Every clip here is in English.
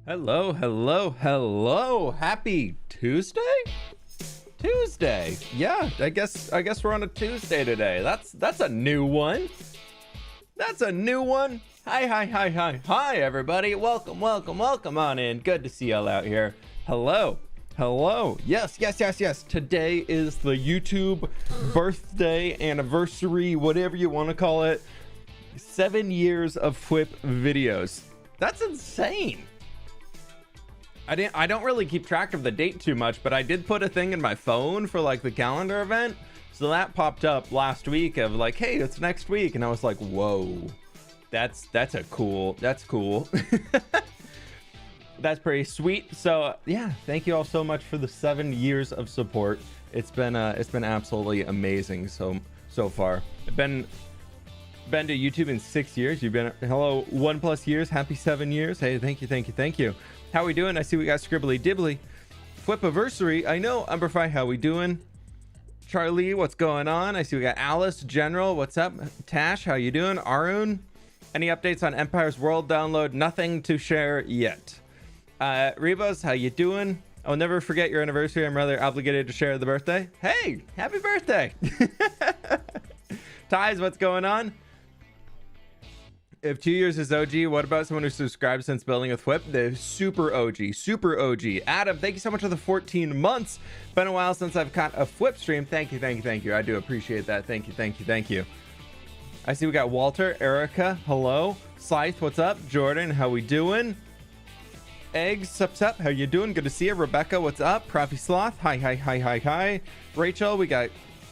Hello, hello, hello. Happy Tuesday? Tuesday. Yeah, I guess we're on a Tuesday today. That's a new one. That's a new one. Hi everybody. Welcome on in. Good to see y'all out here. Hello. Yes. Today is the YouTube birthday, anniversary, whatever you want to call it. 7 years of fWhip videos. That's insane. I don't really keep track of the date too much, but I did put a thing in my phone for like the calendar event. So that popped up last week of like, hey, it's next week. And I was like, whoa, that's cool. That's pretty sweet. So yeah, thank you all so much for the 7 years of support. It's been absolutely amazing so far. I've been to YouTube in 6 years. You've been, hello, 1+ years. Happy 7 years. Hey, thank you. How we doing? I see we got Scribbly Dibbly. Fwipiversary. I know, Umberfy, how we doing? Charlie, what's going on? I see we got Alice, General, what's up? Tash, how you doing? Arun, any updates on Empire's World download? Nothing to share yet. Rebos, how you doing? I'll never forget your anniversary. I'm rather obligated to share the birthday. Hey, happy birthday. Ties, what's going on? If 2 years is OG, what about someone who subscribed since building with fWhip? The super OG. Adam, thank you so much for the 14 months. Been a while since I've caught a fWhip stream. Thank you. I do appreciate that. Thank you. I see we got Walter, Erica, hello. Scythe, what's up? Jordan, how we doing? Eggs, sup, how you doing? Good to see you. Rebecca, what's up? Profi Sloth, hi. Rachel, we got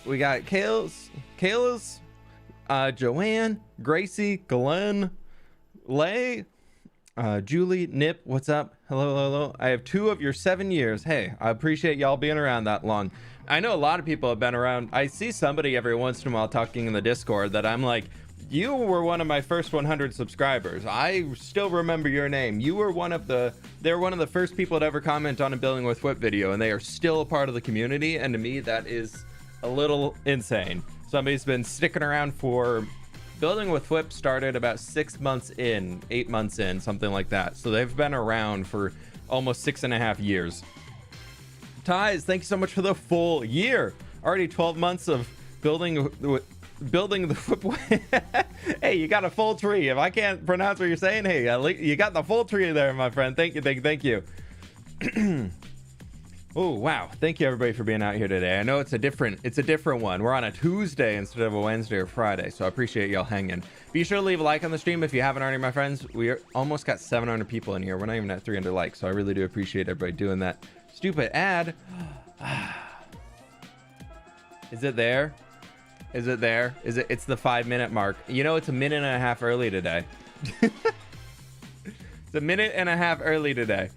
Kayla's, Joanne, Gracie, Glenn, Lay, Julie, Nip, what's up? Hello. I have 2 of your 7 years. Hey, I appreciate y'all being around that long. I know a lot of people have been around. I see somebody every once in a while talking in the Discord that I'm like, you were one of my first 100 subscribers. I still remember your name. You were they're one of the first people to ever comment on a Building with fWhip video, and they are still a part of the community. And to me, that is a little insane. Somebody's been sticking around for Building with fWhip started about 8 months in, something like that. So they've been around for almost 6.5 years. Ties, thank you so much for the full year. Already 12 months of building the fWhip. Hey, you got a full tree. If I can't pronounce what you're saying, hey, at least you got the full tree there, my friend. Thank you. Oh, wow. Thank you, everybody, for being out here today. I know it's a different one. We're on a Tuesday instead of a Wednesday or Friday, so I appreciate y'all hanging. Be sure to leave a like on the stream if you haven't already, my friends. We almost got 700 people in here. We're not even at 300 likes, so I really do appreciate everybody doing that. Stupid ad. Is it there? It's the 5-minute mark. You know, it's a minute and a half early today. It's a minute and a half early today.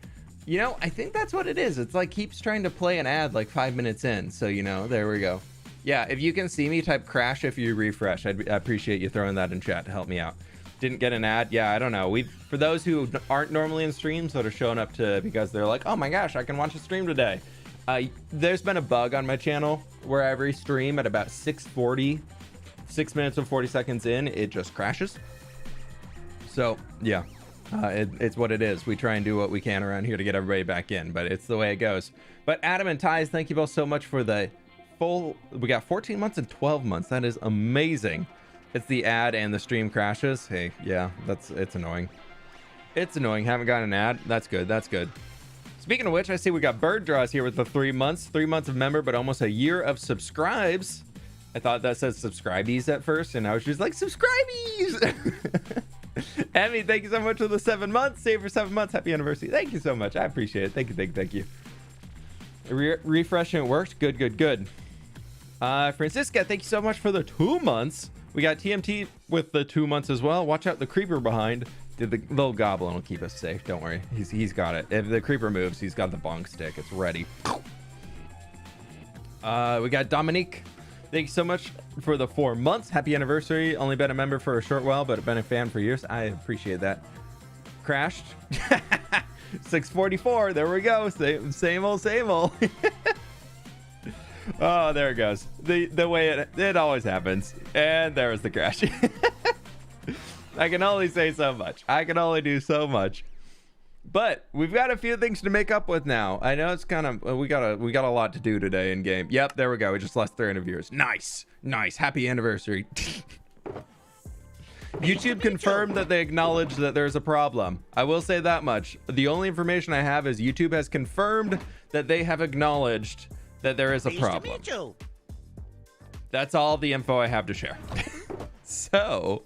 You know, I think that's what it is. It's like keeps trying to play an ad like 5 minutes in. So, you know, there we go. Yeah, if you can see me, type crash if you refresh. I appreciate you throwing that in chat to help me out. Didn't get an ad. Yeah, I don't know. For those who aren't normally in streams that are showing up because they're like, oh my gosh, I can watch a stream today. There's been a bug on my channel where every stream at about 6:40, 6 minutes and 40 seconds in, it just crashes. So, yeah. It's what it is. We try and do what we can around here to get everybody back in, but it's the way it goes. But Adam and Ties, thank you both so much for the we got 14 months and 12 months. That is amazing. It's the ad and the stream crashes. Hey, yeah, it's annoying. It's annoying. Haven't got an ad. That's good. Speaking of which, I see we got Bird Draws here with the 3 months. 3 months of member, but almost a year of subscribes. I thought that said subscribees at first, and I was just like, subscribees! Emmy, thank you so much for the 7 months. Save for 7 months. Happy anniversary. Thank you so much. I appreciate it. Thank you. Refreshing, it worked. Good. Francisca, thank you so much for the 2 months. We got TMT with the 2 months as well. Watch out, the creeper behind. The little goblin will keep us safe. Don't worry. He's got it. If the creeper moves, he's got the bonk stick. It's ready. We got Dominique. Thank you so much for the 4 months. Happy anniversary. Only been a member for a short while, but been a fan for years. I appreciate that. Crashed. 644. There we go. Same old. Oh, there it goes. The way it always happens. And there was the crash. I can only say so much. I can only do so much. But we've got a few things to make up with now. I know it's kind of we got a lot to do today in game. Yep, there we go. We just lost 300 viewers. Nice. Happy anniversary. YouTube confirmed that they acknowledged that there's a problem. I will say that much. The only information I have is YouTube has confirmed that they have acknowledged that there is a problem. That's all the info I have to share. So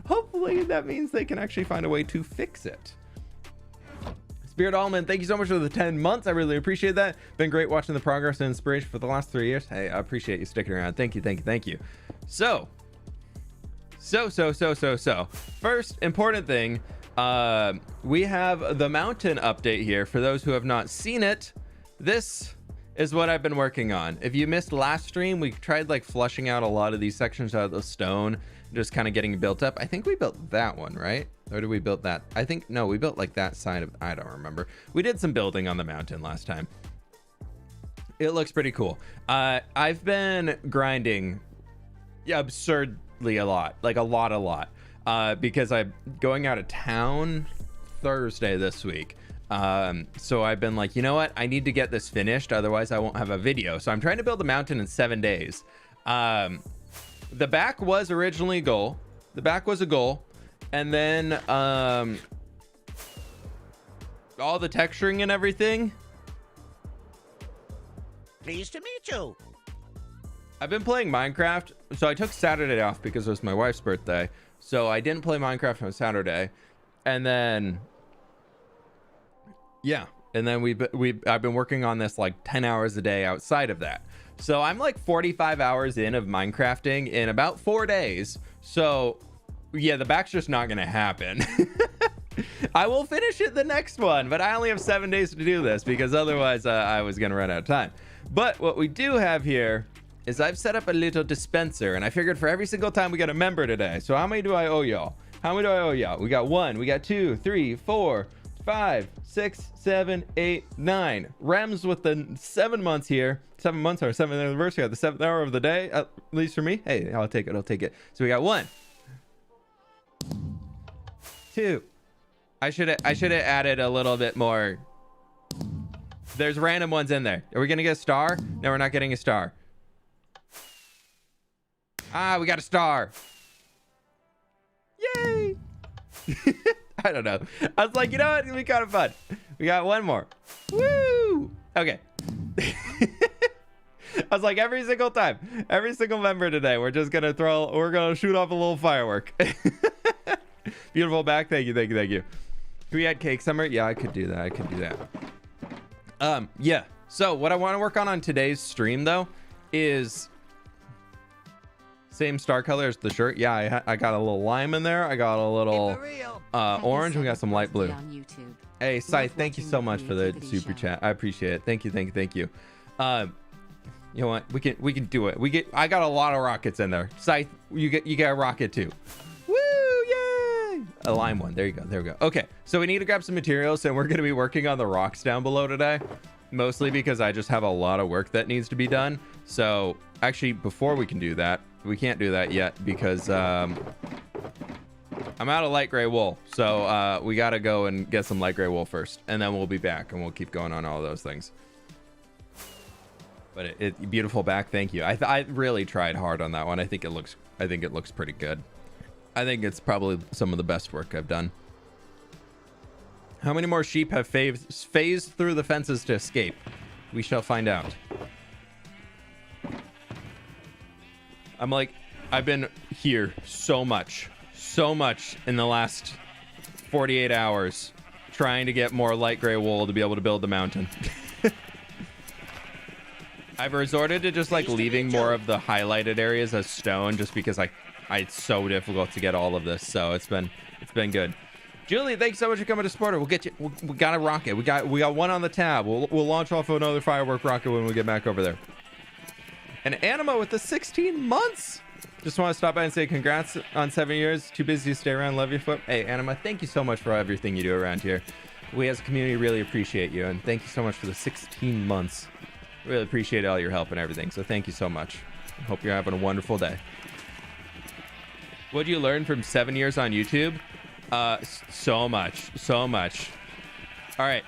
hopefully that means they can actually find a way to fix it. Spirit Allman, thank you so much for the 10 months. I really appreciate that. Been great watching the progress and inspiration for the last 3 years. Hey, I appreciate you sticking around. Thank you. So first important thing, we have the mountain update here. For those who have not seen it, this is what I've been working on. If you missed last stream, we tried like flushing out a lot of these sections out of the stone, just kind of getting built up. I think we built that one, right? Or did we build that? I think, no, we built like that side of, I don't remember. We did some building on the mountain last time. It looks pretty cool. I've been grinding absurdly a lot, like a lot, because I'm going out of town Thursday this week. So I've been like, you know what? I need to get this finished. Otherwise I won't have a video. So I'm trying to build a mountain in 7 days. The back was originally a goal. And then all the texturing and everything. Pleased to meet you. I've been playing Minecraft. So I took Saturday off because it was my wife's birthday. So I didn't play Minecraft on Saturday. And then I've been working on this like 10 hours a day outside of that. So I'm like 45 hours in of Minecrafting in about 4 days. So yeah, the back's just not gonna happen. I will finish it the next one, but I only have 7 days to do this because otherwise I was gonna run out of time. But what we do have here is I've set up a little dispenser, and I figured for every single time we got a member today. So how many do I owe y'all? We got 1, we got 2, 3, 4, 5, 6, 7, 8, 9. Rems with the 7 months here. 7 months, our 7th anniversary, the 7th hour of the day, at least for me. Hey, I'll take it. So we got 1, 2. I should have added a little bit more. There's random ones in there. Are we gonna get a star? No, we're not getting a star. We got a star. Yay. I don't know. I was like, you know what? It'll be kind of fun. We got 1 more. Woo! Okay. I was like, every single time, every single member today, we're gonna shoot off a little firework. Beautiful back. Thank you. Can we add cake somewhere? Yeah, I could do that. Yeah. So what I want to work on today's stream though is same star color as the shirt. Yeah, I got a little lime in there. I got a little orange. We got some light blue. Hey, Scythe, thank you so much for the super chat. I appreciate it. Thank you. You know what? We can do it. I got a lot of rockets in there. Scythe, you get a rocket too. Woo! Yay! A lime one. There you go. Okay, so we need to grab some materials, and we're gonna be working on the rocks down below today. Mostly because I just have a lot of work that needs to be done. So actually, before we can do that, we can't do that yet because I'm out of light gray wool. So we gotta go and get some light gray wool first, and then we'll be back and we'll keep going on all those things. But it beautiful back. Thank you. I really tried hard on that one. I think it looks pretty good. I think it's probably some of the best work I've done. How many more sheep have phased through the fences to escape? We shall find out. I've been here so much in the last 48 hours trying to get more light gray wool to be able to build the mountain. I've resorted to just like leaving more of the highlighted areas as stone just because it's so difficult to get all of this. So it's been good. Julie, thanks so much for coming to support her. We'll get you. We got a rocket. We got 1 on the tab. We'll launch off another firework rocket when we get back over there. And Anima with the 16 months. Just want to stop by and say congrats on 7 years. Too busy to stay around. Love your foot. Hey, Anima, thank you so much for everything you do around here. We as a community really appreciate you, and thank you so much for the 16 months. Really appreciate all your help and everything. So thank you so much. Hope you're having a wonderful day. What did you learn from 7 years on YouTube? So much. All right.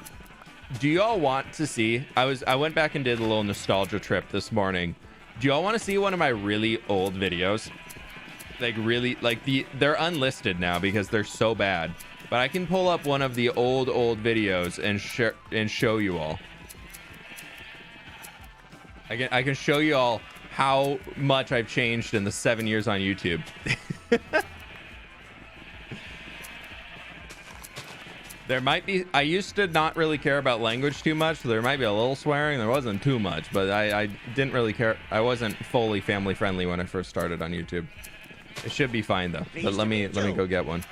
Do you all want to see? I went back and did a little nostalgia trip this morning. Do you all want to see one of my really old videos? Like really, like they're unlisted now because they're so bad. But I can pull up one of the old videos and show you all. I can show you all how much I've changed in the 7 years on YouTube. There might be, I used to not really care about language too much, so there might be a little swearing. There wasn't too much, but I didn't really care. I wasn't fully family friendly when I first started on YouTube. It should be fine though. But let me go get one.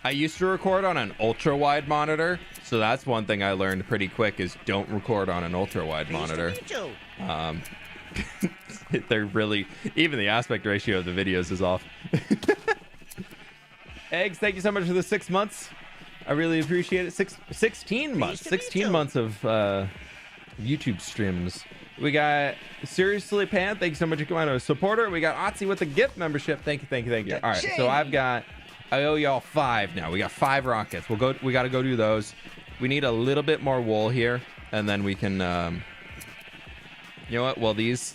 I used to record on an ultra wide monitor, so that's one thing I learned pretty quick is don't record on an ultra wide monitor. They're really, even the aspect ratio of the videos is off. Eggs, thank you so much for the 6 months. I really appreciate it. 16 months. 16 months of YouTube streams. We got Seriously Pan. Thank you so much for coming out as a supporter. We got Otzi with the gift membership. Thank you. All right, so I owe y'all 5 now. We got 5 rockets. We got to go do those. We need a little bit more wool here, and then we can. You know what? While these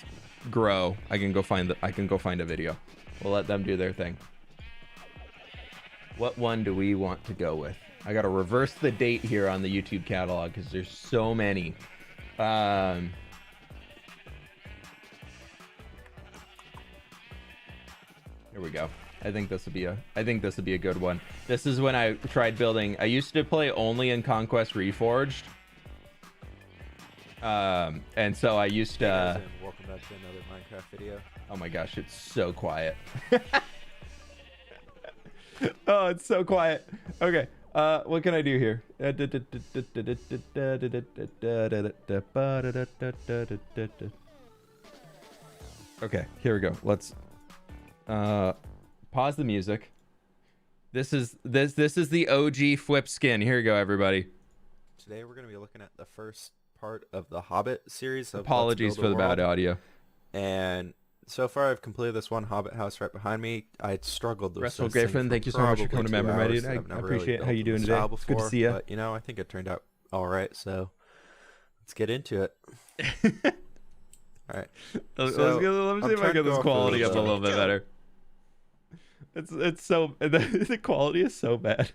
grow, I can go find a video. We'll let them do their thing. What one do we want to go with? I got to reverse the date here on the YouTube catalog because there's so many. Here we go. I think this would be a good one. This is when I tried building. I used to play only in Conquest Reforged. And so I used to welcome back to another Minecraft video. Oh my gosh, it's so quiet. Oh, it's so quiet. Okay. What can I do here? Okay, here we go. Let's pause the music. This is the OG fWhip skin. Here you go, everybody. Today we're going to be looking at the first part of the Hobbit series. Apologies for the bad audio. And so far I've completed this one Hobbit house right behind me. I struggled with Restful Griffin, thank you so much for coming to Member Ready. I appreciate how you doing today. It's good to see you. But, you know, I think it turned out all right, so let's get into it. All right. Let me see if I get this quality up a little bit better. It's so the quality is so bad.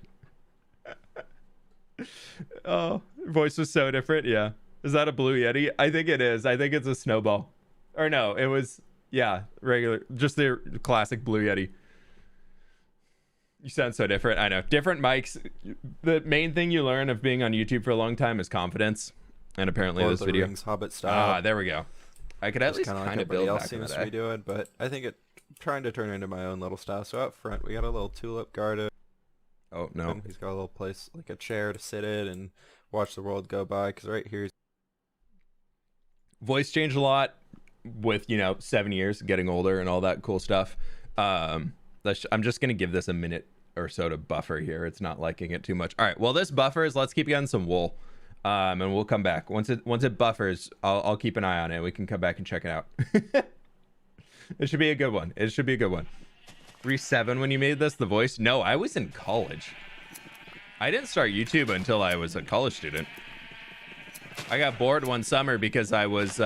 Oh, voice was so different. Yeah. Is that a Blue Yeti? I think it is. I think it's a snowball. Or no, it was, yeah, regular, just the classic Blue Yeti. You sound so different. I know. Different mics. The main thing you learn of being on YouTube for a long time is confidence. And apparently Lord this of the video. Rings, Hobbit style. Ah, there we go. I could at least kind of build else back seems into to be that. doing, but I think it trying to turn into my own little style. So up front, we got a little tulip garden. Oh, no. He's got a little place, like a chair to sit in and watch the world go by. Because right here, voice changed a lot with, 7 years, getting older and all that cool stuff. I'm just going to give this a minute or so to buffer here. It's not liking it too much. All right. Well, this buffers. Let's keep getting some wool. And we'll come back. Once it buffers, I'll keep an eye on it. We can come back and check it out. It should be a good one. It should be a good one. Were you 7 when you made this, the voice? No, I was in college. I didn't start YouTube until I was a college student. I got bored one summer because I was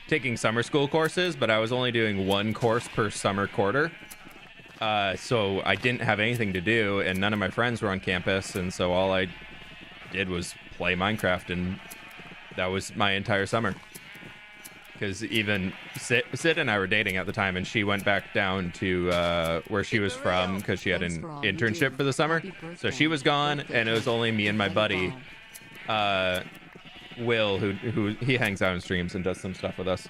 taking summer school courses, but I was only doing 1 course per summer quarter. So I didn't have anything to do, and none of my friends were on campus, and so all I did was play Minecraft, and that was my entire summer. Because even Sid and I were dating at the time, and she went back down to where she was from because she had an internship for the summer. So she was gone, and it was only me and my buddy, Will, who he hangs out and streams and does some stuff with us.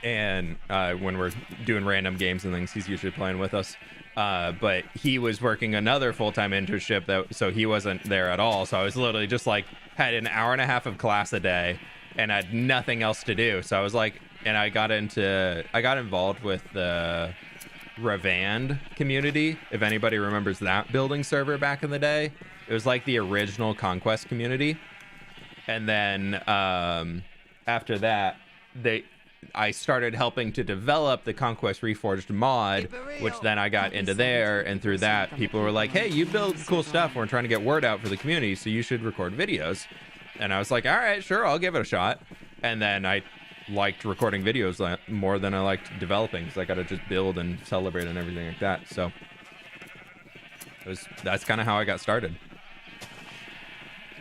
And when we're doing random games and things, he's usually playing with us. But he was working another full-time internship, so he wasn't there at all. So I was literally just like had an hour and a half of class a day and had nothing else to do. So I was like, and I got involved with the Revand community. If anybody remembers that building server back in the day, it was like the original Conquest community. And then after that, I started helping to develop the Conquest Reforged mod, which then I got into there, and through that, people were like, hey, you build cool stuff. We're trying to get word out for the community, so you should record videos. And I was like, all right, sure, I'll give it a shot. And then I liked recording videos more than I liked developing, because I got to just build and celebrate and everything like that. So that's kind of how I got started.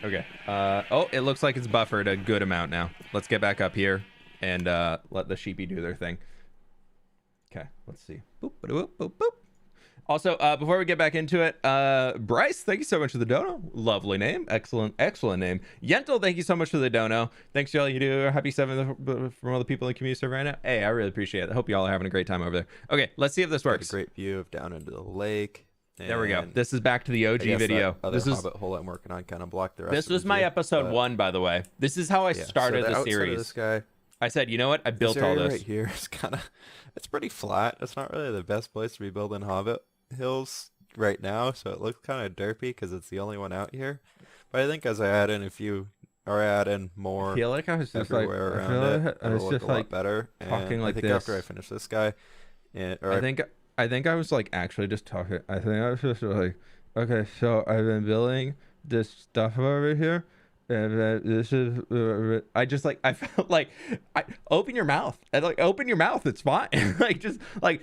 Okay. Oh, it looks like it's buffered a good amount now. Let's get back up here and let the sheepy do their thing. Okay, let's see. Boop, boop, boop, boop. Also, before we get back into it, Bryce, thank you so much for the dono. Lovely name. Excellent name. Yentl, thank you so much for the dono. Thanks to all you do. Happy 7th from all the people in the community server right now. Hey, I really appreciate it. I hope you all are having a great time over there. Okay, let's see if this works. A great view of down into the lake. There we go. This is back to the OG video. This is Hobbit hole I'm working on kind of blocked the rest. This was my episode 1, by the way. This is how I started the series. Of this guy, I said, you know what? I built all this. Right here is it's pretty flat. It's not really the best place to be building Hobbit hills right now, so it looks kind of derpy because it's the only one out here. But I think as I add in more, I feel like I was just everywhere around it, it'll look a lot better. Talking like I think this. after I finish this guy, I think I was like actually just talking. I think I was just like, okay, so I've been building this stuff over here, and then this is. I felt like, open your mouth. And like, open your mouth. It's fine. Like, just like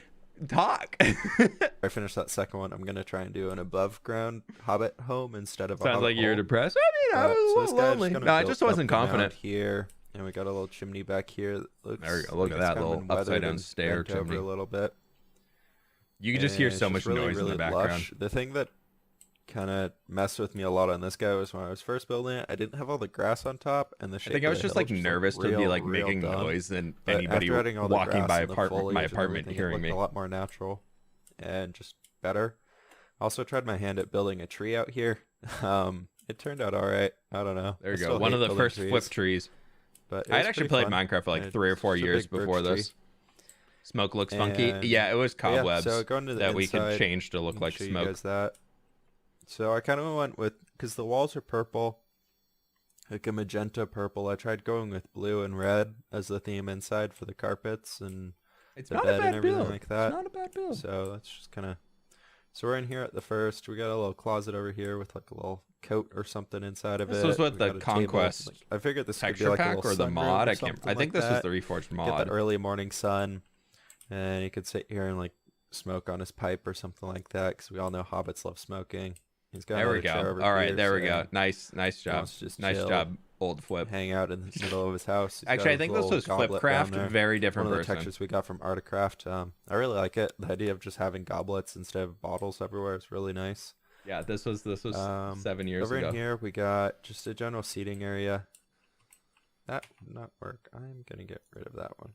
talk. I finished that second one. I'm gonna try and do an above ground Hobbit home instead of. Sounds like you're depressed. I mean, I was a little lonely. No, I just wasn't confident. Here, and we got a little chimney back here. That looks. There we go. Look at that little upside down stair chimney. A little bit. You can just hear so much noise in the background. Lush. The thing that kind of messed with me a lot on this guy was when I was first building it, I didn't have all the grass on top, and the shape. I think I was just like nervous to be like making noise and anybody walking by my apartment hearing me. A lot more natural and just better. Also tried my hand at building a tree out here. It turned out all right. I don't know. There you go. One of the first fWhip trees. But I had actually played Minecraft for like 3 or 4 years before this. Smoke looks funky. Yeah, it was cobwebs that we could change to look like smoke. You guys that. So I kind of went with, because the walls are purple, like a magenta purple. I tried going with blue and red as the theme inside for the carpets and the bed and everything like that. It's not a bad build. So that's just kind of. So we're in here at the first. We got a little closet over here with like a little coat or something inside of it. This was with the Conquest. I figured this could be texture like pack a or the mod. I think this was the Reforged mod. Get that early morning sun. And he could sit here and like smoke on his pipe or something like that, because we all know hobbits love smoking. He's got there we go. All right, there we go. Nice job. Nice job, old fWhip. Hang out in the middle of his house. Actually, I think this was fWhipcraft. Very different One of the version. textures we got from Articraft. I really like it. The idea of just having goblets instead of bottles everywhere is really nice. Yeah, this was 7 years ago. Over in here, we got just a general seating area. That would not work. I'm gonna get rid of that one.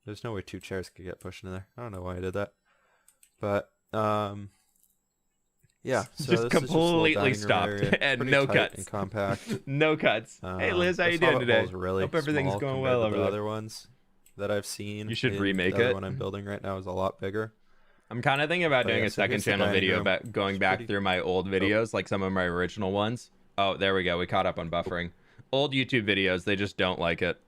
There's no way 2 chairs could get pushed in there. I don't know why I did that. But, yeah. So just completely stopped and no cuts. And compact. No cuts. Hey, Liz, how you doing today? Really hope everything's going well over there. The other ones that I've seen. You should remake it. The one I'm building right now is a lot bigger. I'm kind of thinking about doing a second channel video about going back through my old videos, like some of my original ones. Oh, there we go. We caught up on buffering. Old YouTube videos, they just don't like it.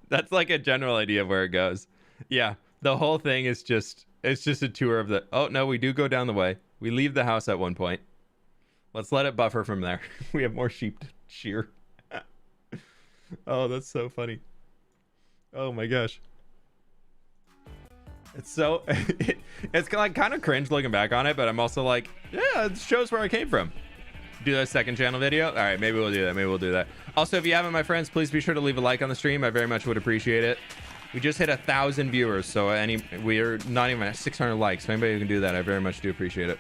That's like a general idea of where it goes. Yeah, the whole thing is just a tour of the. Oh no, we do go down the way. We leave the house at one point. Let's let it buffer from there. We have more sheep to shear. Oh, that's so funny. Oh my gosh. It's so it's like kind of cringe looking back on it, but I'm also like, yeah, it shows where I came from. Do that second channel video. All right, maybe we'll do that. Also, if you haven't, my friends, please be sure to leave a like on the stream. I very much would appreciate it. We just hit 1,000 viewers, so we're not even at 600 likes. So anybody who can do that, I very much do appreciate it.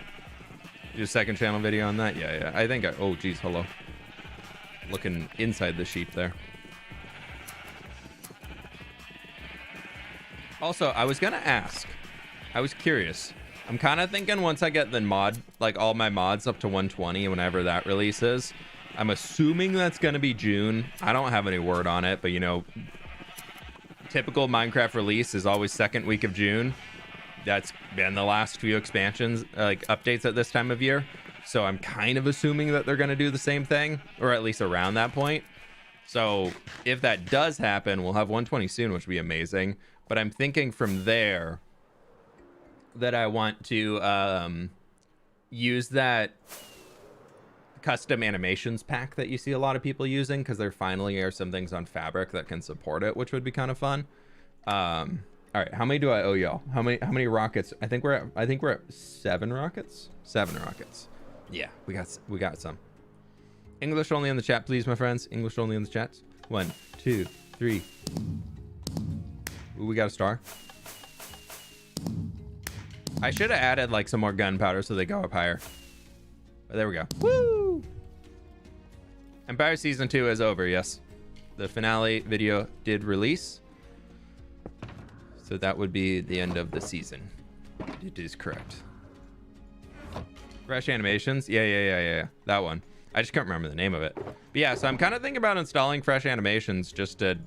Do a second channel video on that? Yeah. I think oh, geez, hello. Looking inside the sheep there. Also, I was gonna ask. I was curious. I'm kind of thinking once I get the mod, like all my mods up to 120, whenever that releases, I'm assuming that's gonna be June. I don't have any word on it, but you know, typical Minecraft release is always second week of June. That's been the last few expansions, like updates at this time of year. So I'm kind of assuming that they're going to do the same thing, or at least around that point. So if that does happen, we'll have 120 soon, which would be amazing. But I'm thinking from there that I want to use that custom animations pack that you see a lot of people using, because there finally are some things on Fabric that can support it, which would be kind of fun. All right, how many do I owe y'all? How many rockets? I think we're at 7 rockets. 7 rockets. Yeah, we got some. English only in the chat, please, my friends. English only in the chats. 1, 2, 3. Ooh, we got a star. I should have added like some more gunpowder so they go up higher. But there we go. Woo! Empire Season 2 is over, yes. The finale video did release. So that would be the end of the season. It is correct. Fresh animations? Yeah. That one. I just can't remember the name of it. But yeah, so I'm kind of thinking about installing fresh animations just to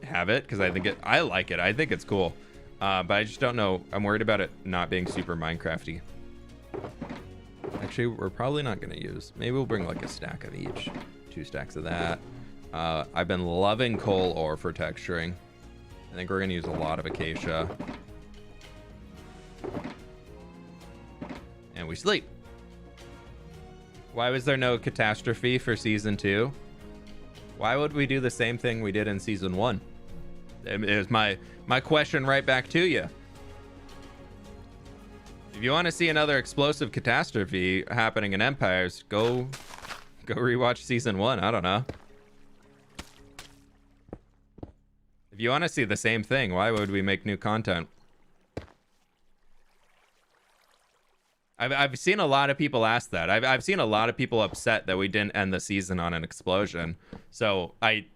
have it, because I like it. I think it's cool. But I just don't know. I'm worried about it not being super Minecrafty. Actually, we're probably not going to use. Maybe we'll bring like a stack of each. 2 stacks of that. I've been loving coal ore for texturing. I think we're going to use a lot of acacia. And we sleep. Why was there no catastrophe for season 2? Why would we do the same thing we did in season 1? It was my question right back to you. If you want to see another explosive catastrophe happening in Empires, go rewatch season 1. I don't know. If you want to see the same thing, why would we make new content? I've seen a lot of people ask that. I've seen a lot of people upset that we didn't end the season on an explosion. So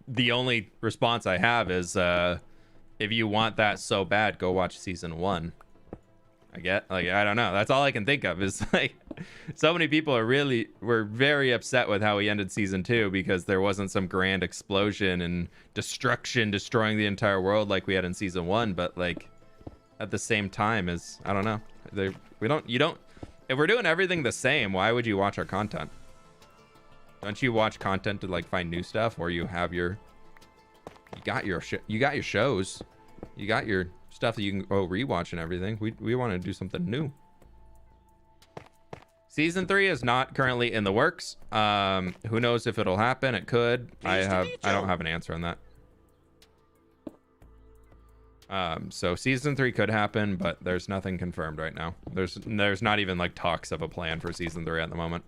the only response I have is, if you want that so bad, go watch season 1. I don't know. That's all I can think of is like, so many people were very upset with how we ended season 2 because there wasn't some grand explosion and destruction destroying the entire world like we had in season 1. But like at the same time I don't know. If we're doing everything the same, why would you watch our content? Don't you watch content to like find new stuff, or you got your shows, you got your stuff that you can rewatch and everything. We want to do something new. Season 3 is not currently in the works. Who knows if it'll happen? It could. I don't have an answer on that. So season 3 could happen, but there's nothing confirmed right now. There's not even like talks of a plan for season 3 at the moment.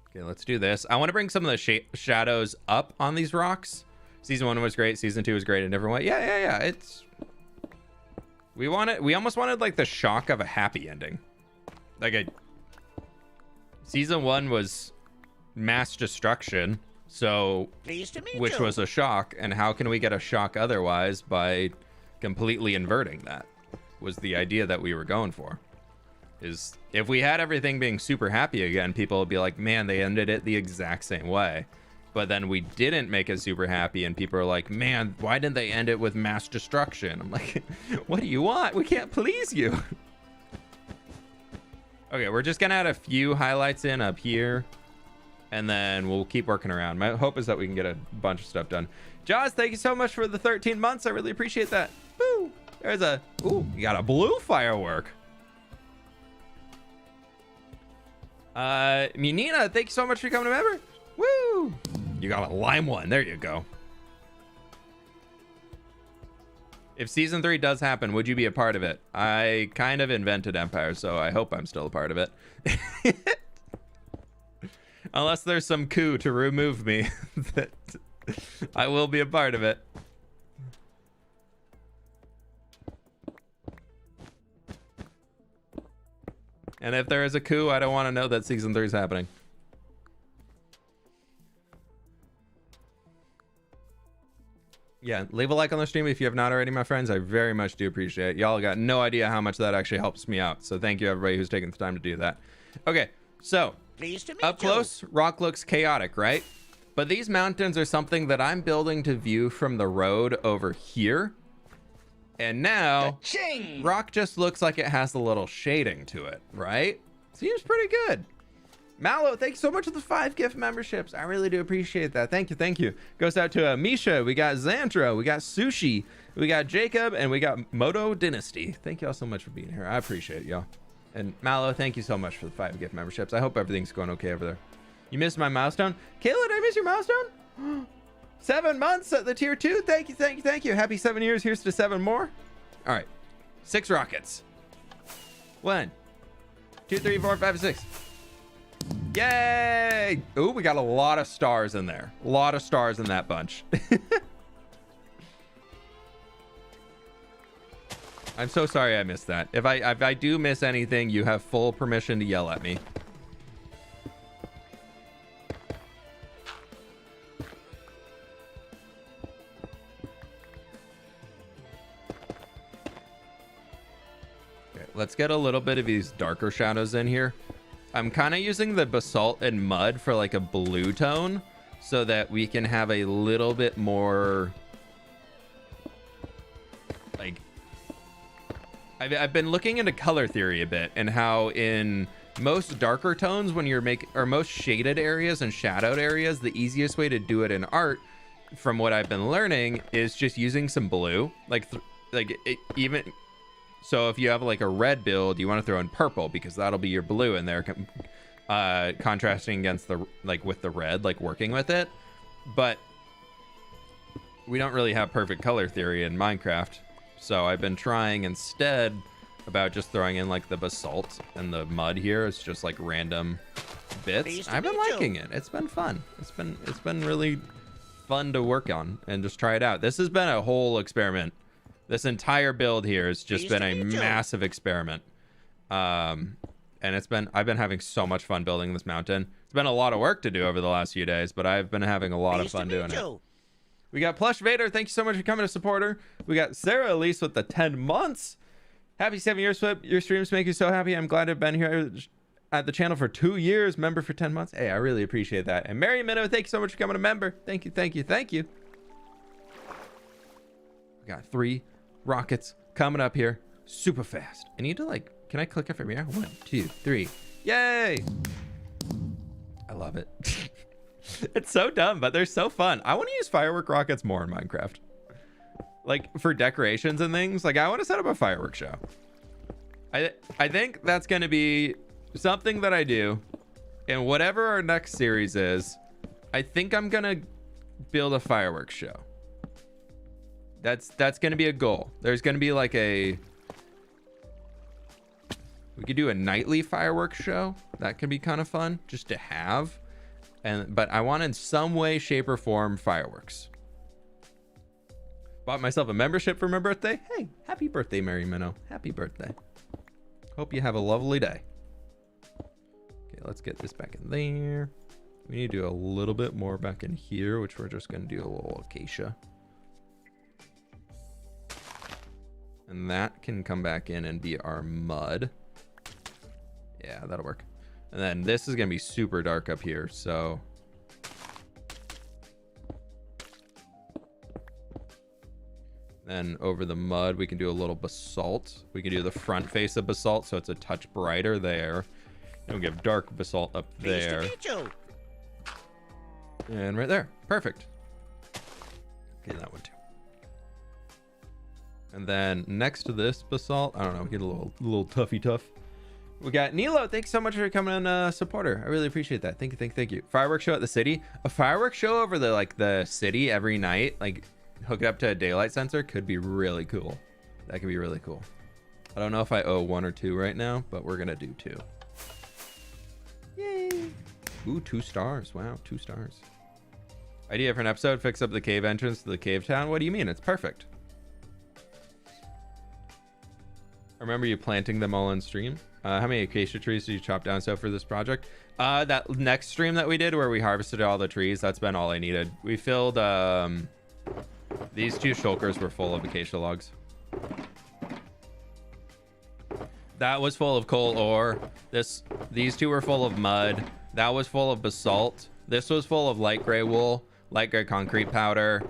Okay, let's do this. I want to bring some of the shadows up on these rocks. Season 1 was great. Season 2 was great in a different way. Yeah. We almost wanted like the shock of a happy ending. Season 1 was mass destruction, so which was a shock, and how can we get a shock otherwise by completely inverting that? Was the idea that we were going for. Is if we had everything being super happy again, people would be like, man, they ended it the exact same way. But then we didn't make it super happy, and people are like, man, why didn't they end it with mass destruction? I'm like, what do you want? We can't please you. Okay, we're just gonna add a few highlights in up here, and then we'll keep working around. My hope is that we can get a bunch of stuff done. Jaws, thank you so much for the 13 months. I really appreciate that. Woo! You got a blue firework. Munina, thank you so much for becoming a member. Woo! You got a lime one. There you go. If season 3 does happen, would you be a part of it? I kind of invented Empire, so I hope I'm still a part of it. Unless there's some coup to remove me, that I will be a part of it. And if there is a coup, I don't want to know that season 3 is happening. Yeah, leave a like on the stream if you have not already, my friends. I very much do appreciate it. Y'all got no idea how much that actually helps me out. So thank you, everybody who's taking the time to do that. Okay, so up close, rock looks chaotic, right? But these mountains are something that I'm building to view from the road over here. And now, rock just looks like it has a little shading to it, right? Seems pretty good. Mallow, thanks so much for the 5 gift memberships. I really do appreciate that. Thank you, thank you. Goes out to Misha. We got Xandro. We got Sushi. We got Jacob. And we got Moto Dynasty. Thank you all so much for being here. I appreciate y'all. And Mallow, thank you so much for the 5 gift memberships. I hope everything's going okay over there. You missed my milestone? Kayla, did I miss your milestone? 7 months at the tier 2. Thank you, thank you, thank you. Happy 7 years. Here's to 7 more. All right. 6 rockets. 1, 2, 3, 4, 5, 6. Yay! Ooh, we got a lot of stars in there. A lot of stars in that bunch. I'm so sorry I missed that. If I do miss anything, you have full permission to yell at me. Okay, let's get a little bit of these darker shadows in here. I'm kind of using the basalt and mud for like a blue tone so that we can have a little bit more like I've been looking into color theory a bit and how in most darker tones when you're or most shaded areas and shadowed areas, the easiest way to do it in art from what I've been learning is just using some blue even so if you have like a red build, you want to throw in purple because that'll be your blue in there, contrasting against the with the red, like working with it. But we don't really have perfect color theory in Minecraft, so I've been trying instead about just throwing in like the basalt and the mud here. It's just like random bits. I've been liking it. It's been fun. It's been really fun to work on and just try it out. This has been a whole experiment. This entire build here has just been a massive experiment. And I've been having so much fun building this mountain. It's been a lot of work to do over the last few days, but I've been having a lot of fun doing it. We got Plush Vader. Thank you so much for coming to support her. We got Sarah Elise with the 10 months. Happy 7 years, fWhip. Your streams make you so happy. I'm glad to have been here at the channel for 2 years. Member for 10 months. Hey, I really appreciate that. And Mary Minnow, thank you so much for coming to member. Thank you, thank you, thank you. We got 3 rockets coming up here super fast. I need to can I click it from here? 1, 2, 3. Yay! I love it. It's so dumb, but they're so fun. I want to use firework rockets more in Minecraft. Like for decorations and things. Like I want to set up a firework show. I think that's going to be something that I do in whatever our next series is. I think I'm going to build a fireworks show. That's going to be a goal. There's going to be like we could do a nightly fireworks show. That could be kind of fun just to have. But I want in some way, shape, or form fireworks. Bought myself a membership for my birthday. Hey, happy birthday, Mary Minnow. Happy birthday. Hope you have a lovely day. Okay, let's get this back in there. We need to do a little bit more back in here, which we're just going to do a little acacia. And that can come back in and be our mud. Yeah, that'll work. And then this is going to be super dark up here, so... Then over the mud, we can do a little basalt. We can do the front face of basalt, so it's a touch brighter there. And we'll give dark basalt up there. And right there. Perfect. Okay, that one too. And then next to this basalt, I don't know, get a little toughy tough. We got Nilo. Thanks so much for coming on, supporter. I really appreciate that. Thank you. Fireworks show at the city. A fireworks show over the city every night, like hook it up to a daylight sensor, could be really cool. That could be really cool. I don't know if I owe 1 or 2 right now, but we're gonna do 2. Yay! Ooh, 2 stars. Wow, 2 stars. Idea for an episode: fix up the cave entrance to the cave town. What do you mean? It's perfect. I remember you planting them all in stream. How many acacia trees did you chop down so for this project? That next stream that we did where we harvested all the trees, that's been all I needed. We filled these 2 shulkers were full of acacia logs. That was full of coal ore. These 2 were full of mud. That was full of basalt. This was full of light gray wool, light gray concrete powder.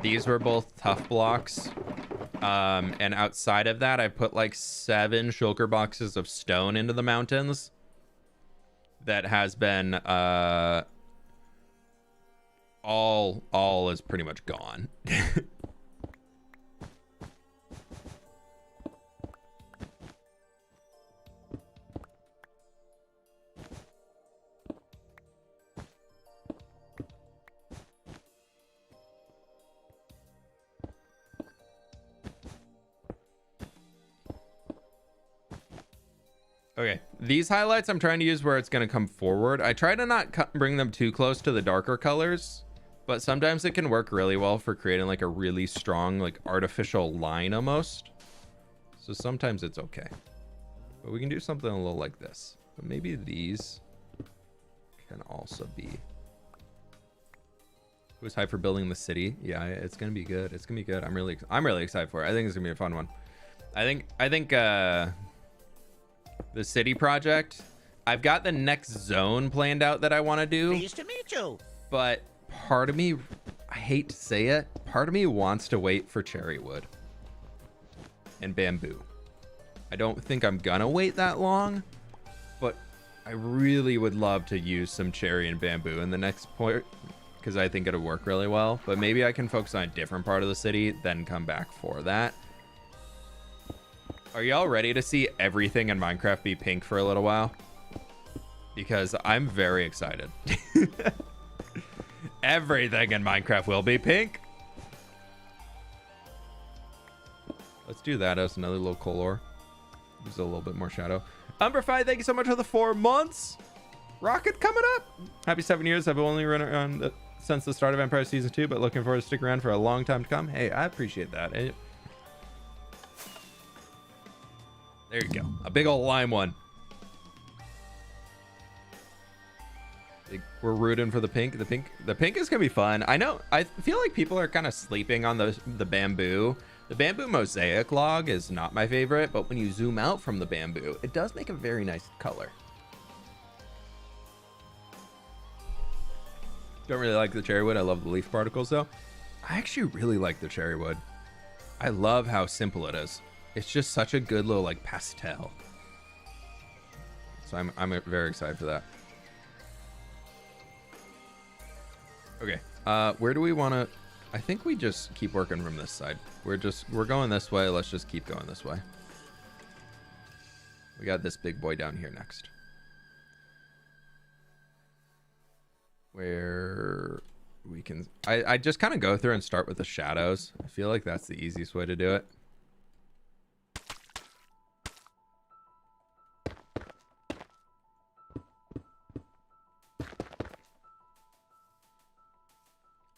These were both tough blocks. And outside of that, I put like 7 shulker boxes of stone into the mountains. that has been all is pretty much gone. Okay, these highlights I'm trying to use where it's going to come forward. I try to not bring them too close to the darker colors, but sometimes it can work really well for creating like a really strong, like artificial line almost. So sometimes it's okay. But we can do something a little like this. But maybe these can also be. Who's hyped for building the city? Yeah, it's gonna be good. It's gonna be good. I'm really excited for it. I think it's gonna be a fun one. I think the city project, I've got the next zone planned out that I want to do. Pleased to meet you. But part of me, I hate to say it, part of me wants to wait for cherry wood and bamboo. I don't think I'm gonna wait that long, but I really would love to use some cherry and bamboo in the next point because I think it'll work really well. But maybe I can focus on a different part of the city, then come back for that. Are y'all ready to see everything in Minecraft be pink for a little while? Because I'm very excited. Everything in Minecraft will be pink. Let's do that as another little color. Use a little bit more shadow. Umberfi, thank you so much for the 4 months. Rocket coming up. Happy 7 years. I've only run around since the start of Empire Season 2, but looking forward to stick around for a long time to come. Hey, I appreciate that. There you go. A big old lime one. We're rooting for the pink. The pink is gonna be fun. I know. I feel like people are kind of sleeping on the bamboo. The bamboo mosaic log is not my favorite, but when you zoom out from the bamboo, it does make a very nice color. Don't really like the cherry wood. I love the leaf particles though. I actually really like the cherry wood. I love how simple it is. It's just such a good little like pastel. So I'm very excited for that. Okay, where do we want to? I think we just keep working from this side. We're going this way. Let's just keep going this way. We got this big boy down here next. Where we can, I just kind of go through and start with the shadows. I feel like that's the easiest way to do it.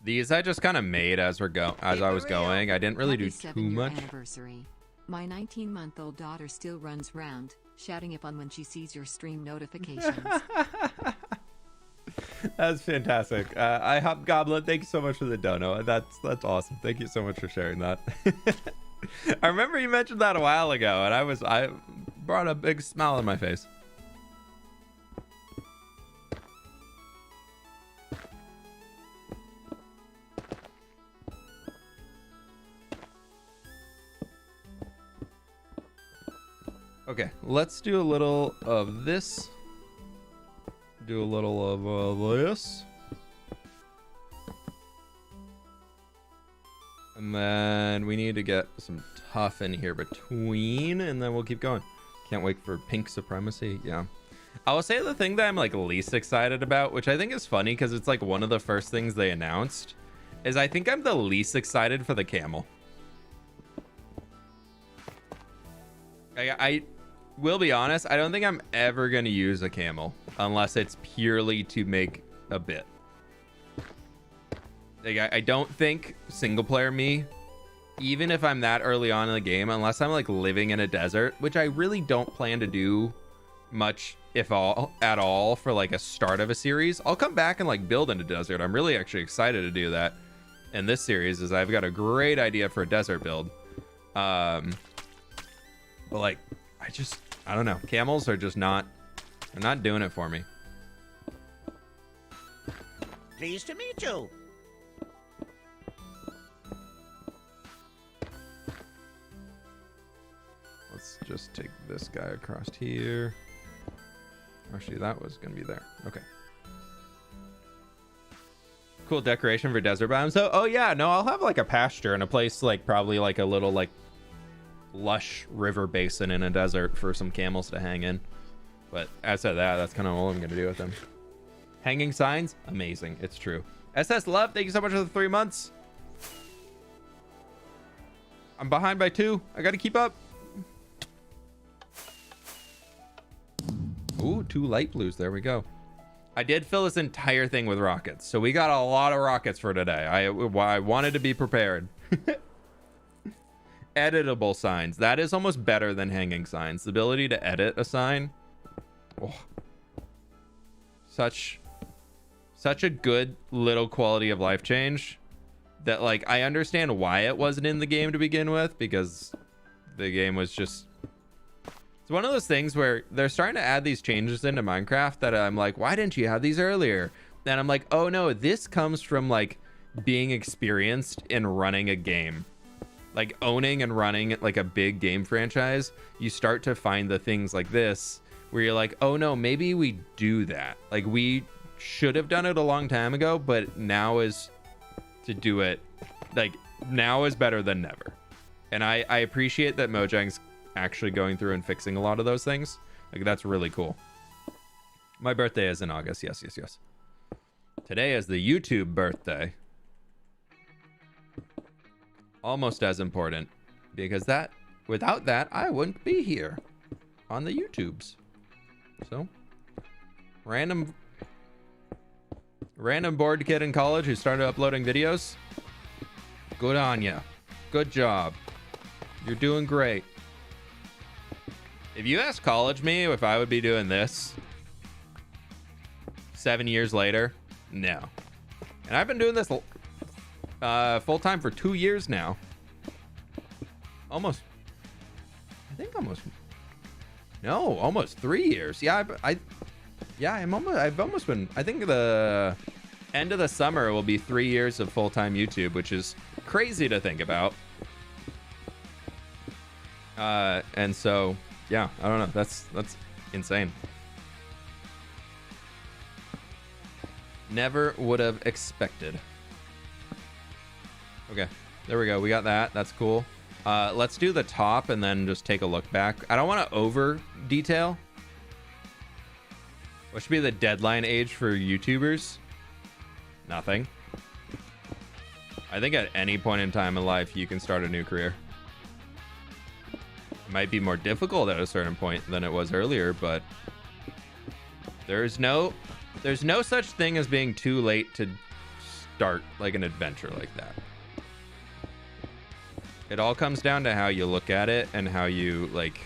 These I just kind of made as I was going. I didn't really do too much. Anniversary. My 19-month-old daughter still runs round, shouting it fun when she sees your stream notifications. That's fantastic. I Hobgoblin, thank you so much for the dono. That's awesome. Thank you so much for sharing that. I remember you mentioned that a while ago, and I brought a big smile on my face. Okay, let's do a little of this. Do a little of this. And then we need to get some tough in here between, and then we'll keep going. Can't wait for pink supremacy. Yeah. I will say the thing that I'm like least excited about, which I think is funny because it's like one of the first things they announced, is I think I'm the least excited for the camel. I will be honest, I don't think I'm ever going to use a camel unless it's purely to make a bit. Like, I don't think single player me, even if I'm that early on in the game, unless I'm like living in a desert, which I really don't plan to do much, if at all, for like a start of a series. I'll come back and like build in a desert. I'm really actually excited to do that in this series, as I've got a great idea for a desert build. But like, I don't know. Camels are just they're not doing it for me. Pleased to meet you. Let's just take this guy across here. Actually, that was gonna be there. Okay. Cool decoration for desert biome. So, oh yeah, no, I'll have like a pasture and a place like probably like a little like lush river basin in a desert for some camels to hang in. But outside of that, that's kind of all I'm gonna do with them. Hanging signs, amazing. It's true. SS Love, thank you so much for the 3 months. I'm behind by 2. I gotta keep up. Ooh, 2 light blues. There we go. I did fill this entire thing with rockets, so we got a lot of rockets for today. I wanted to be prepared. Editable signs. That is almost better than hanging signs. The ability to edit a sign. Oh. Such a good little quality of life change that, like, I understand why it wasn't in the game to begin with, because the game was just... It's one of those things where they're starting to add these changes into Minecraft that I'm like, why didn't you have these earlier? Then I'm like, oh no, this comes from like being experienced in running a game. Like owning and running like a big game franchise, you start to find the things like this where you're like, oh no, maybe we do that. Like we should have done it a long time ago, but now is to do it. Like now is better than never. And I appreciate that Mojang's actually going through and fixing a lot of those things. Like that's really cool. My birthday is in August. Yes. Today is the YouTube birthday. Almost as important, because that without that I wouldn't be here on the YouTubes. So random bored kid in college who started uploading videos. Good on ya. Good job. You're doing great. If you ask college me if I would be doing this 7 years later, no. And I've been doing this full-time for 2 years now. Almost 3 years. Yeah, I've almost been, I think the end of the summer will be 3 years of full-time YouTube, which is crazy to think about. And so, yeah, I don't know. That's insane. Never would have expected. Okay, there we go. We got that. That's cool. Let's do the top and then just take a look back. I don't want to over detail. What should be the deadline age for YouTubers? Nothing. I think at any point in time in life, you can start a new career. It might be more difficult at a certain point than it was earlier, but there's no such thing as being too late to start like an adventure like that. It all comes down to how you look at it and how you like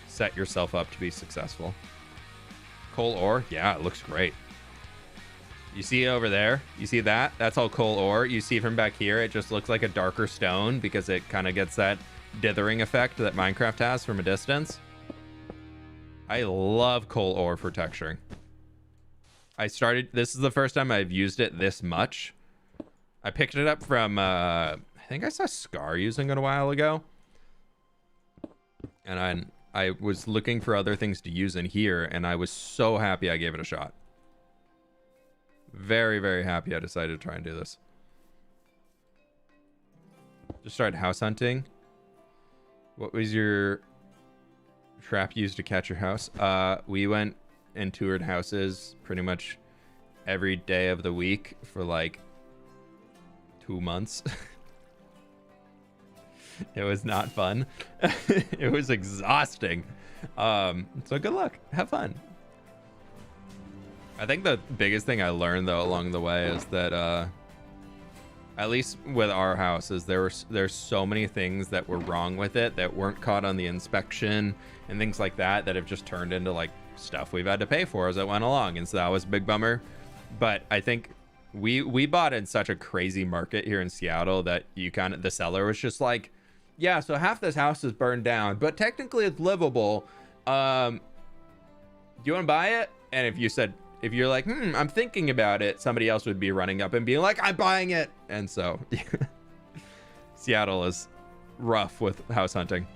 set yourself up to be successful. Coal ore, yeah, it looks great. You see over there? You see that? That's all coal ore. You see from back here, it just looks like a darker stone because it kind of gets that dithering effect that Minecraft has from a distance. I love coal ore for texturing. This is the first time I've used it this much. I picked it up from, I think I saw Scar using it a while ago. And I was looking for other things to use in here, and I was so happy I gave it a shot. Very, very happy I decided to try and do this. Just started house hunting. What was your trap used to catch your house? We went and toured houses pretty much every day of the week for like 2 months. It was not fun. It was exhausting. So good luck. Have fun. I think the biggest thing I learned though along the way is that at least with our house is there's so many things that were wrong with it that weren't caught on the inspection and things like that have just turned into like stuff we've had to pay for as it went along, and so that was a big bummer. But I think we bought in such a crazy market here in Seattle that the seller was just like, yeah, so half this house is burned down, but technically it's livable. Do you want to buy it? And if you're like, I'm thinking about it, somebody else would be running up and being like, I'm buying it. And so Seattle is rough with house hunting.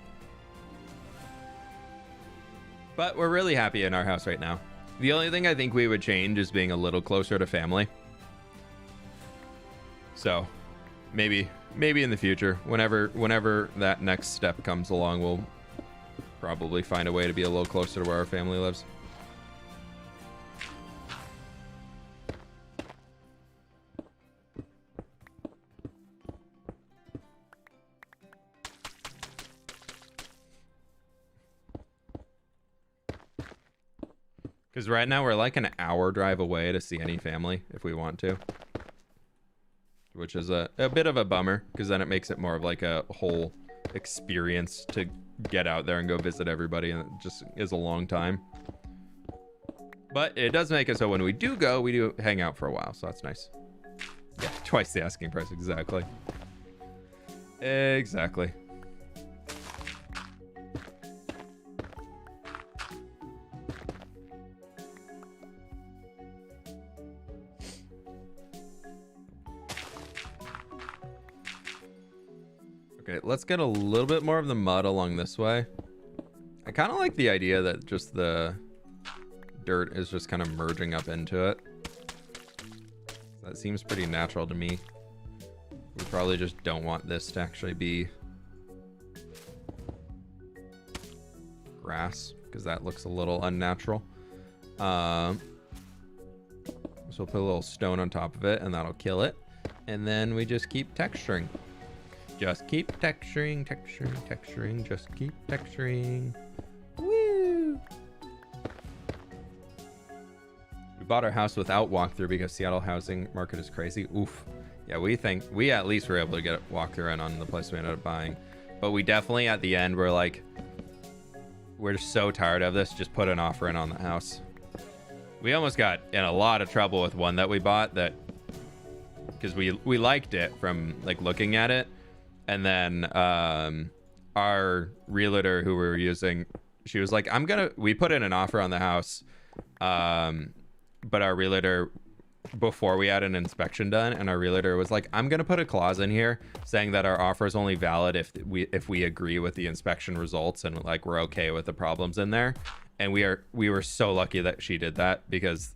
But we're really happy in our house right now. The only thing I think we would change is being a little closer to family. So maybe in the future, whenever that next step comes along, we'll probably find a way to be a little closer to where our family lives. Because right now we're like an hour drive away to see any family if we want to. Which is a bit of a bummer, because then it makes it more of like a whole experience to get out there and go visit everybody, and it just is a long time. But it does make it so when we do go, we do hang out for a while, so that's nice. Yeah, twice the asking price, exactly. Exactly. Okay, let's get a little bit more of the mud along this way. I kind of like the idea that just the dirt is just kind of merging up into it. That seems pretty natural to me. We probably just don't want this to actually be grass, because that looks a little unnatural. So we'll put a little stone on top of it, and that'll kill it. And then we just keep texturing. Just keep texturing, just keep texturing. Woo! We bought our house without walkthrough because Seattle housing market is crazy. Oof. Yeah, we think we at least were able to get a walkthrough in on the place we ended up buying. But we definitely at the end were like, we're so tired of this, just put an offer in on the house. We almost got in a lot of trouble with one that we bought that, because we liked it from like looking at it. And then our realtor who we were using, she was like, we put in an offer on the house, but our realtor, before we had an inspection done, and our realtor was like, I'm going to put a clause in here saying that our offer is only valid if we agree with the inspection results and like we're okay with the problems in there. And we were so lucky that she did that, because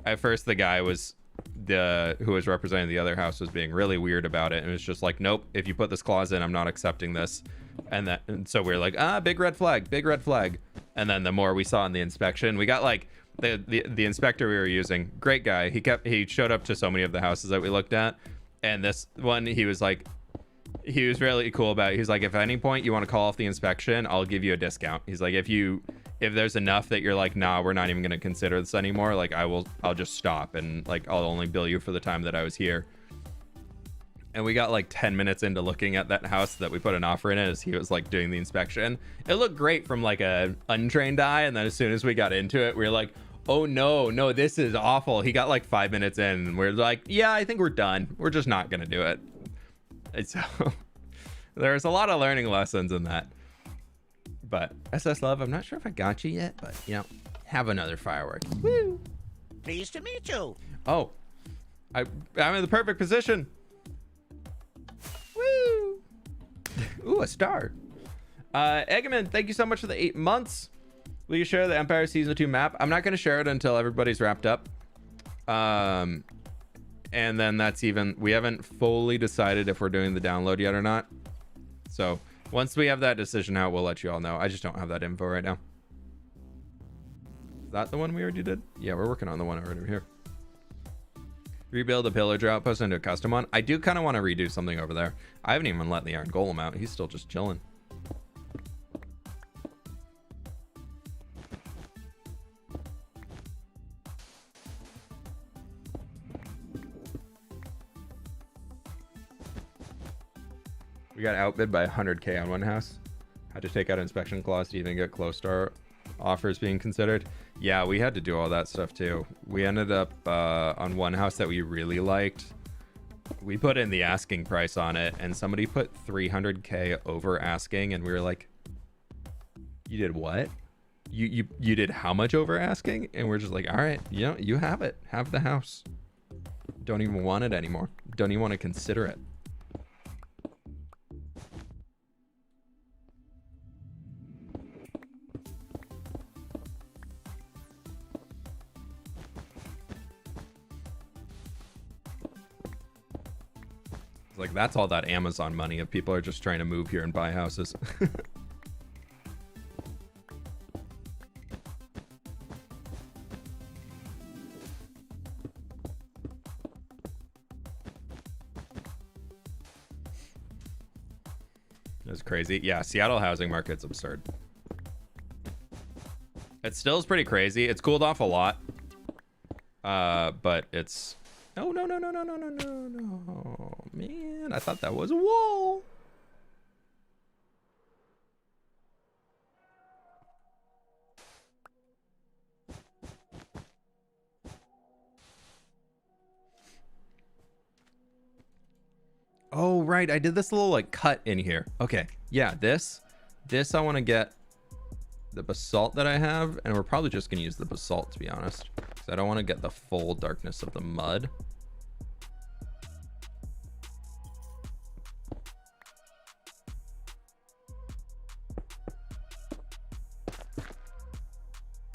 at first the guy who was representing the other house was being really weird about it, and it was just like, nope, if you put this clause in, I'm not accepting this. And so we were like, big red flag. And then the more we saw in the inspection, we got like the inspector we were using, great guy, he showed up to so many of the houses that we looked at, and this one he was really cool about it. He's like, if at any point you want to call off the inspection, I'll give you a discount. He's like, if there's enough that you're like, nah, we're not even going to consider this anymore, like I'll just stop, and like I'll only bill you for the time that I was here. And we got like 10 minutes into looking at that house that we put an offer in as he was like doing the inspection. It looked great from like a untrained eye, and then as soon as we got into it, we were like, oh no, this is awful. He got like 5 minutes in, and we're like, yeah, I think we're done. We're just not gonna do it. And so there's a lot of learning lessons in that. But SS Love, I'm not sure if I got you yet, but you know, have another firework. Woo! Pleased to meet you. Oh, I'm in the perfect position. Woo! Ooh, a star. Eggman, thank you so much for the 8 months. Will you share the Empire Season 2 map? I'm not going to share it until everybody's wrapped up. And then we haven't fully decided if we're doing the download yet or not. So once we have that decision out, we'll let you all know. I just don't have that info right now. Is that the one we already did? Yeah, we're working on the one already here. Rebuild a pillager outpost into a custom one. I do kind of want to redo something over there. I haven't even let the Iron Golem out. He's still just chilling. We got outbid by 100K on one house. Had to take out inspection clause to even get close to our offers being considered. Yeah, we had to do all that stuff too. We ended up on one house that we really liked. We put in the asking price on it, and somebody put 300K over asking, and we were like, you did what? You did how much over asking? And we're just like, all right, you have it. Have the house. Don't even want it anymore. Don't even want to consider it. Like, that's all that Amazon money if people are just trying to move here and buy houses. That's crazy. Yeah, Seattle housing market's absurd. It still is pretty crazy. It's cooled off a lot. But it's... No, no, no, no, no, no, no, no, no. Man, I thought that was a wall. Oh, right. I did this little, like, cut in here. Okay. Yeah, this I want to get the basalt that I have, and we're probably just going to use the basalt, to be honest. Because I don't want to get the full darkness of the mud.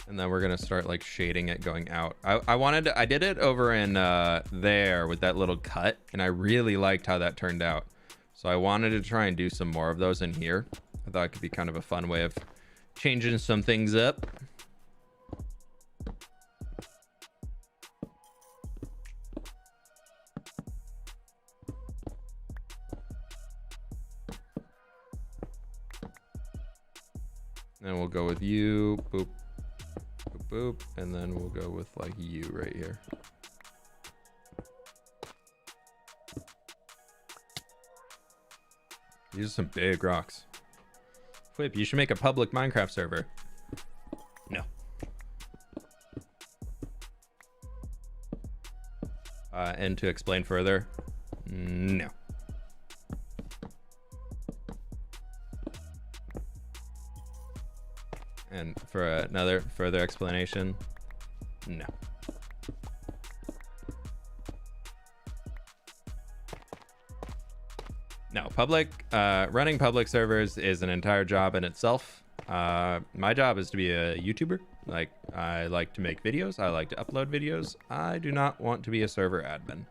And then we're going to start, like, shading it going out. I did it over in there with that little cut, and I really liked how that turned out. So I wanted to try and do some more of those in here. I thought it could be kind of a fun way of changing some things up. And we'll go with you, boop, boop, boop, and then we'll go with like you right here. These are some big rocks. fWhip, you should make a public Minecraft server. No. And to explain further, no. And for another further explanation, no. No, running public servers is an entire job in itself. My job is to be a YouTuber. Like, I like to make videos. I like to upload videos. I do not want to be a server admin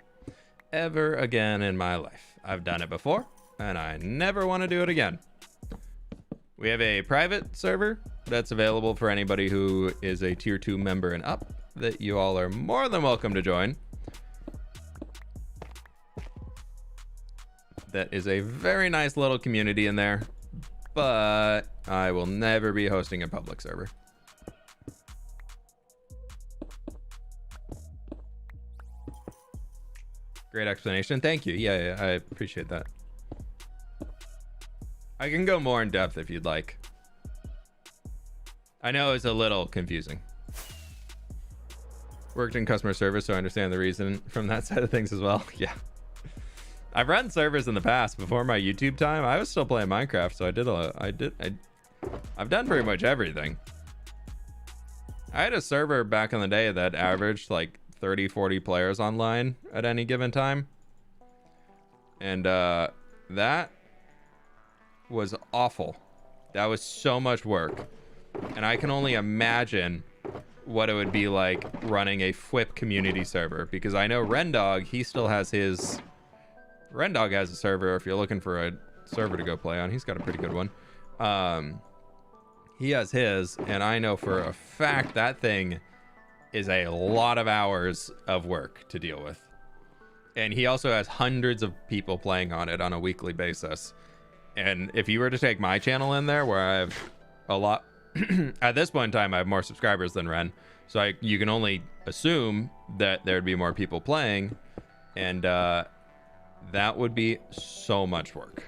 ever again in my life. I've done it before, and I never want to do it again. We have a private server that's available for anybody who is a tier 2 member and up that you all are more than welcome to join. That is a very nice little community in there, but I will never be hosting a public server. Great explanation. Thank you. Yeah, I appreciate that. I can go more in depth if you'd like. I know it's a little confusing. Worked in customer service, so I understand the reason from that side of things as well. Yeah. I've run servers in the past. Before my YouTube time, I was still playing Minecraft, so I've done pretty much everything. I had a server back in the day that averaged like 30, 40 players online at any given time. And that was awful. That was so much work. And I can only imagine what it would be like running a fWhip community server, because I know Rendog, he still has his... Rendog has a server if you're looking for a server to go play on. He's got a pretty good one. He has his, and I know for a fact that thing is a lot of hours of work to deal with. And he also has hundreds of people playing on it on a weekly basis. And if you were to take my channel in there, where I have a lot... at this point in time, I have more subscribers than Ren. So you can only assume that there'd be more people playing. And that would be so much work.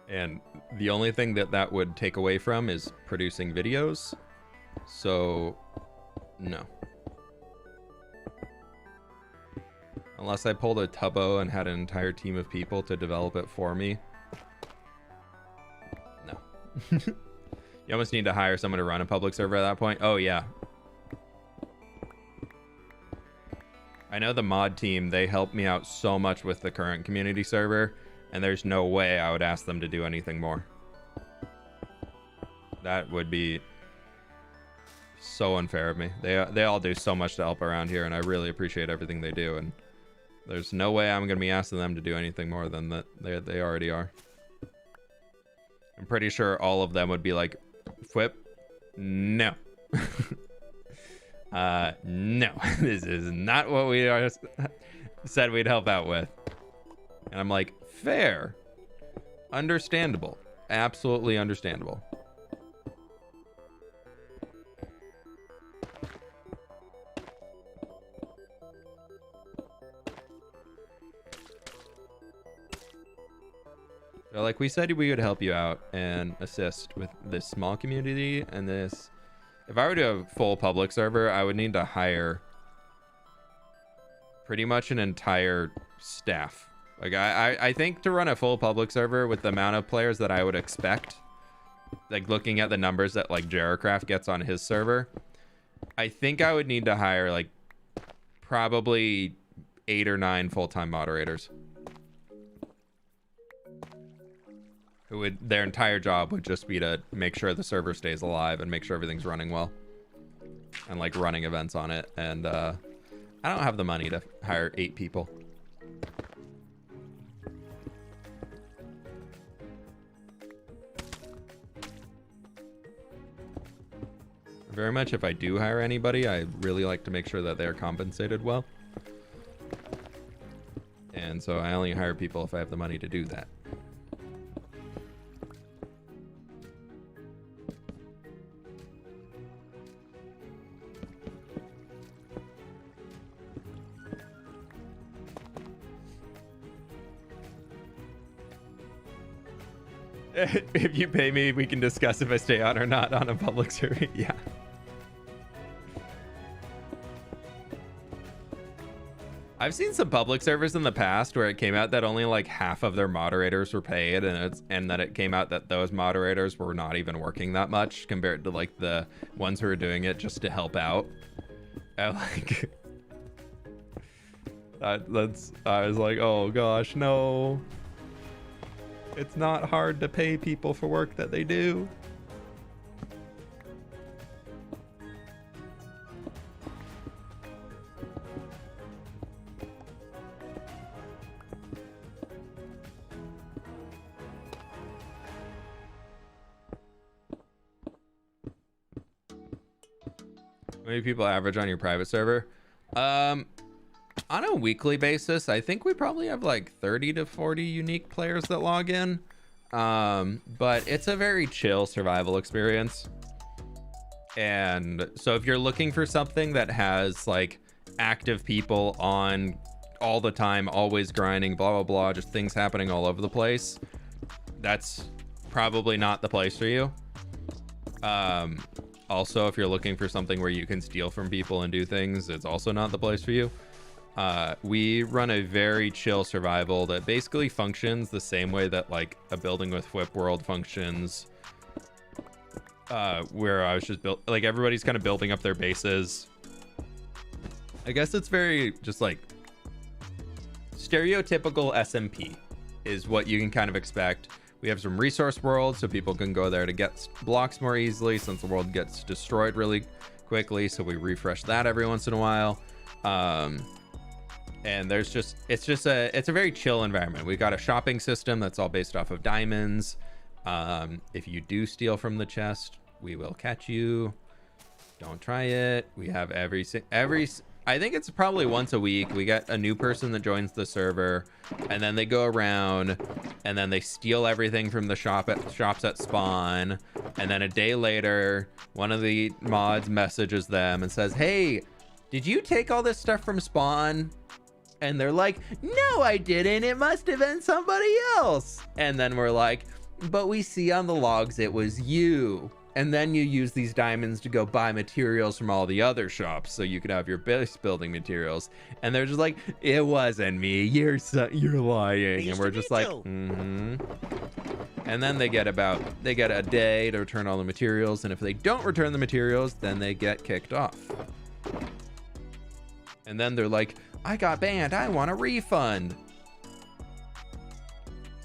And the only thing that would take away from is producing videos. So, no. Unless I pulled a Tubbo and had an entire team of people to develop it for me. No. You almost need to hire someone to run a public server at that point. Oh, yeah. I know the mod team, they helped me out so much with the current community server. And there's no way I would ask them to do anything more. That would be so unfair of me. They all do so much to help around here, and I really appreciate everything they do. And there's no way I'm going to be asking them to do anything more than that they already are. I'm pretty sure all of them would be like, fWhip, no. No, this is not what we said we'd help out with. And I'm like, fair, understandable, absolutely understandable. So like we said, we would help you out and assist with this small community and this. If I were to have a full public server, I would need to hire pretty much an entire staff. Like I think to run a full public server with the amount of players that I would expect, like looking at the numbers that like Jaracraft gets on his server, I think I would need to hire like probably 8 or 9 full-time moderators. Who would, their entire job would just be to make sure the server stays alive and make sure everything's running well. And like running events on it. And I don't have the money to hire 8 people. Very much if I do hire anybody, I really like to make sure that they're compensated well. And so I only hire people if I have the money to do that. If you pay me, we can discuss if I stay on or not on a public server. Yeah. I've seen some public servers in the past where it came out that only like half of their moderators were paid, and that it came out that those moderators were not even working that much compared to like the ones who were doing it just to help out. And like I was like, oh gosh, no. It's not hard to pay people for work that they do. How many people average on your private server? On a weekly basis, I think we probably have like 30 to 40 unique players that log in. But it's a very chill survival experience. And so if you're looking for something that has like active people on all the time, always grinding, blah, blah, blah, just things happening all over the place, that's probably not the place for you. Also, if you're looking for something where you can steal from people and do things, it's also not the place for you. We run a very chill survival that basically functions the same way that like a building with fWhip world functions, where I was just like everybody's kind of building up their bases. I guess it's very just like stereotypical SMP is what you can kind of expect. We have some resource worlds so people can go there to get blocks more easily since the world gets destroyed really quickly, so we refresh that every once in a while. And there's just it's a very chill environment. We've got a shopping system that's all based off of diamonds. If you do steal from the chest, we will catch you. Don't try it. We have every I think it's probably once a week we get a new person that joins the server, and then they go around and then they steal everything from the shops at spawn, and then a day later one of the mods messages them and says, hey, did you take all this stuff from spawn? And they're like, no, I didn't. It must have been somebody else. And then we're like, but we see on the logs it was you. And then you use these diamonds to go buy materials from all the other shops so you can have your base building materials. And they're just like, it wasn't me. You're lying. And we're just like, mm-hmm. And then they get a day to return all the materials. And if they don't return the materials, then they get kicked off. And then they're like, I got banned. I want a refund.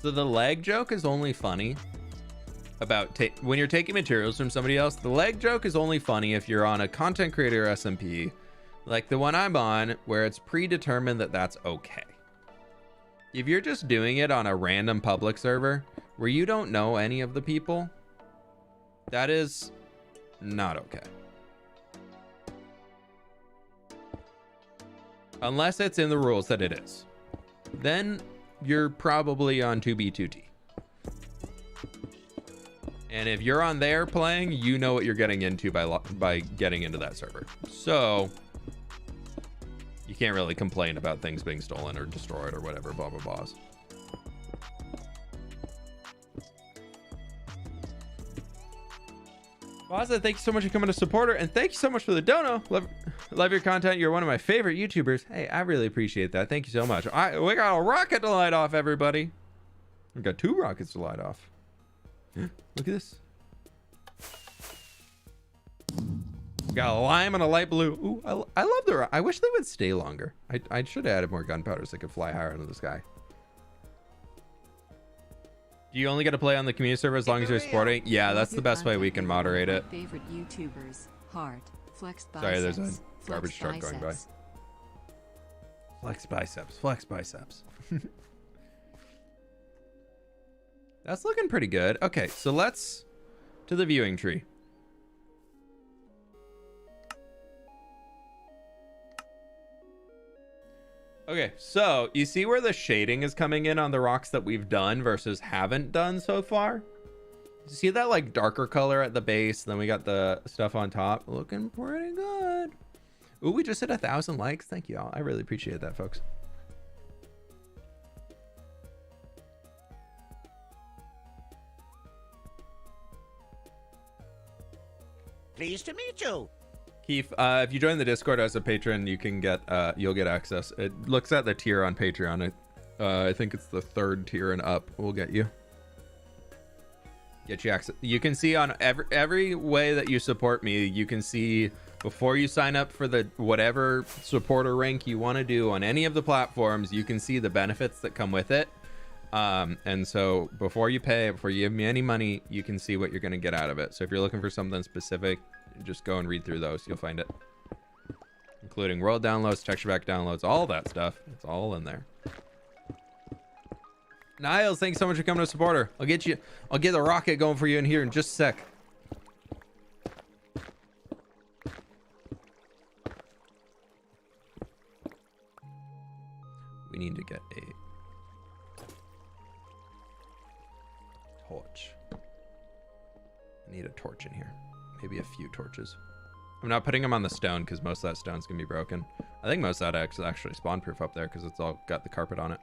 So the leg joke is only funny about when you're taking materials from somebody else. The leg joke is only funny if you're on a content creator SMP, like the one I'm on, where it's predetermined that that's okay. If you're just doing it on a random public server where you don't know any of the people, that is not okay. Unless it's in the rules that it is. Then you're probably on 2B2T. And if you're on there playing, you know what you're getting into by getting into that server. So you can't really complain about things being stolen or destroyed or whatever, blah, blah, blahs. Waza, thank you so much for coming to support her, and thank you so much for the dono. Love your content. You're one of my favorite YouTubers. Hey, I really appreciate that. Thank you so much. We got a rocket to light off, everybody. We got 2 rockets to light off. Look at this. We got a lime and a light blue. Ooh, I love the. I wish they would stay longer. I should have added more gunpowder so they could fly higher into the sky. Do you only get to play on the community server as long as you're supporting? Yeah, that's the best way we can moderate it. Favorite YouTubers, Heart, Flex Biceps. Sorry, there's a garbage truck going by. Flex biceps, flex biceps. That's looking pretty good. Okay, so let's to the viewing tree. Okay, so you see where the shading is coming in on the rocks that we've done versus haven't done so far? You see that like darker color at the base, then we got the stuff on top. Looking pretty good. Ooh, we just hit 1,000 likes. Thank you all. I really appreciate that, folks. Pleased to meet you. Keith, if you join the Discord as a patron, you can get you'll get access. It looks at the tier on Patreon. I think it's the 3rd tier and up. We'll get you access. You can see on every way that you support me. You can see before you sign up for the whatever supporter rank you want to do on any of the platforms. You can see the benefits that come with it. And so before you pay, before you give me any money, you can see what you're going to get out of it. So if you're looking for something specific, just go and read through those. You'll find it, including world downloads, texture pack downloads, all that stuff. It's all in there. Niles, thanks so much for coming to support her. I'll get the rocket going for you in here in just a sec. We need to get a torch. I need a torch in here. Maybe a few torches. I'm not putting them on the stone because most of that stone's gonna be broken. I think most of that is actually spawn proof up there because it's all got the carpet on it.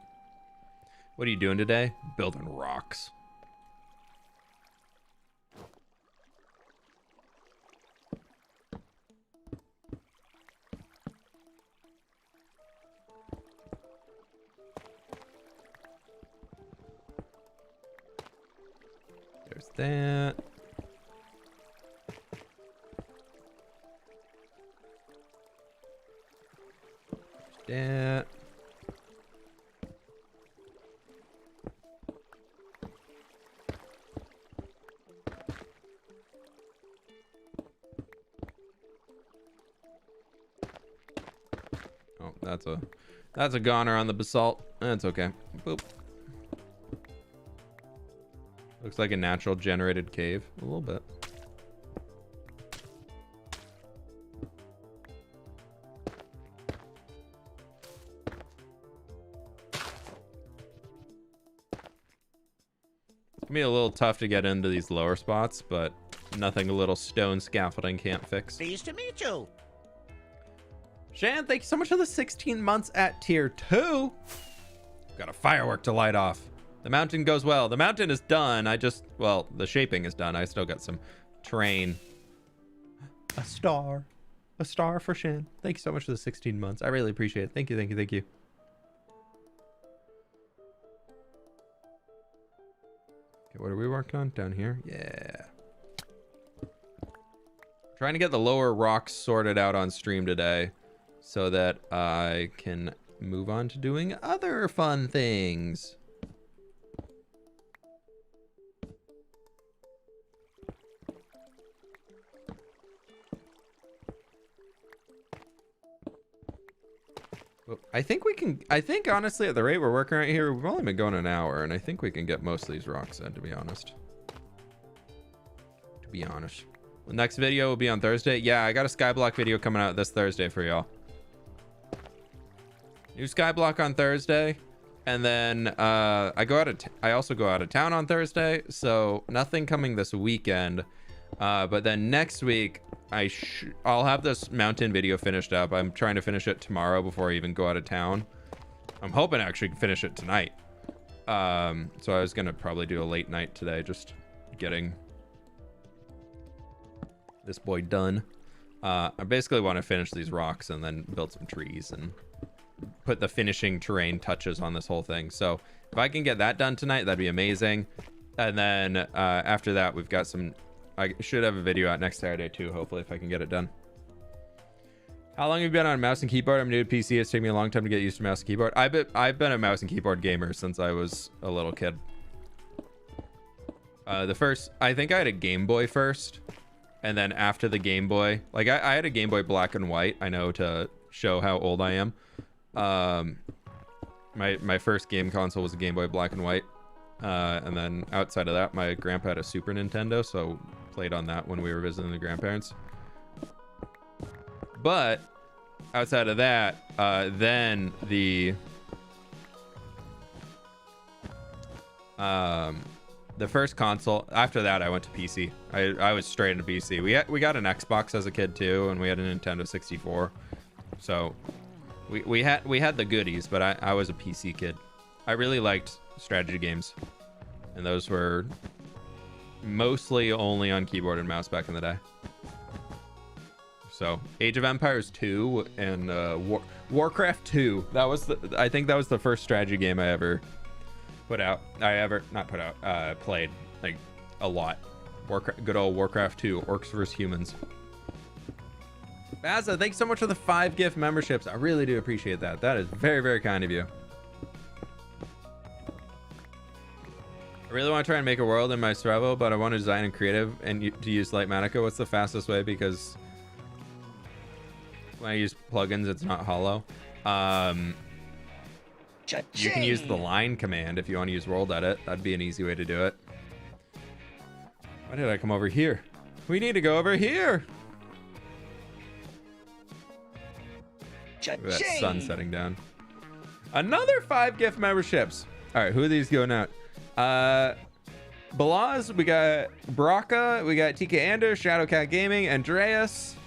What are you doing today? Building rocks. There's that. That. Oh, that's a goner on the basalt. That's okay. Boop. Looks like a natural generated cave a little bit. It's gonna be a little tough to get into these lower spots, but nothing a little stone scaffolding can't fix. Pleased to meet you. Shan, thank you so much for the 16 months at tier 2. Got a firework to light off. The mountain goes well. The mountain is done. Well, the shaping is done. I still got some terrain. A star for Shan. Thank you so much for the 16 months. I really appreciate it. Thank you, thank you, thank you. Okay, what are we working on down here? Yeah. Trying to get the lower rocks sorted out on stream today so that I can move on to doing other fun things. Well, I think honestly, at the rate we're working right here, we've only been going an hour, and I think we can get most of these rocks in, to be honest. The next video will be on Thursday. Yeah, I got a Skyblock video coming out this Thursday for y'all. New Skyblock on Thursday. And then I also go out of town on Thursday, so nothing coming this weekend. But then next week, I'll have this mountain video finished up. I'm trying to finish it tomorrow before I even go out of town. I'm hoping to actually finish it tonight. So I was gonna probably do a late night today, just getting this boy done. I basically want to finish these rocks and then build some trees and put the finishing terrain touches on this whole thing. So if I can get that done tonight, that'd be amazing. And then after that, we've got I should have a video out next Saturday too, hopefully, if I can get it done. How long have you been on mouse and keyboard? I'm new to PC. It's taken me a long time to get used to mouse and keyboard. I've been a mouse and keyboard gamer since I was a little kid. I think I had a Game Boy first, and then after the Game Boy, like I had a Game Boy black and white. I know, to show how old I am. My first game console was a Game Boy black and white, and then outside of that, my grandpa had a Super Nintendo, so played on that when we were visiting the grandparents. But outside of that, then the first console after that, I went to PC. I was straight into PC. We got an Xbox as a kid too, and we had a Nintendo 64. So we had the goodies, but I was a PC kid. I really liked strategy games, and those were mostly only on keyboard and mouse back in the day. So Age of Empires 2 and Warcraft 2. I think that was the first strategy game I ever played like a lot. Good old Warcraft 2, Orcs vs Humans. Bazza, thanks so much for the 5 gift memberships. I really do appreciate that. That is very, very kind of you. I really want to try and make a world in my survival, but I want to design and creative and to use Lightmatica. What's the fastest way? Because when I use plugins, it's not hollow. You can use the line command if you want to use world edit. That'd be an easy way to do it. Why did I come over here? We need to go over here. Look at that sun setting down. Another 5 gift memberships. All right, who are these going out? Balaz, we got Braca, we got TK Anders, Shadowcat Gaming, Andreas,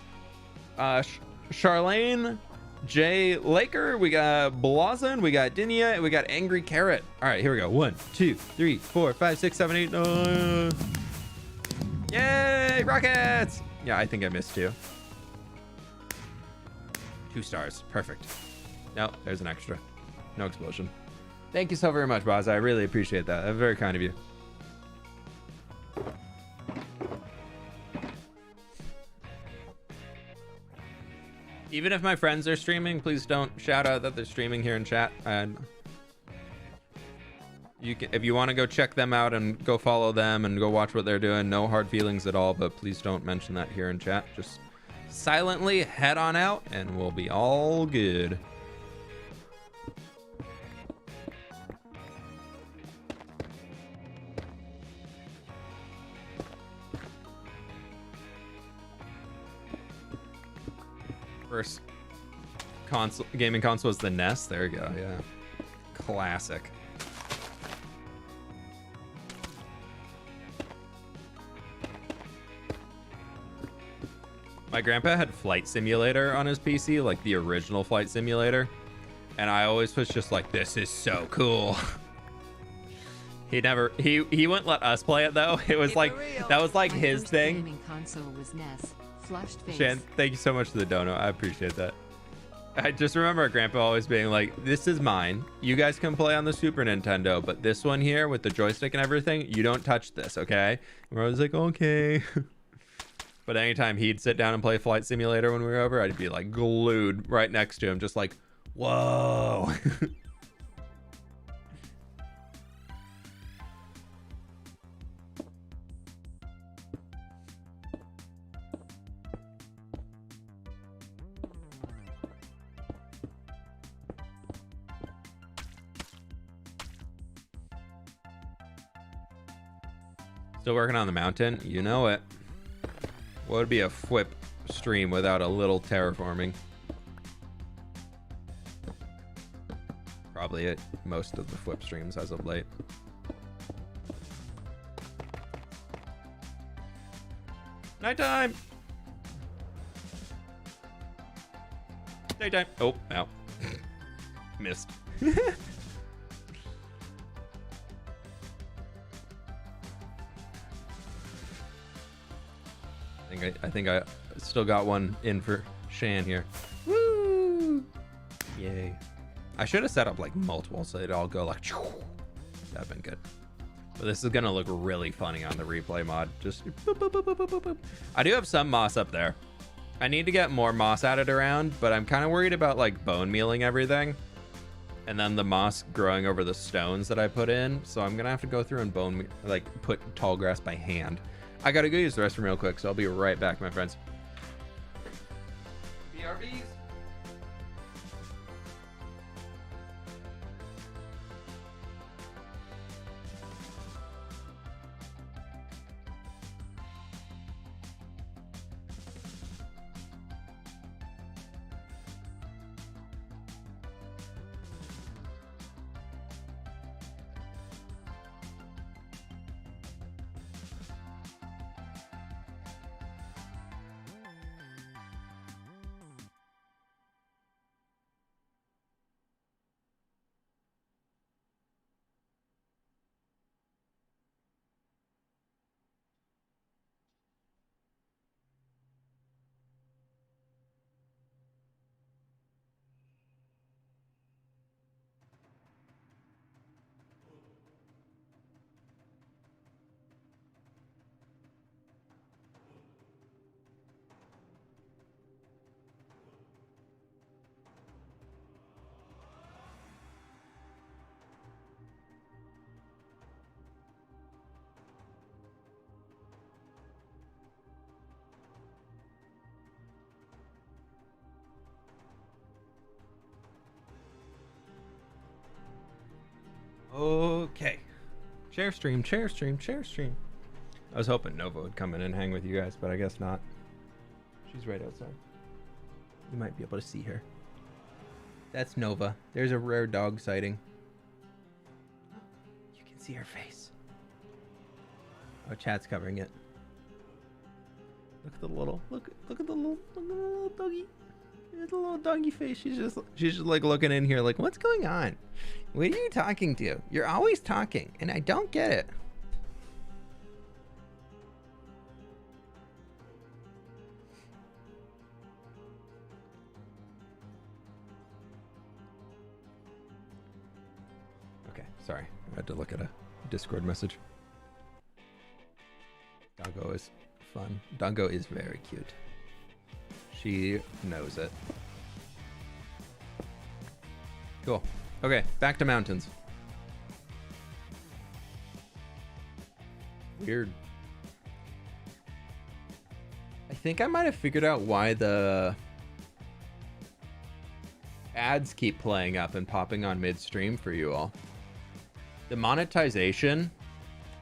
Charlene, Jay Laker, we got Blazin, we got Dinia, and we got Angry Carrot. All right, here we go. 1, 2, 3, 4, 5, 6, 7, 8, 9. Yay, rockets! Yeah, I think I missed 2. 2 stars. Perfect. No, there's an extra. No explosion. Thank you so very much, Boz. I really appreciate that. That's very kind of you. Even if my friends are streaming, please don't shout out that they're streaming here in chat. And if you want to go check them out and go follow them and go watch what they're doing, no hard feelings at all, but please don't mention that here in chat. Just silently head on out and we'll be all good. First gaming console was the NES. There we go. Yeah, classic. My grandpa had Flight Simulator on his PC, like the original Flight Simulator, and I always was just like, "This is so cool." He wouldn't let us play it though. It was like that was like his thing. Gaming console was NES. Flushed face. Shan, thank you so much for the dono. I appreciate that. I just remember our grandpa always being like, "This is mine. You guys can play on the Super Nintendo, but this one here with the joystick and everything, you don't touch this, okay?" And we're always like, "Okay." But anytime he'd sit down and play Flight Simulator when we were over, I'd be like glued right next to him, just like, "Whoa." Still working on the mountain. You know it. What would be a fWhip stream without a little terraforming? Probably most of the fWhip streams as of late. Nighttime! Daytime. Oh, ow. Missed. I think I still got one in for Shan here. Woo! Yay. I should have set up like multiple so it'd all go like that'd been good. But this is gonna look really funny on the replay mod. Just boop, boop, boop, boop, boop, boop. I do have some moss up there. I need to get more moss added around, but I'm kind of worried about like bone mealing everything. And then the moss growing over the stones that I put in. So I'm gonna have to go through and put tall grass by hand. I gotta go use the restroom real quick, so I'll be right back, my friends. BRBs. Okay. Share stream. I was hoping Nova would come in and hang with you guys, but I guess not. She's right outside. You might be able to see her. That's Nova. There's a rare dog sighting. You can see her face. Oh, chat's covering it. Look at the little doggy. There's a little doggy face. She's just like looking in here like, what's going on? What are you talking to? You're always talking, and I don't get it. Okay, sorry. I had to look at a Discord message. Doggo is fun. Doggo is very cute. She knows it. Cool. Okay, back to mountains. Weird. I think I might have figured out why the ads keep playing up and popping on midstream for you all. The monetization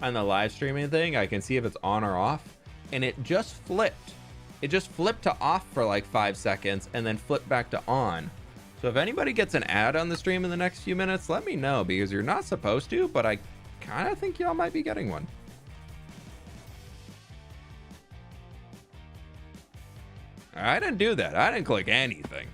on the live streaming thing, I can see if it's on or off, and it just flipped. It just flipped to off for like 5 seconds and then flipped back to on. So if anybody gets an ad on the stream in the next few minutes, let me know, because you're not supposed to, but I kind of think y'all might be getting one. I didn't do that. I didn't click anything.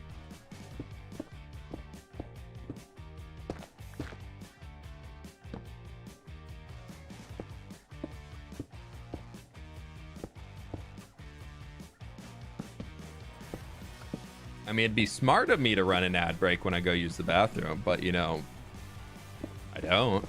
I mean, it'd be smart of me to run an ad break when I go use the bathroom, but, you know, I don't.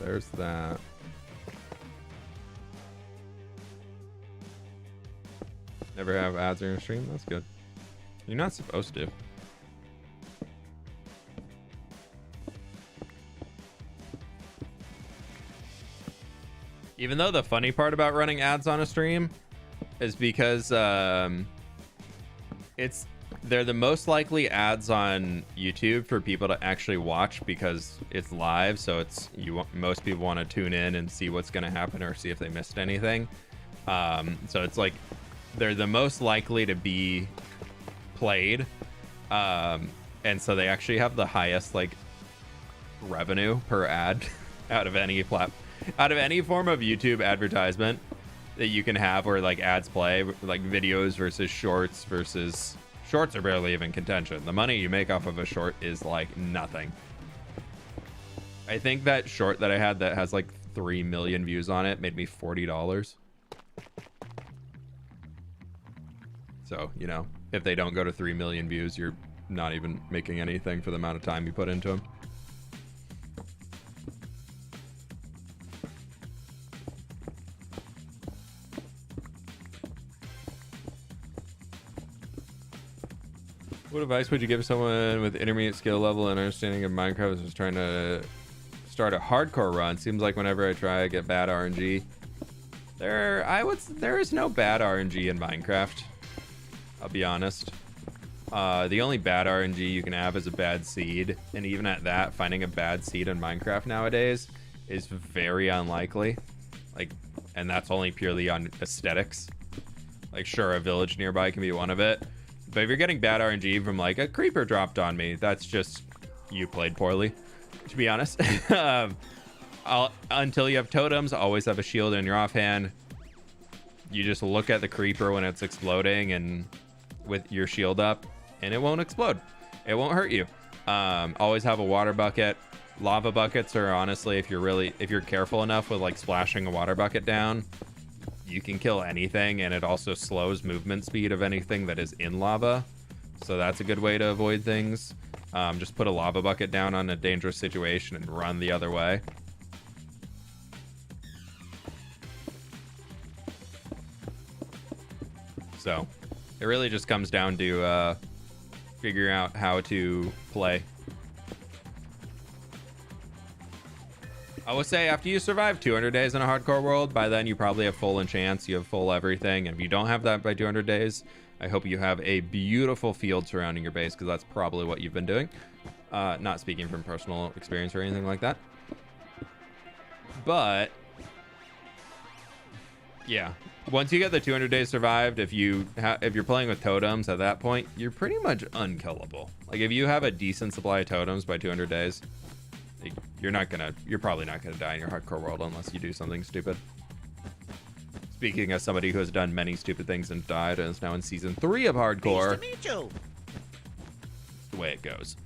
There's that. Never have ads on your stream? That's good. You're not supposed to. Even though the funny part about running ads on a stream is because they're the most likely ads on YouTube for people to actually watch because it's live. So most people want to tune in and see what's going to happen or see if they missed anything. So it's like they're the most likely to be played, and so they actually have the highest like revenue per ad out of any form of YouTube advertisement that you can have, where like ads play, like videos versus shorts are barely even contention. The money you make off of a short is like nothing. I think that short that I had that has like 3 million views on it made me $40. So, you know, if they don't go to 3 million views, you're not even making anything for the amount of time you put into them. What advice would you give someone with intermediate skill level and understanding of Minecraft who's trying to start a hardcore run? Seems like whenever I try, I get bad RNG. There is no bad RNG in Minecraft. I'll be honest. The only bad RNG you can have is a bad seed, and even at that, finding a bad seed in Minecraft nowadays is very unlikely. Like, and that's only purely on aesthetics. Like, sure, a village nearby can be one of it, but if you're getting bad RNG from like a creeper dropped on me, that's just you played poorly, to be honest. Until you have totems, always have a shield in your offhand. You just look at the creeper when it's exploding and with your shield up, and it won't explode. It won't hurt you. Always have a water bucket. Lava buckets are honestly, if you're careful enough with like splashing a water bucket down, you can kill anything, and it also slows movement speed of anything that is in lava. So that's a good way to avoid things. Just put a lava bucket down on a dangerous situation and run the other way. So it really just comes down to figuring out how to play. I would say after you survive 200 days in a hardcore world, by then you probably have full enchants, you have full everything. And if you don't have that by 200 days, I hope you have a beautiful field surrounding your base, because that's probably what you've been doing. Not speaking from personal experience or anything like that. But yeah, once you get the 200 days survived, if you're playing with totems at that point, you're pretty much unkillable. Like if you have a decent supply of totems by 200 days, you're probably not gonna die in your hardcore world unless you do something stupid. Speaking as somebody who has done many stupid things and died and is now in season 3 of hardcore, Nice to meet you. the way it goes.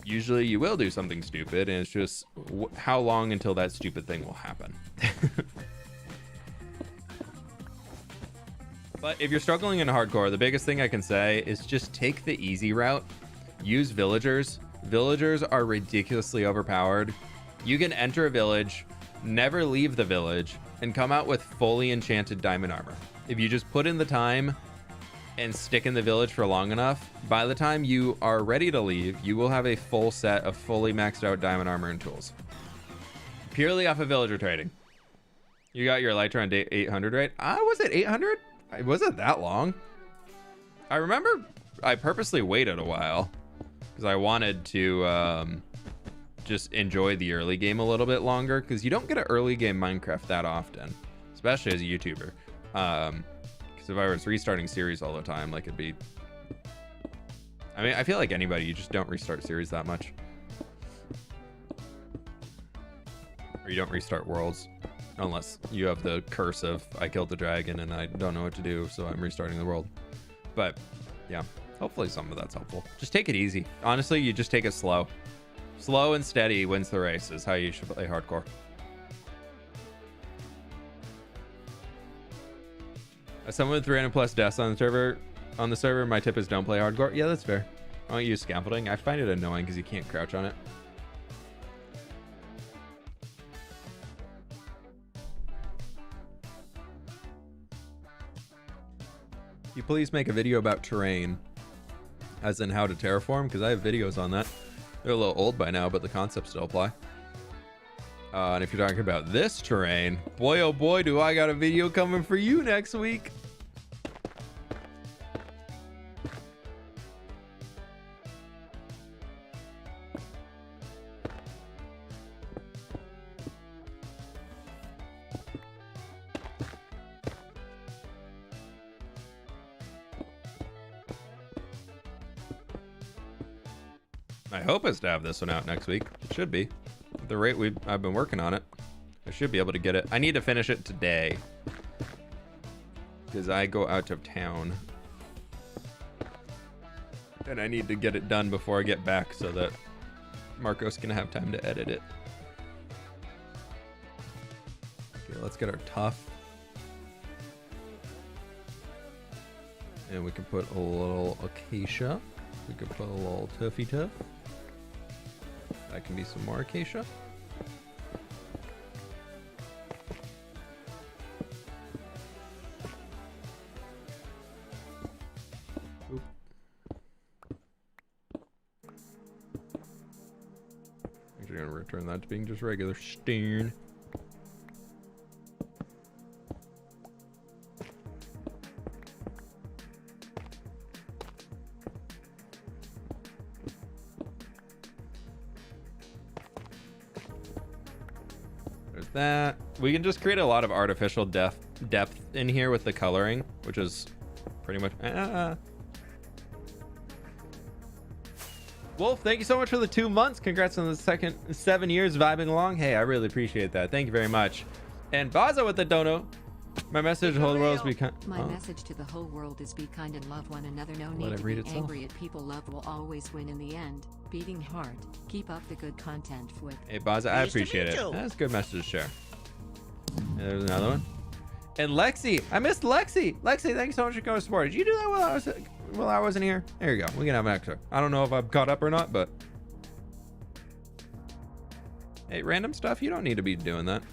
Usually you will do something stupid, and it's just how long until that stupid thing will happen. But if you're struggling in hardcore, the biggest thing I can say is just take the easy route. Use villagers. Villagers are ridiculously overpowered. You can enter a village, never leave the village, and come out with fully enchanted diamond armor. If you just put in the time and stick in the village for long enough, by the time you are ready to leave, you will have a full set of fully maxed out diamond armor and tools. Purely off of villager trading. You got your elytra on day 800, right? Was it 800? Was it that long? I remember I purposely waited a while because I wanted to just enjoy the early game a little bit longer, because you don't get an early game Minecraft that often, especially as a YouTuber. Because if I was restarting series all the time, like it'd be... I mean, I feel like anybody, you just don't restart series that much. Or you don't restart worlds. Unless you have the curse of I killed the dragon and I don't know what to do, so I'm restarting the world. But yeah, hopefully some of that's helpful. Just take it easy. Honestly, you just take it slow. Slow and steady wins the race is how you should play hardcore. As someone with 300 plus deaths on the server, my tip is don't play hardcore. Yeah, that's fair. I don't use scaffolding. I find it annoying because you can't crouch on it. you please make a video about terrain, as in how to terraform, because I have videos on that. They're a little old by now, but the concepts still apply. And if you're talking about this terrain, boy oh boy, do I got a video coming for you next week. My hope is to have this one out next week. It should be. At the rate I've been working on it, I should be able to get it. I need to finish it today because I go out of town and I need to get it done before I get back so that Marcos can have time to edit it. Okay, let's get our tough. And we can put a little acacia. We could put a little toughy tough. That can be some more acacia. Oop. Actually, gonna return that to being just regular stone. That we can just create a lot of artificial depth in here with the coloring, which is pretty much Wolf, thank you so much for the 2 months. Congrats on the second 7 years vibing along. Hey, I really appreciate that. Thank you very much. And Baza with the dono. My message to the whole world is be kind. My message to the whole world is be kind and love one another. No Let need it to read be itself. angry at people. Love will always win in the end. Beating heart. Keep up the good content, fWhip. Hey, Baza, I Nice to appreciate meet it. you. That's a good message to share. And there's another one. And Lexi, I missed Lexi. Lexi, thanks so much for coming to support. Did you do that while I wasn't here? There you go. We can have an extra. I don't know if I'm caught up or not, but hey, random stuff. You don't need to be doing that.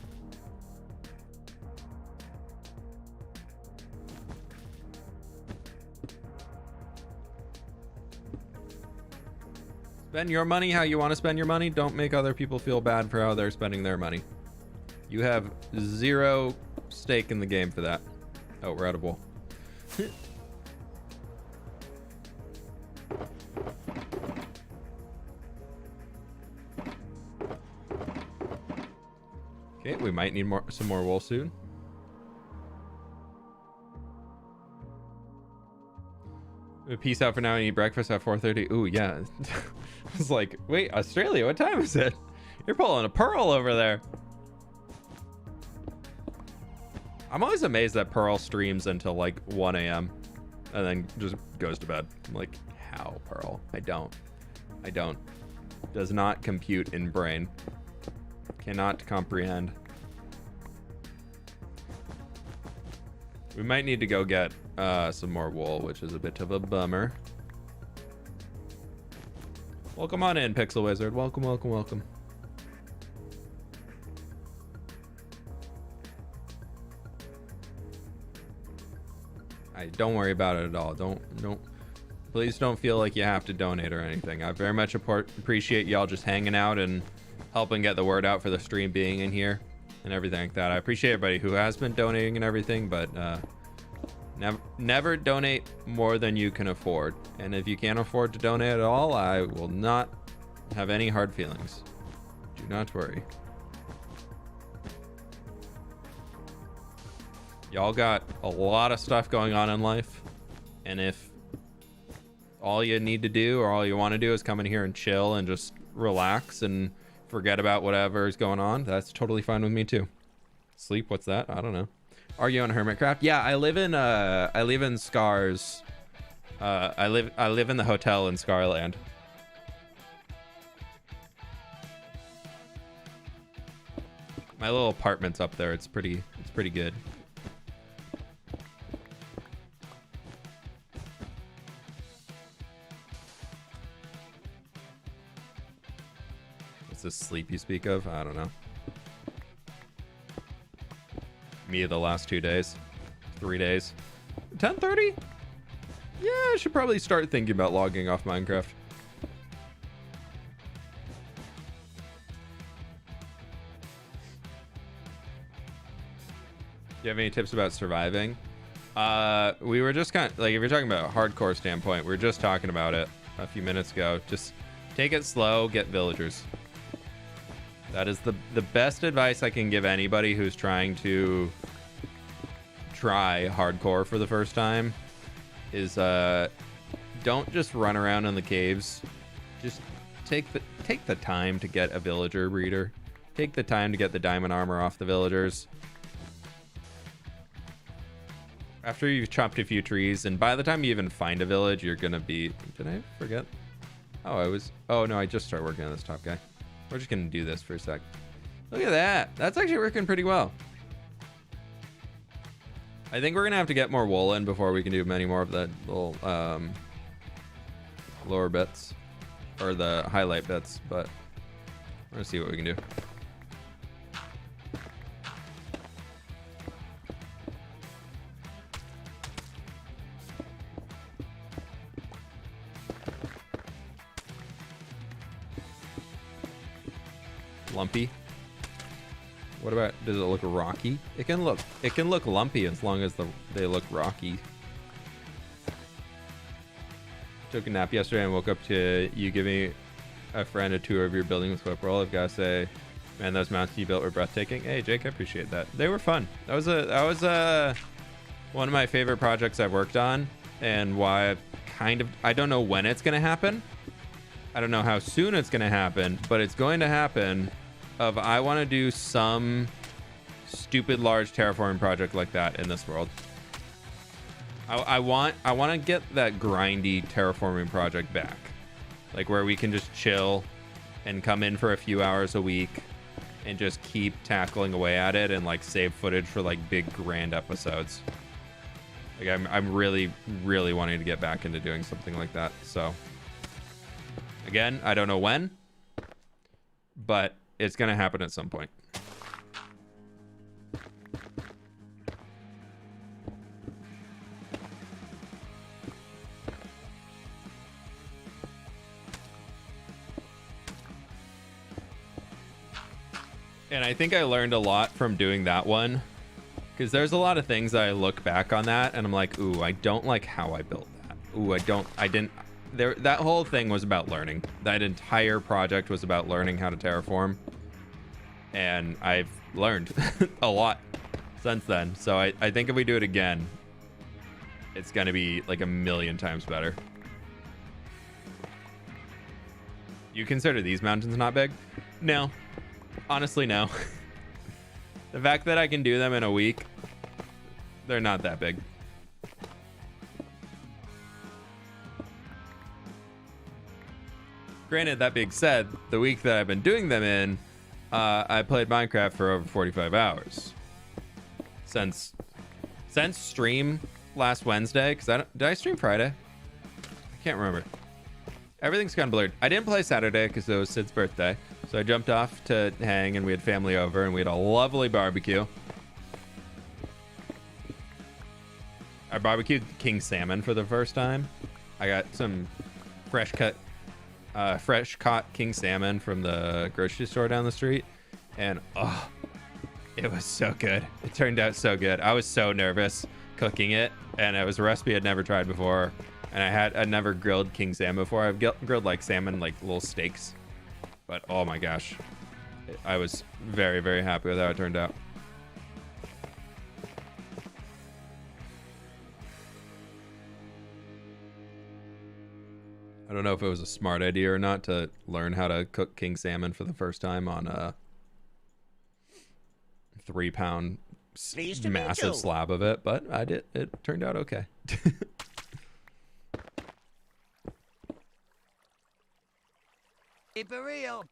Spend your money how you want to spend your money. Don't make other people feel bad for how they're spending their money. You have zero stake in the game for that. Oh, we're out of wool. Okay, we might need some more wool soon. Peace out for now and eat breakfast at 4:30. Ooh, yeah. I was like, wait, Australia, what time is it? You're pulling a pearl over there. I'm always amazed that Pearl streams until like 1 a.m. and then just goes to bed. I'm like, how, Pearl? I don't. Does not compute in brain. Cannot comprehend. We might need to go get some more wool, which is a bit of a bummer. Welcome on in, Pixel Wizard. Welcome, welcome, welcome. Don't worry about it at all. Don't. Please don't feel like you have to donate or anything. I very much appreciate y'all just hanging out and helping get the word out for the stream being in here and everything like that. I appreciate everybody who has been donating and everything, but never donate more than you can afford. And if you can't afford to donate at all, I will not have any hard feelings. Do not worry. Y'all got a lot of stuff going on in life, and if all you need to do or all you want to do is come in here and chill and just relax and forget about whatever is going on, that's totally fine with me too. Sleep, what's that? I don't know. Are you on Hermitcraft? Yeah, I live in Scars. I live in the hotel in Scarland. My little apartment's up there. It's pretty good. What's this sleep you speak of? I don't know. Me the last 2 days, 3 days. 10:30? Yeah, I should probably start thinking about logging off Minecraft. Do you have any tips about surviving? We were just kind of like, if you're talking about a hardcore standpoint, we were just talking about it a few minutes ago. Just take it slow, get villagers. That is the best advice I can give anybody who's trying to try hardcore for the first time. Is don't just run around in the caves. Just take the time to get a villager breeder. Take the time to get the diamond armor off the villagers. After you've chopped a few trees, and by the time you even find a village, you're gonna be... Did I forget? Oh no, I just started working on this top guy. We're just gonna do this for a sec. Look at that. That's actually working pretty well. I think we're gonna have to get more wool in before we can do many more of the little lower bits, or the highlight bits, but we're gonna see what we can do. Lumpy. What about, does it look rocky? It can look lumpy as long as they look rocky. Took a nap yesterday and woke up to you giving a friend a tour of your building with fWhip. I've got to say, man, those mountains you built were breathtaking. Hey Jake, I appreciate that. They were fun. That was one of my favorite projects I've worked on, and why I don't know when it's gonna happen. I don't know how soon it's gonna happen, but it's going to happen. I want to do some stupid large terraforming project like that in this world. I want to get that grindy terraforming project back, like where we can just chill and come in for a few hours a week and just keep tackling away at it and like save footage for like big grand episodes. Like I'm really wanting to get back into doing something like that. So again, I don't know when, but it's gonna happen at some point. And I think I learned a lot from doing that one, because there's a lot of things I look back on that and I'm like, ooh, I don't like how I built that. Ooh, that whole thing was about learning. That entire project was about learning how to terraform. And I've learned a lot since then. So I think if we do it again, it's going to be like a million times better. You consider these mountains not big? No. Honestly, no. The fact that I can do them in a week, they're not that big. Granted, that being said, the week that I've been doing them in, I played Minecraft for over 45 hours. Since stream last Wednesday, because did I stream Friday? I can't remember. Everything's kind of blurred. I didn't play Saturday because it was Sid's birthday. So I jumped off to hang and we had family over and we had a lovely barbecue. I barbecued king salmon for the first time. I got some fresh caught king salmon from the grocery store down the street, and oh, it was so good. It turned out so good. I was so nervous cooking it, and it was a recipe I'd never tried before, and I'd never grilled king salmon before. I've grilled like salmon, like little steaks, but oh my gosh, I was very, very happy with how it turned out. I don't know if it was a smart idea or not to learn how to cook king salmon for the first time on a 3-pound massive slab of it, but I did. It turned out okay. Keep it real.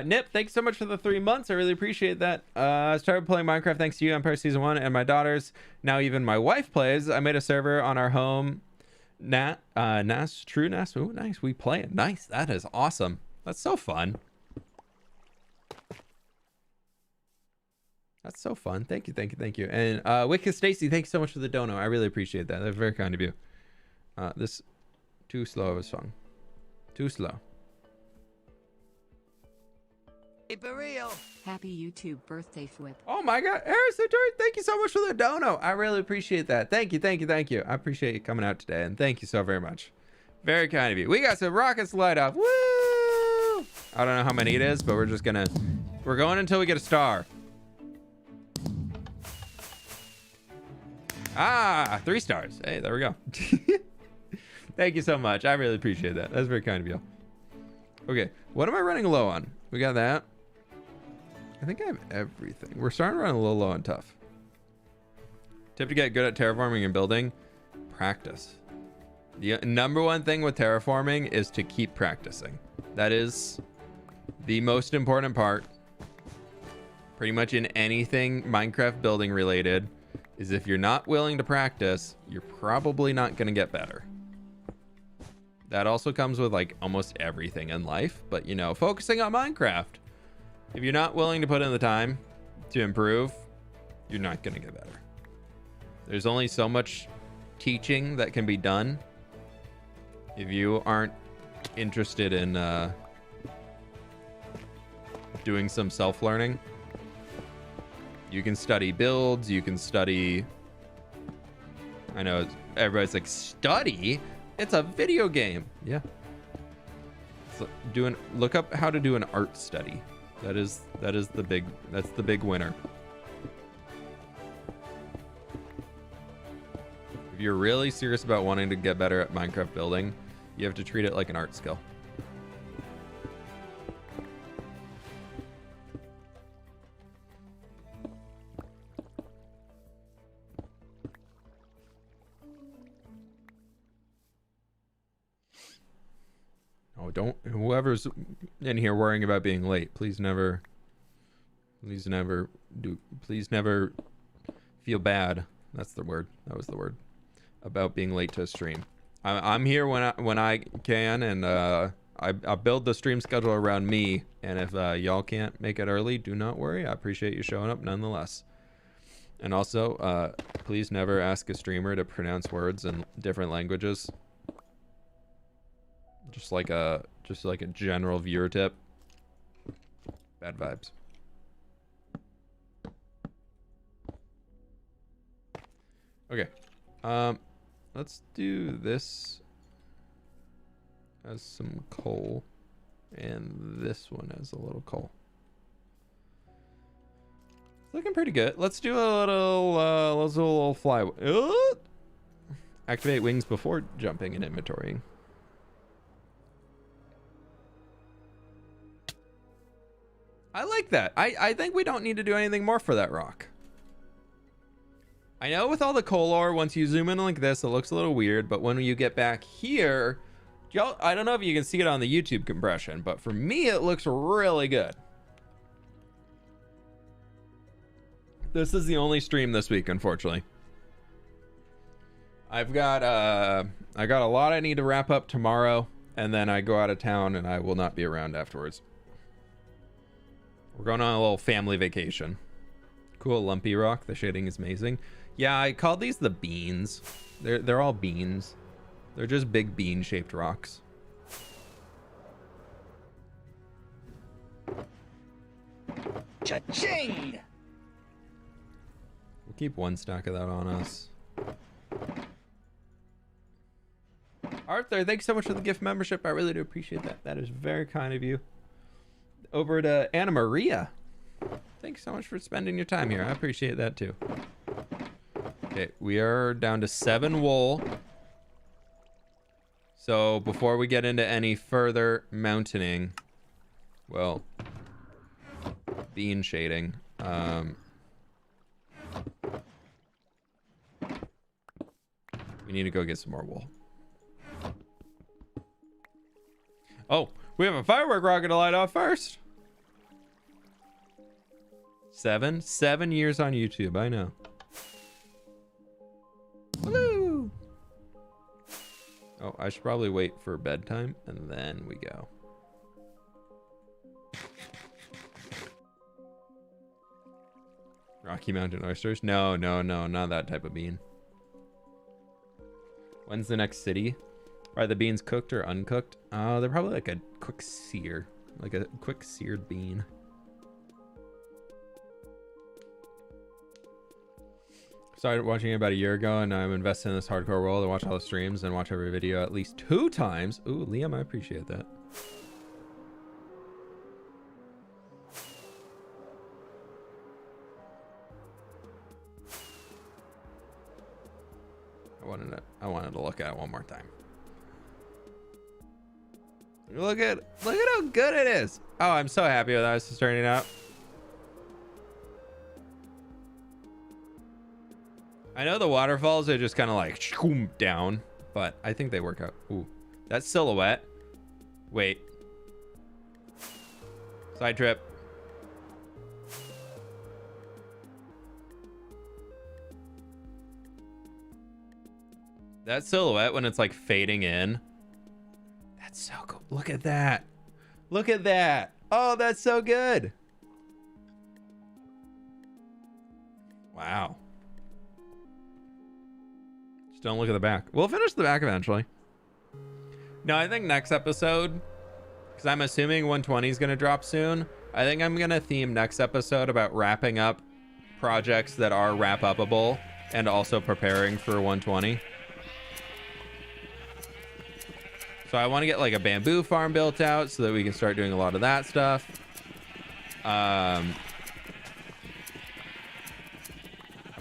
Nip, thanks so much for the 3 months. I really appreciate that. I started playing Minecraft thanks to you, Empire Season 1, and my daughters. Now even my wife plays. I made a server on our home. True Nas. Oh, nice. We play it. Nice. That is awesome. That's so fun. That's so fun. Thank you, thank you, thank you. And Wicked Stacy, thank you so much for the dono. I really appreciate that. That's very kind of you. This too slow of a song. Too slow. Keep it real. Happy YouTube birthday, fWhip. Oh my God, Harrison George, thank you so much for the dono. I really appreciate that. Thank you, thank you, thank you. I appreciate you coming out today, and thank you so very much. Very kind of you. We got some rockets to light off. Woo! I don't know how many it is, but we're going until we get a star. Ah, 3 stars. Hey, there we go. Thank you so much. I really appreciate that. That's very kind of you. Okay, what am I running low on? We got that. I think I have everything. We're starting to run a little low on tough. Tip to get good at terraforming and building: practice. The number one thing with terraforming is to keep practicing. That is the most important part. Pretty much in anything Minecraft building related, is if you're not willing to practice, you're probably not going to get better. That also comes with like almost everything in life, but you know, focusing on Minecraft, if you're not willing to put in the time to improve, you're not going to get better. There's only so much teaching that can be done. If you aren't interested in doing some self-learning, you can study builds, you can study, I know everybody's like, study? It's a video game. Yeah. So look up how to do an art study. That's the big winner. If you're really serious about wanting to get better at Minecraft building, you have to treat it like an art skill. Oh, whoever's in here worrying about being late, please never feel bad. That's the word. That was the word. About being late to a stream. I'm here when I can, and I build the stream schedule around me. And if y'all can't make it early, do not worry. I appreciate you showing up nonetheless. And also, please never ask a streamer to pronounce words in different languages. Just like a general viewer tip. Bad vibes. Okay. Let's do this as some coal, and this one as a little coal. It's looking pretty good. Let's do a little fly. Activate wings before jumping and inventorying. I like that. I think we don't need to do anything more for that rock. I know with all the coal ore, once you zoom in like this, it looks a little weird, but when you get back here, I don't know if you can see it on the YouTube compression, but for me, it looks really good. This is the only stream this week, unfortunately. I got a lot I need to wrap up tomorrow, and then I go out of town and I will not be around afterwards. We're going on a little family vacation. Cool lumpy rock. The shading is amazing. Yeah, I call these the beans. They're all beans. They're just big bean-shaped rocks. Cha-ching! We'll keep one stack of that on us. Arthur, thanks so much for the gift membership. I really do appreciate that. That is very kind of you. Over to Anna Maria. Thanks so much for spending your time here. I appreciate that too. Okay, we are down to 7 wool. So before we get into any further mountaining, well, bean shading, we need to go get some more wool. Oh, we have a firework rocket to light off first. 7 years on YouTube. I know. Woo! Oh, I should probably wait for bedtime and then we go. Rocky Mountain oysters? No, not that type of bean. When's the next city? Are the beans cooked or uncooked? They're probably like a quick sear. Like a quick seared bean. Started watching it about a year ago, and I'm invested in this hardcore world. I watch all the streams and watch every video at least 2 times. Ooh, Liam, I appreciate that. I wanted to look at it one more time. Look at how good it is. Oh, I'm so happy with how this is turning out. I know the waterfalls are just kind of like down, but I think they work out. Ooh, that silhouette. Wait. Side trip. That silhouette when it's like fading in. That's so cool. Look at that. Look at that. Oh, that's so good. Wow. Just don't look at the back. We'll finish the back eventually. No, I think next episode, because I'm assuming 120 is going to drop soon. I think I'm going to theme next episode about wrapping up projects that are wrap-upable and also preparing for 120. So I want to get like a bamboo farm built out so that we can start doing a lot of that stuff. I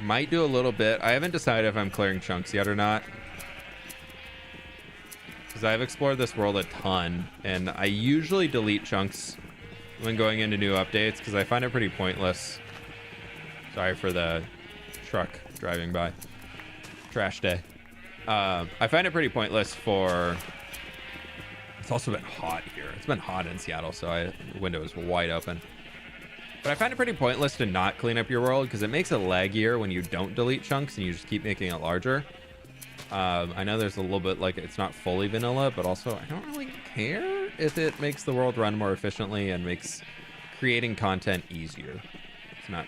might do a little bit. I haven't decided if I'm clearing chunks yet or not, because I've explored this world a ton, and I usually delete chunks when going into new updates because I find it pretty pointless. Sorry for the truck driving by. Trash day. I find it pretty pointless for... It's also been hot here. It's been hot in Seattle, so the window is wide open. But I find it pretty pointless to not clean up your world because it makes it laggier when you don't delete chunks and you just keep making it larger. I know there's a little bit like it's not fully vanilla, but also I don't really care if it makes the world run more efficiently and makes creating content easier. It's not...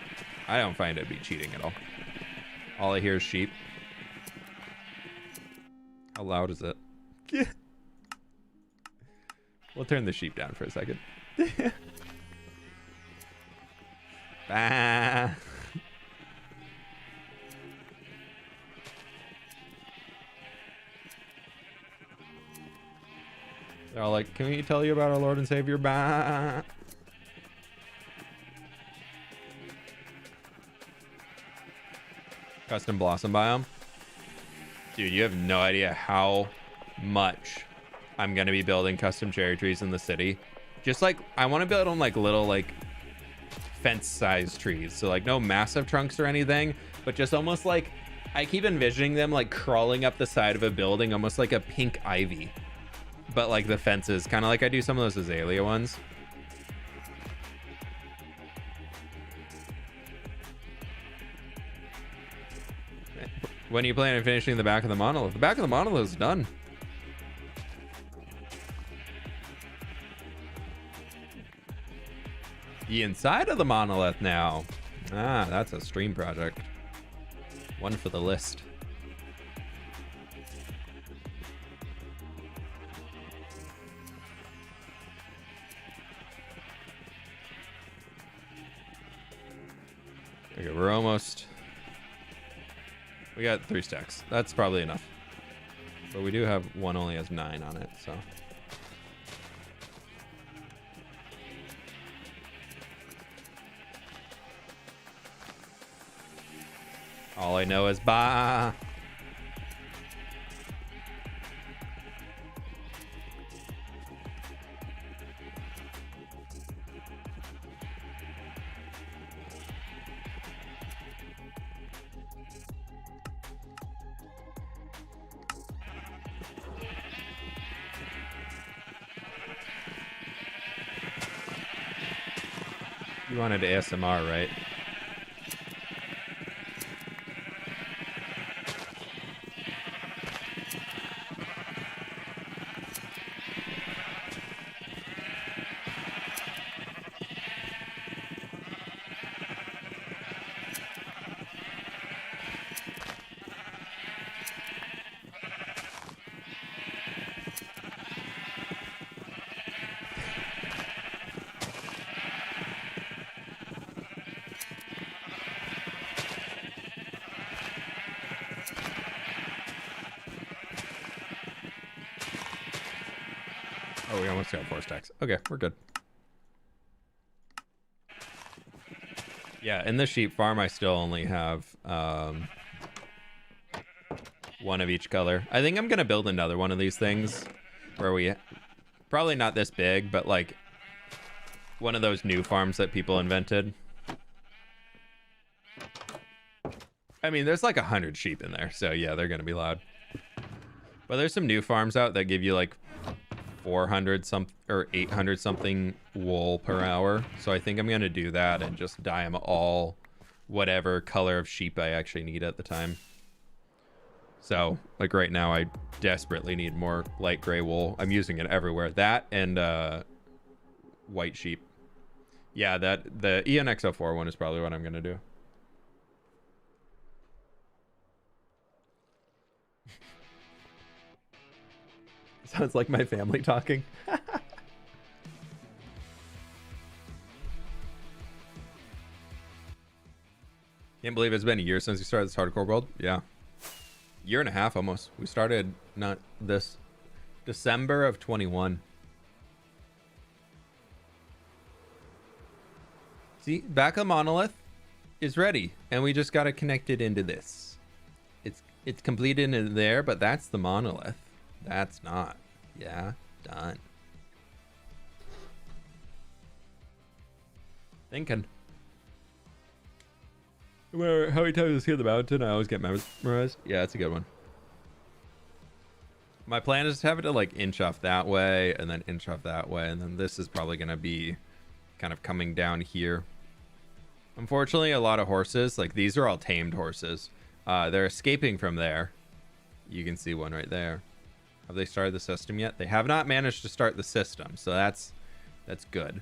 I don't find it to be cheating at all. All I hear is sheep. How loud is it? We'll turn the sheep down for a second. Bah. They're all like, can we tell you about our Lord and Savior? Bah. Custom blossom biome. Dude, you have no idea how much I'm gonna be building custom cherry trees in the city. Just like I want to build them like little like fence-sized trees, so like no massive trunks or anything, but just almost like I keep envisioning them like crawling up the side of a building, almost like a pink ivy, but like the fences, kind of like I do some of those azalea ones. When are you planning on finishing the back of the monolith? The back of the monolith is done. The inside of the monolith now. Ah, that's a stream project. One for the list. Okay, we're almost... We got 3 stacks. That's probably enough. But we do have one only has 9 on it, so... All I know is bah. You wanted ASMR, right? Oh, we almost got 4 stacks. Okay, we're good. Yeah, in the sheep farm, I still only have one of each color. I think I'm gonna build another one of these things where we probably not this big, but like one of those new farms that people invented. I mean, there's like 100 sheep in there, so yeah, they're gonna be loud. But there's some new farms out that give you like 400 some or 800 something wool per hour. So I think I'm gonna do that and just dye them all whatever color of sheep I actually need at the time. So like right now I desperately need more light gray wool. I'm using it everywhere. That and white sheep. Yeah, the ENX04 one is probably what I'm gonna do. Sounds like my family talking. Can't believe it's been a year since we started this hardcore world. Yeah. Year and a half almost. We started not this December of 21. See, back of the monolith is ready, and we just got to connect it into this. It's completed in there, but that's the monolith. That's not. Yeah, done. Thinking. No matter how many times I see the mountain, I always get memorized. Yeah, that's a good one. My plan is to have it to like inch off that way and then inch off that way, and then this is probably going to be kind of coming down here. Unfortunately, a lot of horses, like these are all tamed horses. They're escaping from there. You can see one right there. Have they started the system yet? They have not managed to start the system, so that's good.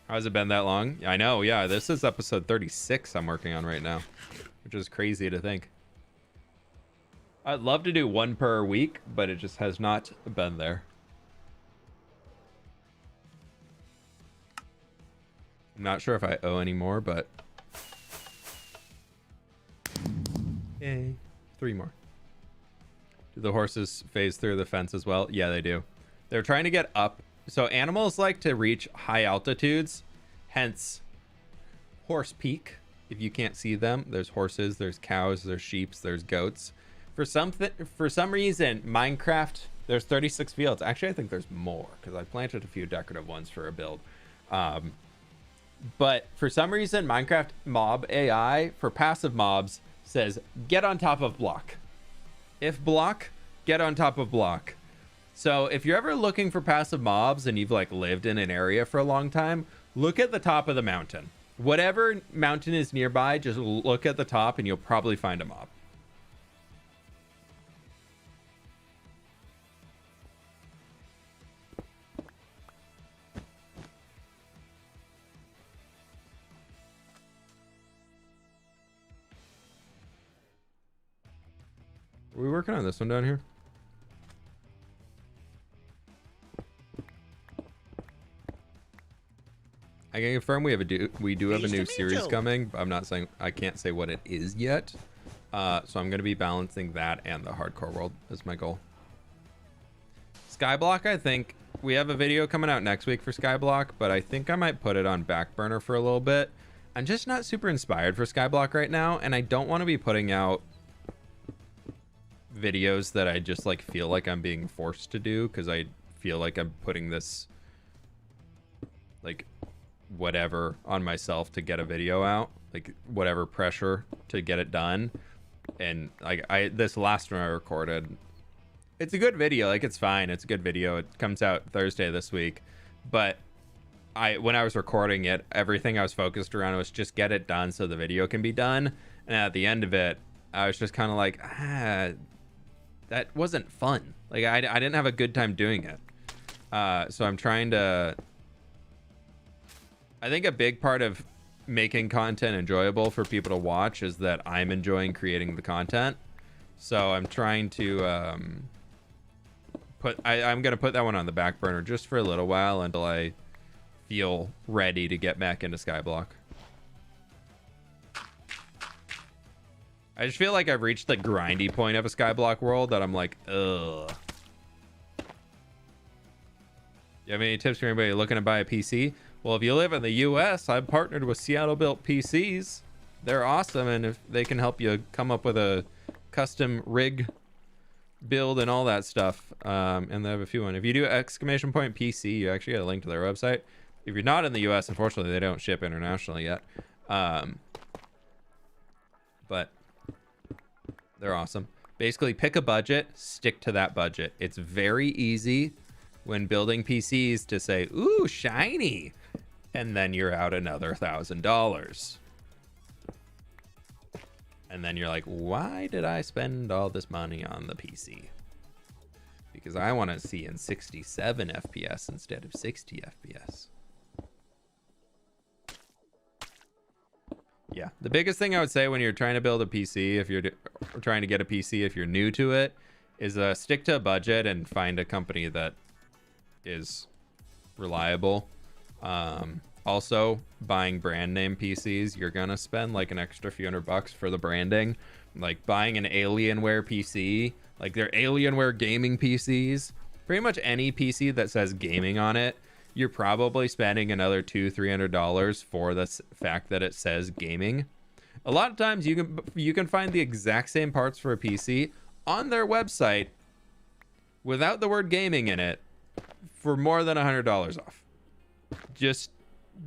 How's it been that long? I know, yeah. This is episode 36 I'm working on right now, which is crazy to think. I'd love to do one per week, but it just has not been there. I'm not sure if I owe any more, but... Yay. 3 more. Do the horses phase through the fence as well? Yeah, they do. They're trying to get up. So animals like to reach high altitudes, hence horse peak. If you can't see them, there's horses, there's cows, there's sheep, there's goats. For some reason, Minecraft, there's 36 fields. Actually, I think there's more because I planted a few decorative ones for a build. But for some reason, Minecraft mob AI for passive mobs says get on top of block. If block, get on top of block. So if you're ever looking for passive mobs and you've like lived in an area for a long time, look at the top of the mountain. Whatever mountain is nearby, just look at the top and you'll probably find a mob. Are we working on this one down here? I can confirm we do have a new series coming, but I'm not saying, I can't say what it is yet. So I'm going to be balancing that and the hardcore world as my goal. Skyblock, I think we have a video coming out next week for Skyblock, but I think I might put it on back burner for a little bit. I'm just not super inspired for Skyblock right now, and I don't want to be putting out videos that I just like feel like I'm being forced to do because I feel like I'm putting this like whatever on myself to get a video out, like whatever pressure to get it done. And like this last one I recorded, it's a good video, like it's fine, it's a good video, it comes out Thursday this week, but when I was recording it, everything I was focused around was just get it done so the video can be done. And at the end of it, I was just kind of like, that wasn't fun. Like I didn't have a good time doing it. So I'm trying to, I think a big part of making content enjoyable for people to watch is that I'm enjoying creating the content. So I'm trying to I'm going to put that one on the back burner just for a little while until I feel ready to get back into Skyblock. I just feel like I've reached the grindy point of a Skyblock world that I'm like, ugh. You have any tips for anybody looking to buy a PC? Well, if you live in the US, I've partnered with Seattle Built PCs. They're awesome, and if they can help you come up with a custom rig build and all that stuff, and they have a few on. If you do exclamation point PC, you actually get a link to their website. If you're not in the US, unfortunately, they don't ship internationally yet. But they're awesome. Basically, pick a budget, stick to that budget. It's very easy when building PCs to say, ooh, shiny, and then you're out another $1,000. And then you're like, why did I spend all this money on the PC? Because I want to see in 67 FPS instead of 60 FPS. Yeah, the biggest thing I would say when you're trying to build a PC, if you're trying to get a PC, if you're new to it, is stick to a budget and find a company that is reliable. Also, buying brand name PCs, you're gonna spend like an extra few $100 for the branding. Like buying an Alienware PC, like they're Alienware gaming PCs. Pretty much any PC that says gaming on it, you're probably spending another $200-300 for the fact that it says gaming. A lot of times you can find the exact same parts for a PC on their website without the word gaming in it for more than $100 off. Just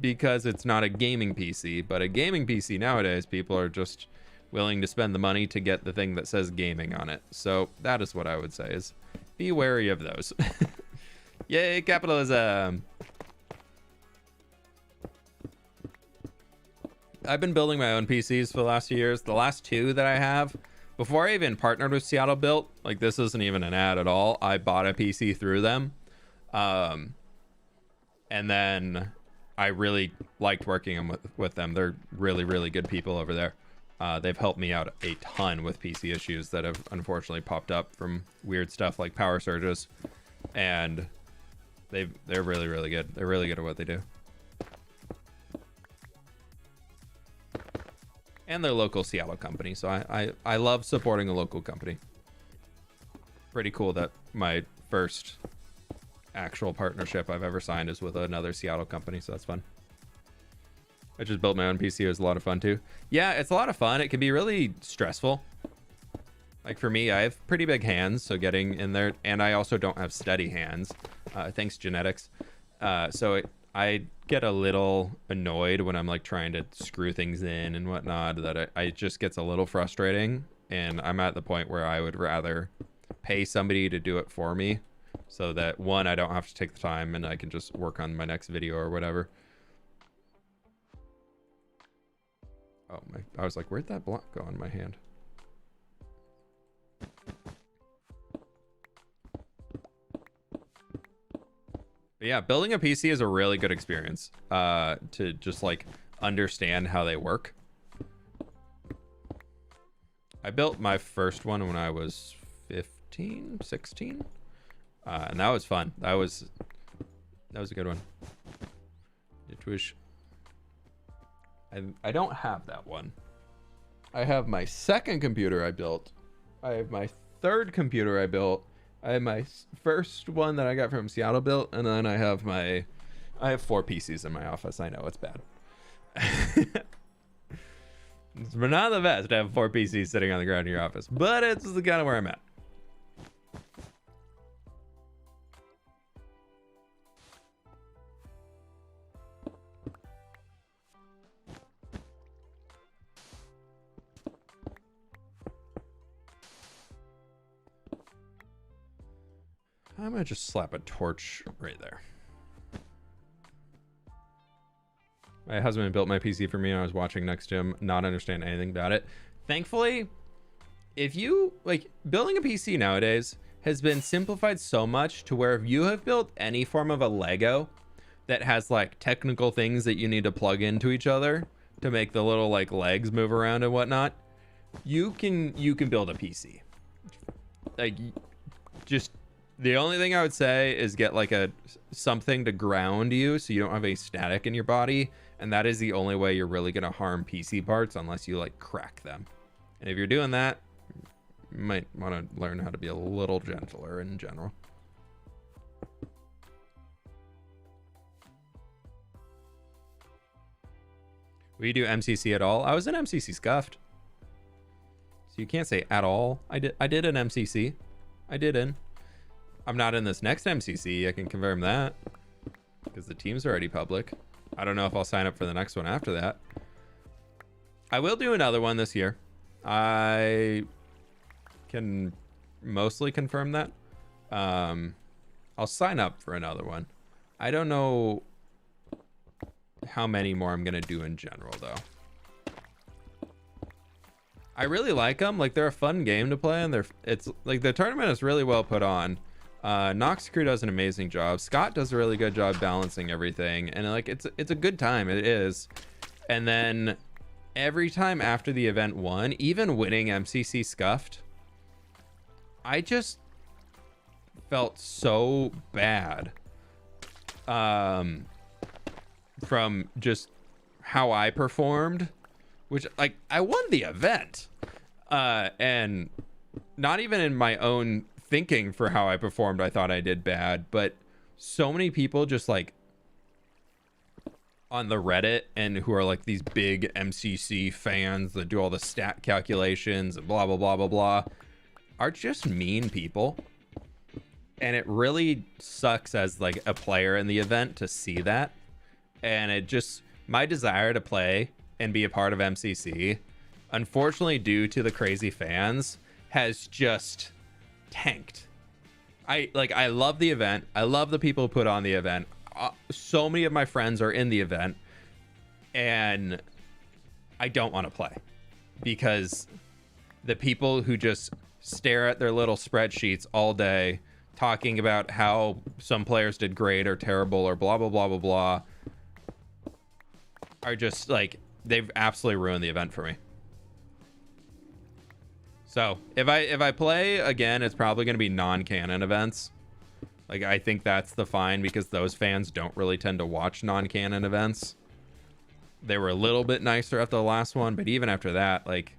because it's not a gaming PC, but a gaming PC nowadays, people are just willing to spend the money to get the thing that says gaming on it. So that is what I would say, is be wary of those. Yay, capitalism. I've been building my own PCs for the last few years. The last two that I have, before I even partnered with Seattle Built, like this isn't even an ad at all, I bought a PC through them. And then I really liked working with them. They're really, really good people over there. They've helped me out a ton with PC issues that have unfortunately popped up from weird stuff like power surges. And they're really, really good. They're really good at what they do. And they're a local Seattle company, so I love supporting a local company. Pretty cool that my first actual partnership I've ever signed is with another Seattle company, so that's fun. I just built my own PC. It was a lot of fun too. Yeah, it's a lot of fun. It can be really stressful. Like for me, I have pretty big hands, so getting in there, and I also don't have steady hands, thanks genetics. I get a little annoyed when I'm like trying to screw things in and whatnot, that it just gets a little frustrating. And I'm at the point where I would rather pay somebody to do it for me, so that one, I don't have to take the time and I can just work on my next video or whatever. Oh my, I was like, where'd that block go on my hand? But yeah, building a PC is a really good experience to just like understand how they work. I built my first one when I was 15, 16. And that was fun. That was a good one. It was. I don't have that one. I have my second computer I built. I have my third computer I built. I have my first one that I got from Seattle Built, and then I have 4 PCs in my office. I know it's bad. It's not the best to have 4 PCs sitting on the ground in your office, but it's the kind of where I'm at. I'm gonna just slap a torch right there. My husband built my PC for me, and I was watching next to him, not understand anything about it. Thankfully, if you like, building a PC nowadays has been simplified so much to where if you have built any form of a Lego that has like technical things that you need to plug into each other to make the little like legs move around and whatnot, you can build a PC. Like, just the only thing I would say is get like something to ground you so you don't have any static in your body, and that is the only way you're really gonna harm PC parts, unless you like crack them. And if you're doing that, you might want to learn how to be a little gentler in general. Will you do MCC at all? I was in MCC scuffed. So you can't say at all. I did an MCC. I'm not in this next MCC. I can confirm that. Because the team's already public. I don't know if I'll sign up for the next one after that. I will do another one this year. I can mostly confirm that. I'll sign up for another one. I don't know how many more I'm gonna do in general though. I really like them. Like, they're a fun game to play, and it's like the tournament is really well put on. Nox Crew does an amazing job. Scott does a really good job balancing everything, and like it's a good time. It is. And then every time after the event won, even winning MCC scuffed, I just felt so bad from just how I performed, which, like, I won the event, and not even in my own thinking for how I performed I thought I did bad, but so many people just like on the Reddit and who are like these big MCC fans that do all the stat calculations and blah blah blah blah blah are just mean people. And it really sucks as like a player in the event to see that. And it just, my desire to play and be a part of MCC, unfortunately due to the crazy fans, has just tanked. I love the event. I love the people who put on the event. So many of my friends are in the event, and I don't want to play because the people who just stare at their little spreadsheets all day talking about how some players did great or terrible or blah blah blah blah blah are just like, they've absolutely ruined the event for me. So if I play again, it's probably going to be non-canon events. Like, I think that's the fine, because those fans don't really tend to watch non-canon events. They were a little bit nicer after the last one, but even after that, like,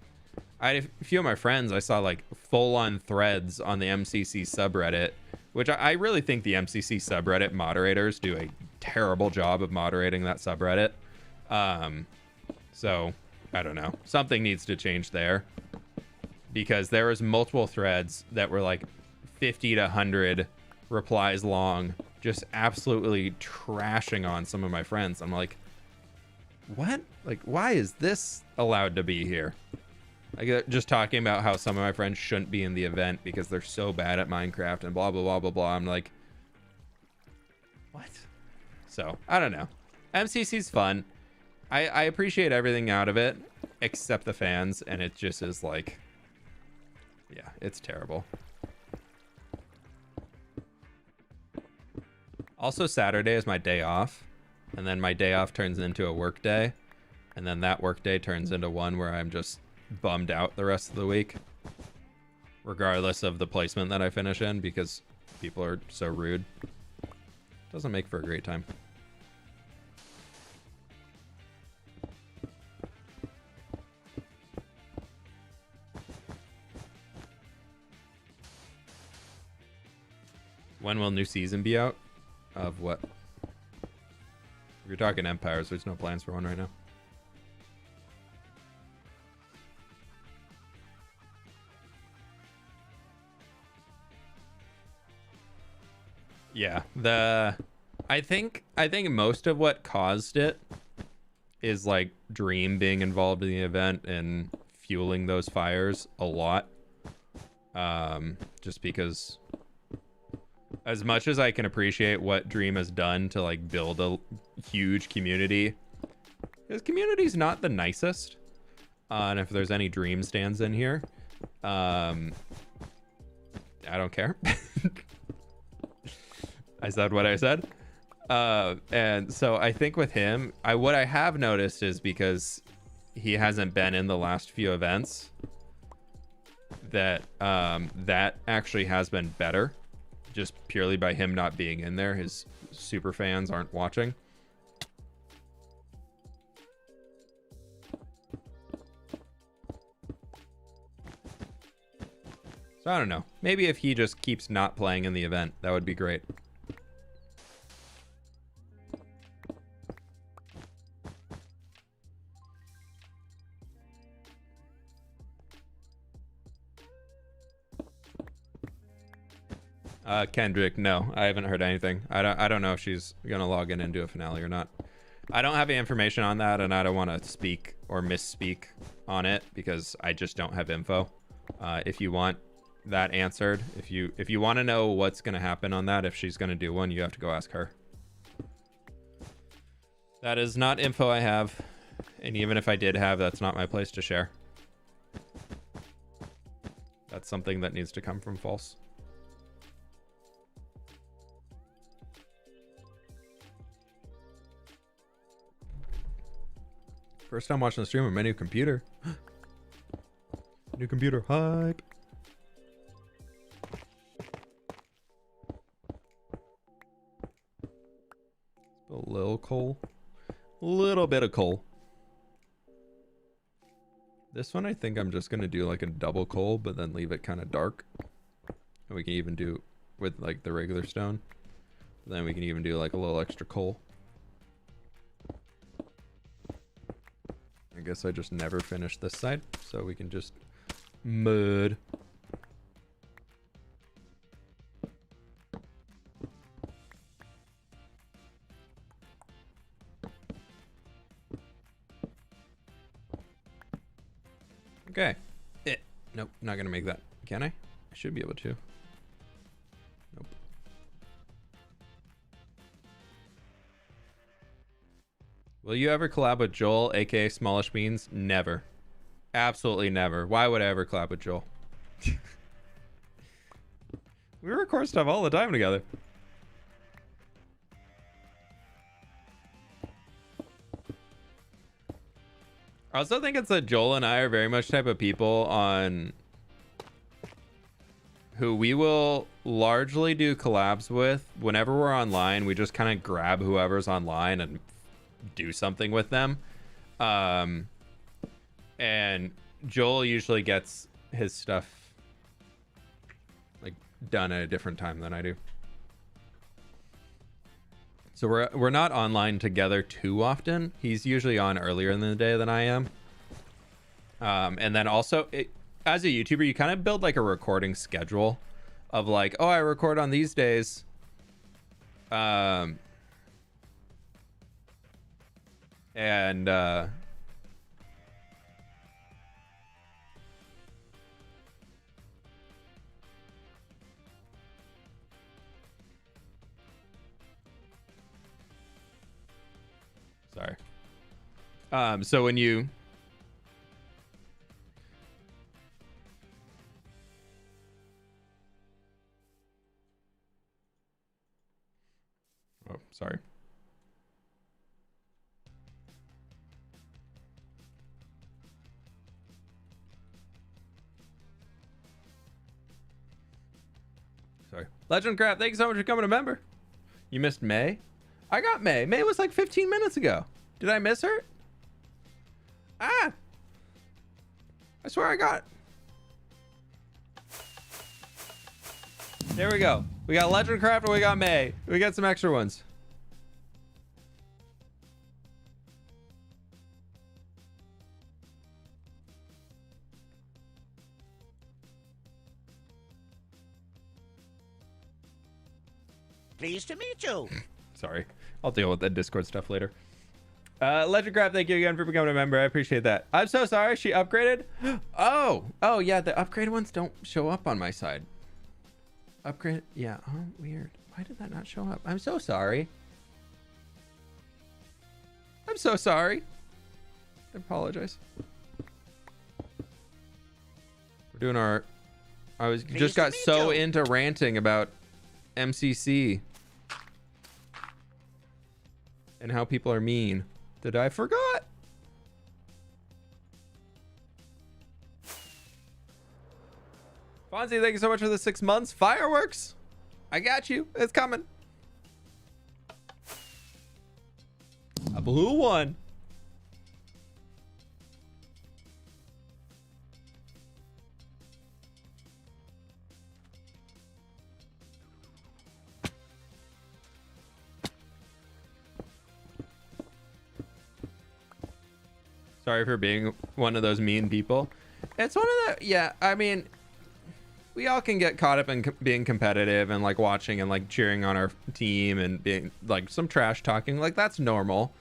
I had a few of my friends, I saw like full-on threads on the MCC subreddit, which I really think the MCC subreddit moderators do a terrible job of moderating that subreddit. So I don't know, something needs to change there, because there was multiple threads that were like 50 to 100 replies long, just absolutely trashing on some of my friends. I'm like, what? Like, why is this allowed to be here? Like, just talking about how some of my friends shouldn't be in the event because they're so bad at Minecraft and blah blah blah blah blah. I'm like, what? So I don't know. MCC's fun. I appreciate everything out of it except the fans, and it just is like, yeah, it's terrible. Also, Saturday is my day off, and then my day off turns into a work day, and then that work day turns into one where I'm just bummed out the rest of the week, regardless of the placement that I finish in, because people are so rude. Doesn't make for a great time. When will new season be out? Of what? If you're talking Empires, there's no plans for one right now. Yeah, I think most of what caused it is like Dream being involved in the event and fueling those fires a lot. Just because, as much as I can appreciate what Dream has done to like build a huge community, his community's not the nicest. And if there's any Dream stands in here, I don't care. I said what I said. And so I think with him, what I have noticed is, because he hasn't been in the last few events, that that actually has been better, just purely by him not being in there. His super fans aren't watching. So I don't know. Maybe if he just keeps not playing in the event, that would be great. Kendrick, no, I haven't heard anything. I don't know if she's gonna log in and do a finale or not. I don't have any information on that, and I don't want to speak or misspeak on it because I just don't have info. If you want that answered, if you want to know what's gonna happen on that, if she's gonna do one, you have to go ask her. That is not info I have, and even if I did have, that's not my place to share. That's something that needs to come from False. First time watching the stream on my new computer. New computer hype. A little coal. A little bit of coal. This one I think I'm just going to do like a double coal, but then leave it kind of dark. And we can even do with like the regular stone. Then we can even do like a little extra coal. I guess I just never finished this side, so we can just mud. Okay. Nope, not gonna make that. Can I? I should be able to. Nope. Will you ever collab with Joel, aka Smallish Beans? Never. Absolutely never. Why would I ever collab with Joel? We record stuff all the time together. I also think it's that Joel and I are very much type of people on who we will largely do collabs with. Whenever we're online, we just kind of grab whoever's online and do something with them. And Joel usually gets his stuff like done at a different time than I do. So we're not online together too often. He's usually on earlier in the day than I am. And then also, as a YouTuber, you kind of build like a recording schedule of like, oh, I record on these days. Sorry. So when you sorry. Sorry. Legend Crap, thank you so much for becoming a member. You missed May? I got May. May was like 15 minutes ago. Did I miss her? Ah! I swear I got it. There we go. We got Legend Craft and we got May. We got some extra ones. Pleased to meet you. Sorry. I'll deal with that Discord stuff later. Legend Craft, thank you again for becoming a member. I appreciate that. I'm so sorry. She upgraded. Oh yeah. The upgraded ones don't show up on my side. Upgrade. Yeah. Oh, weird. Why did that not show up? I'm so sorry. I'm so sorry. I apologize. We're doing our... just got so into ranting about MCC. And how people are mean. Did I forgot? Fonzie, thank you so much for the 6 months. Fireworks. I got you. It's coming. A blue one. Sorry for being one of those mean people. It's one of the, yeah, I mean, we all can get caught up in being competitive and like watching and like cheering on our team and being like some trash talking. Like that's normal.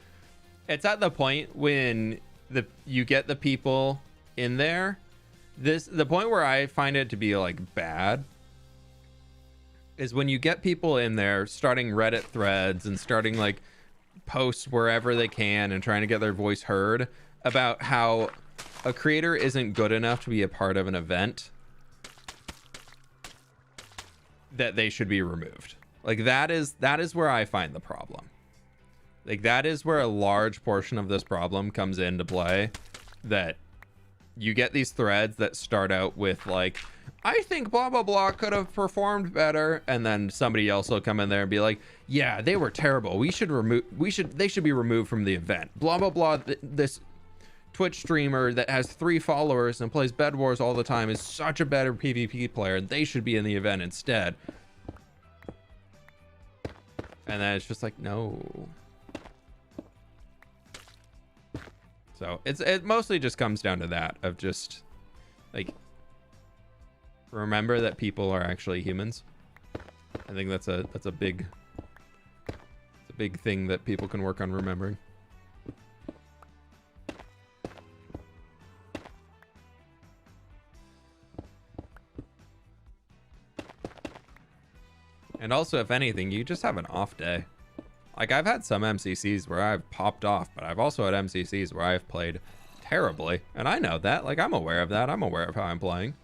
It's at the point when you get the people in there. The point where I find it to be like bad is when you get people in there starting Reddit threads and starting like posts wherever they can and trying to get their voice heard about how a creator isn't good enough to be a part of an event, that they should be removed. Like that is where I find the problem. Like that is where a large portion of this problem comes into play, that you get these threads that start out with like, I think blah blah blah could have performed better, and then somebody else will come in there and be like, yeah, they were terrible, they should be removed from the event, blah blah blah. This Twitch streamer that has 3 followers and plays Bed Wars all the time is such a better PvP player, they should be in the event instead. And then it's just like, no. So it mostly just comes down to that, of just like, remember that people are actually humans. I think that's a big thing that people can work on remembering. And also, if anything, you just have an off day. Like, I've had some MCCs where I've popped off, but I've also had MCCs where I've played terribly. And I know that. Like, I'm aware of that. I'm aware of how I'm playing.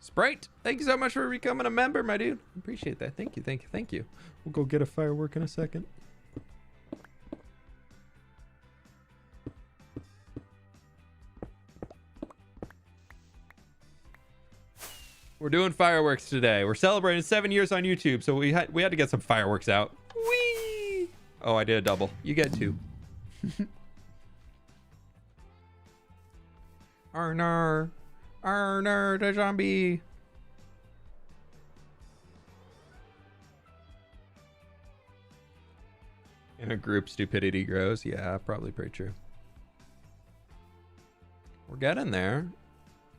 Sprite, thank you so much for becoming a member, my dude. Appreciate that. Thank you, thank you, thank you. We'll go get a firework in a second. We're doing fireworks today. We're celebrating 7 years on YouTube, so we had to get some fireworks out. Whee! Oh, I did a double. You get 2. Arnar, Arnar, the zombie. In a group, stupidity grows. Yeah, probably pretty true. We're getting there.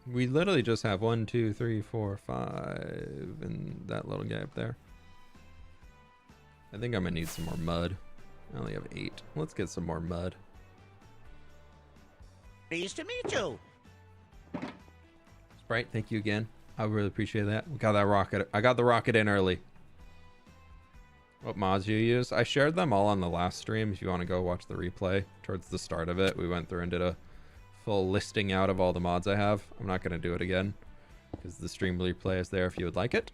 We literally just have 1, 2, 3, 4, 5 in that little gap there. I think I'm gonna need some more mud. I only have 8. Let's get some more mud. Pleased to meet you. Sprite, thank you again. I really appreciate that. We got that rocket. I got the rocket in early. What mods you use? I shared them all on the last stream. If you want to go watch the replay towards the start of it, we went through and did a full listing out of all the mods I have. I'm not going to do it again because the stream replay is there if you would like it.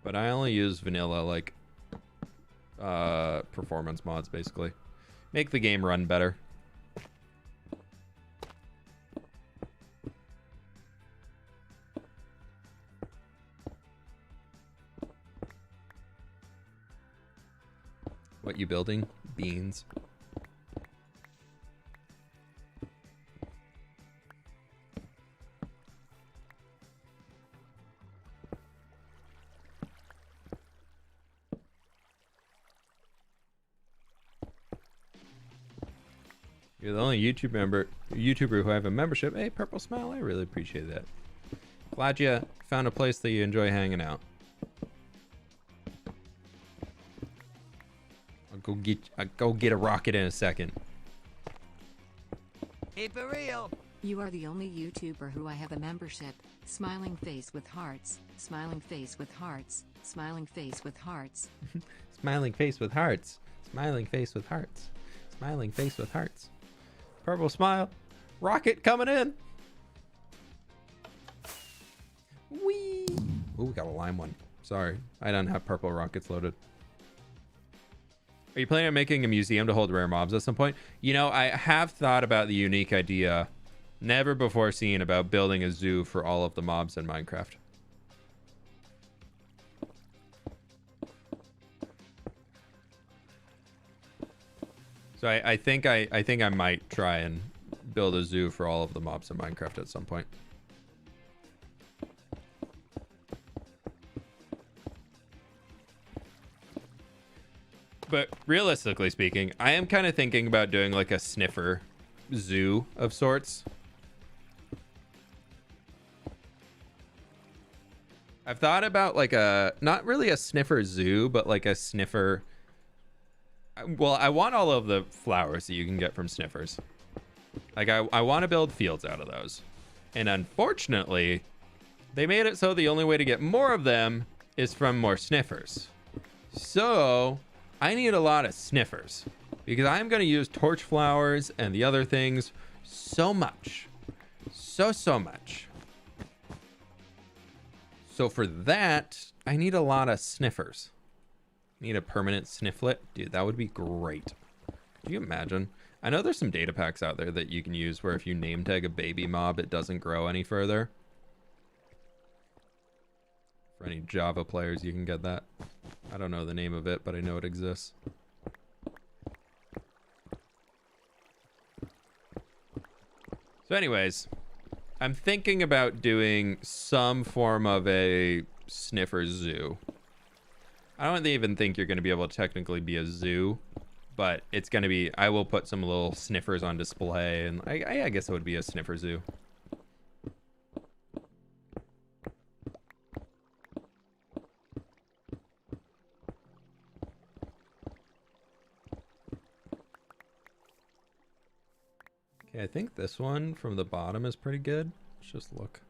But I only use vanilla, like, performance mods, basically. Make the game run better. What you building? Beans. You're the only YouTuber who have a membership. Hey, Purple Smile, I really appreciate that. Glad you found a place that you enjoy hanging out. I'll go get a rocket in a second. Keep it real. You are the only YouTuber who I have a membership. Smiling face with hearts. Smiling face with hearts. Smiling face with hearts. Smiling face with hearts. Smiling face with hearts. Smiling face with hearts. Purple smile. Rocket coming in. Whee! Oh, we got a lime one. Sorry, I don't have purple rockets loaded. Are you planning on making a museum to hold rare mobs at some point? You know, I have thought about the unique idea, never before seen, about building a zoo for all of the mobs in Minecraft. So I think I might try and build a zoo for all of the mobs in Minecraft at some point. But realistically speaking, I am kind of thinking about doing like a sniffer zoo of sorts. I've thought about like not really a sniffer zoo, but like a sniffer. Well, I want all of the flowers that you can get from sniffers. Like I want to build fields out of those. And unfortunately, they made it so the only way to get more of them is from more sniffers. So I need a lot of sniffers because I'm going to use torch flowers and the other things so much. So much. So for that, I need a lot of sniffers. Need a permanent snifflet? Dude, that would be great. Could you imagine? I know there's some data packs out there that you can use where if you name tag a baby mob, it doesn't grow any further. For any Java players, you can get that. I don't know the name of it, but I know it exists. So anyways, I'm thinking about doing some form of a sniffer zoo. I don't even think you're going to be able to technically be a zoo, but it's going to be, I will put some little sniffers on display, and I guess it would be a sniffer zoo. Okay, I think this one from the bottom is pretty good. Let's just look.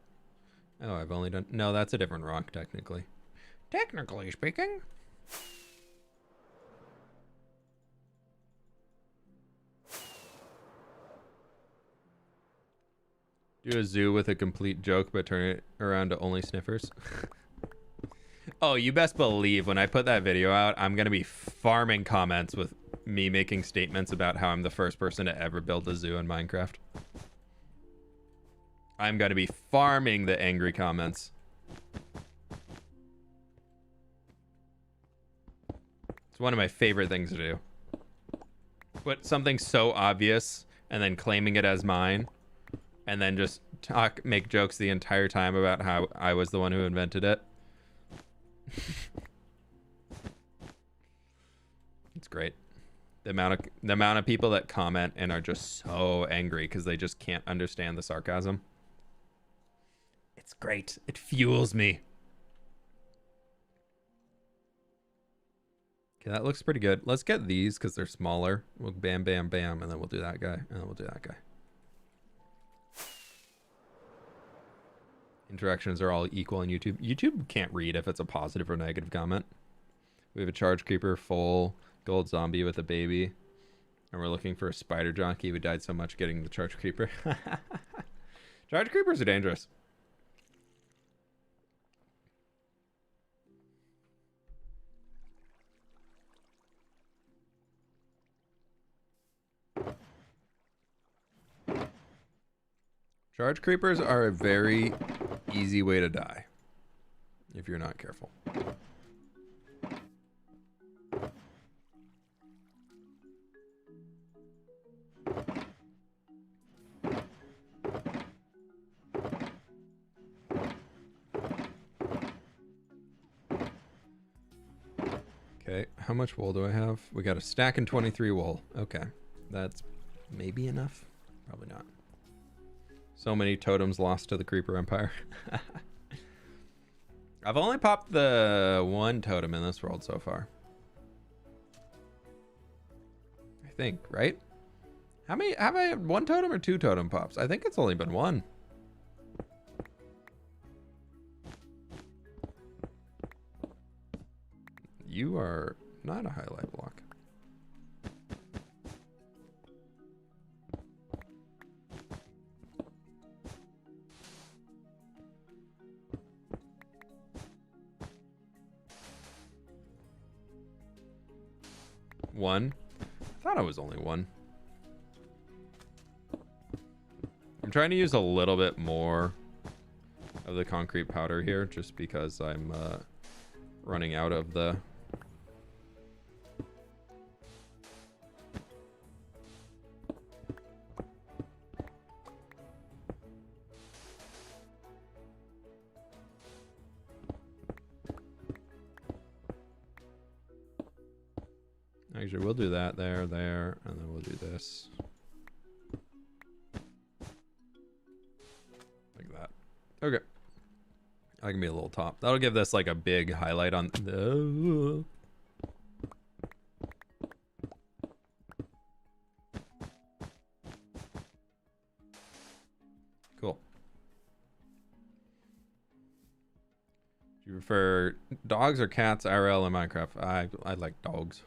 Oh, I've only done, no, that's a different rock technically. Technically speaking. Do a zoo with a complete joke, but turn it around to only sniffers. Oh, you best believe when I put that video out, I'm going to be farming comments with me making statements about how I'm the first person to ever build a zoo in Minecraft. I'm going to be farming the angry comments. It's one of my favorite things to do. Put something so obvious and then claiming it as mine. And then just make jokes the entire time about how I was the one who invented it. It's great. The amount of people that comment and are just so angry because they just can't understand the sarcasm. It's great. It fuels me. Okay, that looks pretty good. Let's get these because they're smaller. We'll bam, bam, bam, and then we'll do that guy, and then we'll do that guy. Interactions are all equal on YouTube. YouTube can't read if it's a positive or negative comment. We have a charge creeper, full gold zombie with a baby. And we're looking for a spider jockey. We died so much getting the charge creeper. Charge creepers are dangerous. Charge creepers are a very easy way to die if you're not careful. Okay, how much wool do I have? We got a stack and 23 wool. Okay, that's maybe enough. Probably not. So many totems lost to the Creeper Empire. I've only popped the one totem in this world so far. I think, right? How many have I had? One totem or two totem pops? I think it's only been one. You are not a highlight block. One. I thought I was only one. I'm trying to use a little bit more of the concrete powder here just because I'm running out of the... Actually, we'll do that there, and then we'll do this. Like that. Okay. That can be a little top. That'll give this like a big highlight on the... Cool. Do you prefer dogs or cats IRL in Minecraft? I like dogs.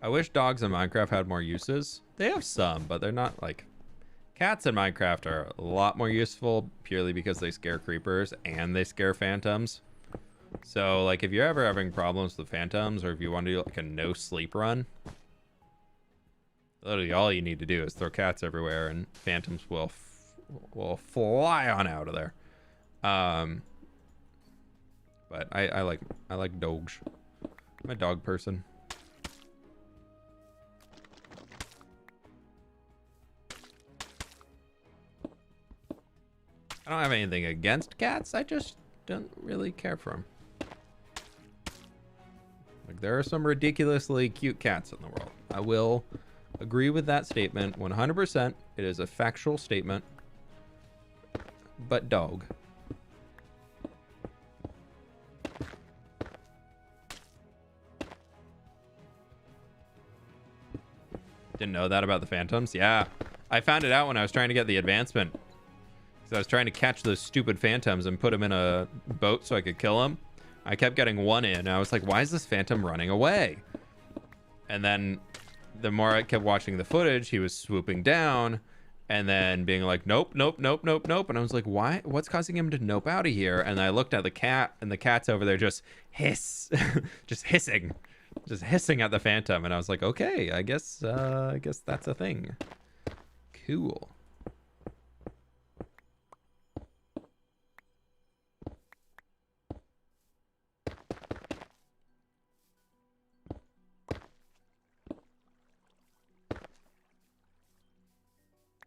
I wish dogs in Minecraft had more uses. They have some, but they're not like... Cats in Minecraft are a lot more useful purely because they scare creepers and they scare phantoms. So like if you're ever having problems with phantoms, or if you want to do like a no sleep run, literally all you need to do is throw cats everywhere and phantoms will fly on out of there. But I like dogs. I'm a dog person. I don't have anything against cats. I just don't really care for them. Like, there are some ridiculously cute cats in the world. I will agree with that statement 100%. It is a factual statement. But dog. Didn't know that about the phantoms? Yeah. I found it out when I was trying to get the advancement. So I was trying to catch those stupid phantoms and put them in a boat so I could kill them. I kept getting one in, and I was like, why is this phantom running away? And then the more I kept watching the footage, he was swooping down and then being like, nope, nope, nope, nope, nope. And I was like, why? What's causing him to nope out of here? And I looked at the cat, and the cat's over there just hiss, just hissing at the phantom. And I was like, okay, I guess that's a thing. Cool.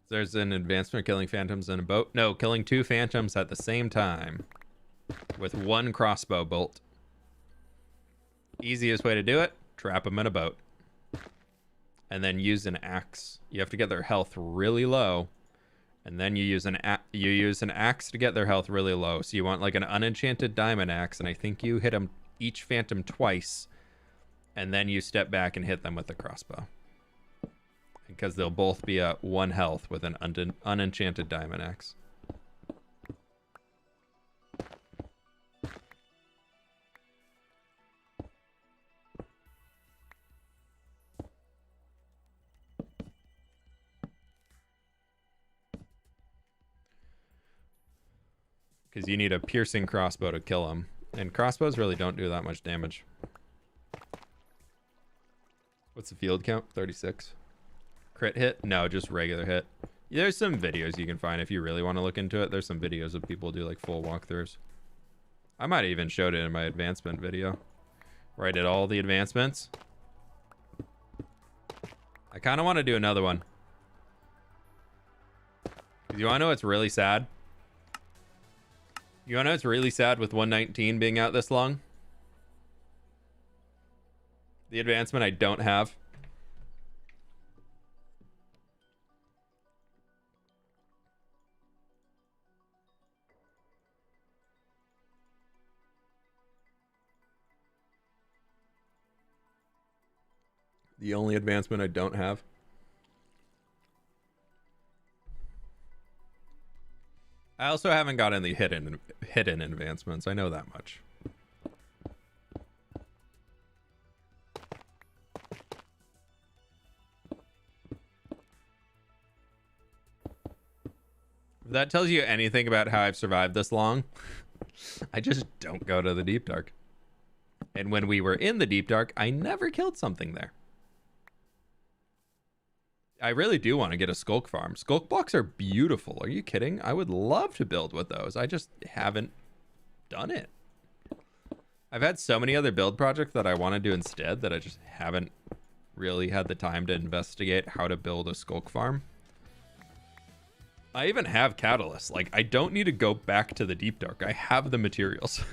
There's an advancement killing phantoms in a boat. No, killing 2 phantoms at the same time with 1 crossbow bolt. Easiest way to do it, trap them in a boat. And then use an axe. You have to get their health really low. And then you use an axe to get their health really low. So you want like an unenchanted diamond axe, and I think you hit them each phantom twice. And then you step back and hit them with the crossbow. Because they'll both be at 1 health with an unenchanted diamond axe. Because you need a piercing crossbow to kill them. And crossbows really don't do that much damage. What's the field count? 36. Crit hit? No, just regular hit. There's some videos you can find if you really want to look into it. There's some videos of people do like full walkthroughs. I might have even showed it in my advancement video, where I did all the advancements. I kind of want to do another one. You want to know what's really sad? You want to know what's really sad with 119 being out this long? The advancement I don't have. The only advancement I don't have. I also haven't gotten the hidden advancements. I know that much. If that tells you anything about how I've survived this long, I just don't go to the deep dark. And when we were in the deep dark, I never killed something there. I really do want to get a skulk farm. Skulk blocks are beautiful. Are you kidding? I would love to build with those. I just haven't done it. I've had so many other build projects that I want to do instead that I just haven't really had the time to investigate how to build a skulk farm. I even have catalysts. Like, I don't need to go back to the deep dark. I have the materials.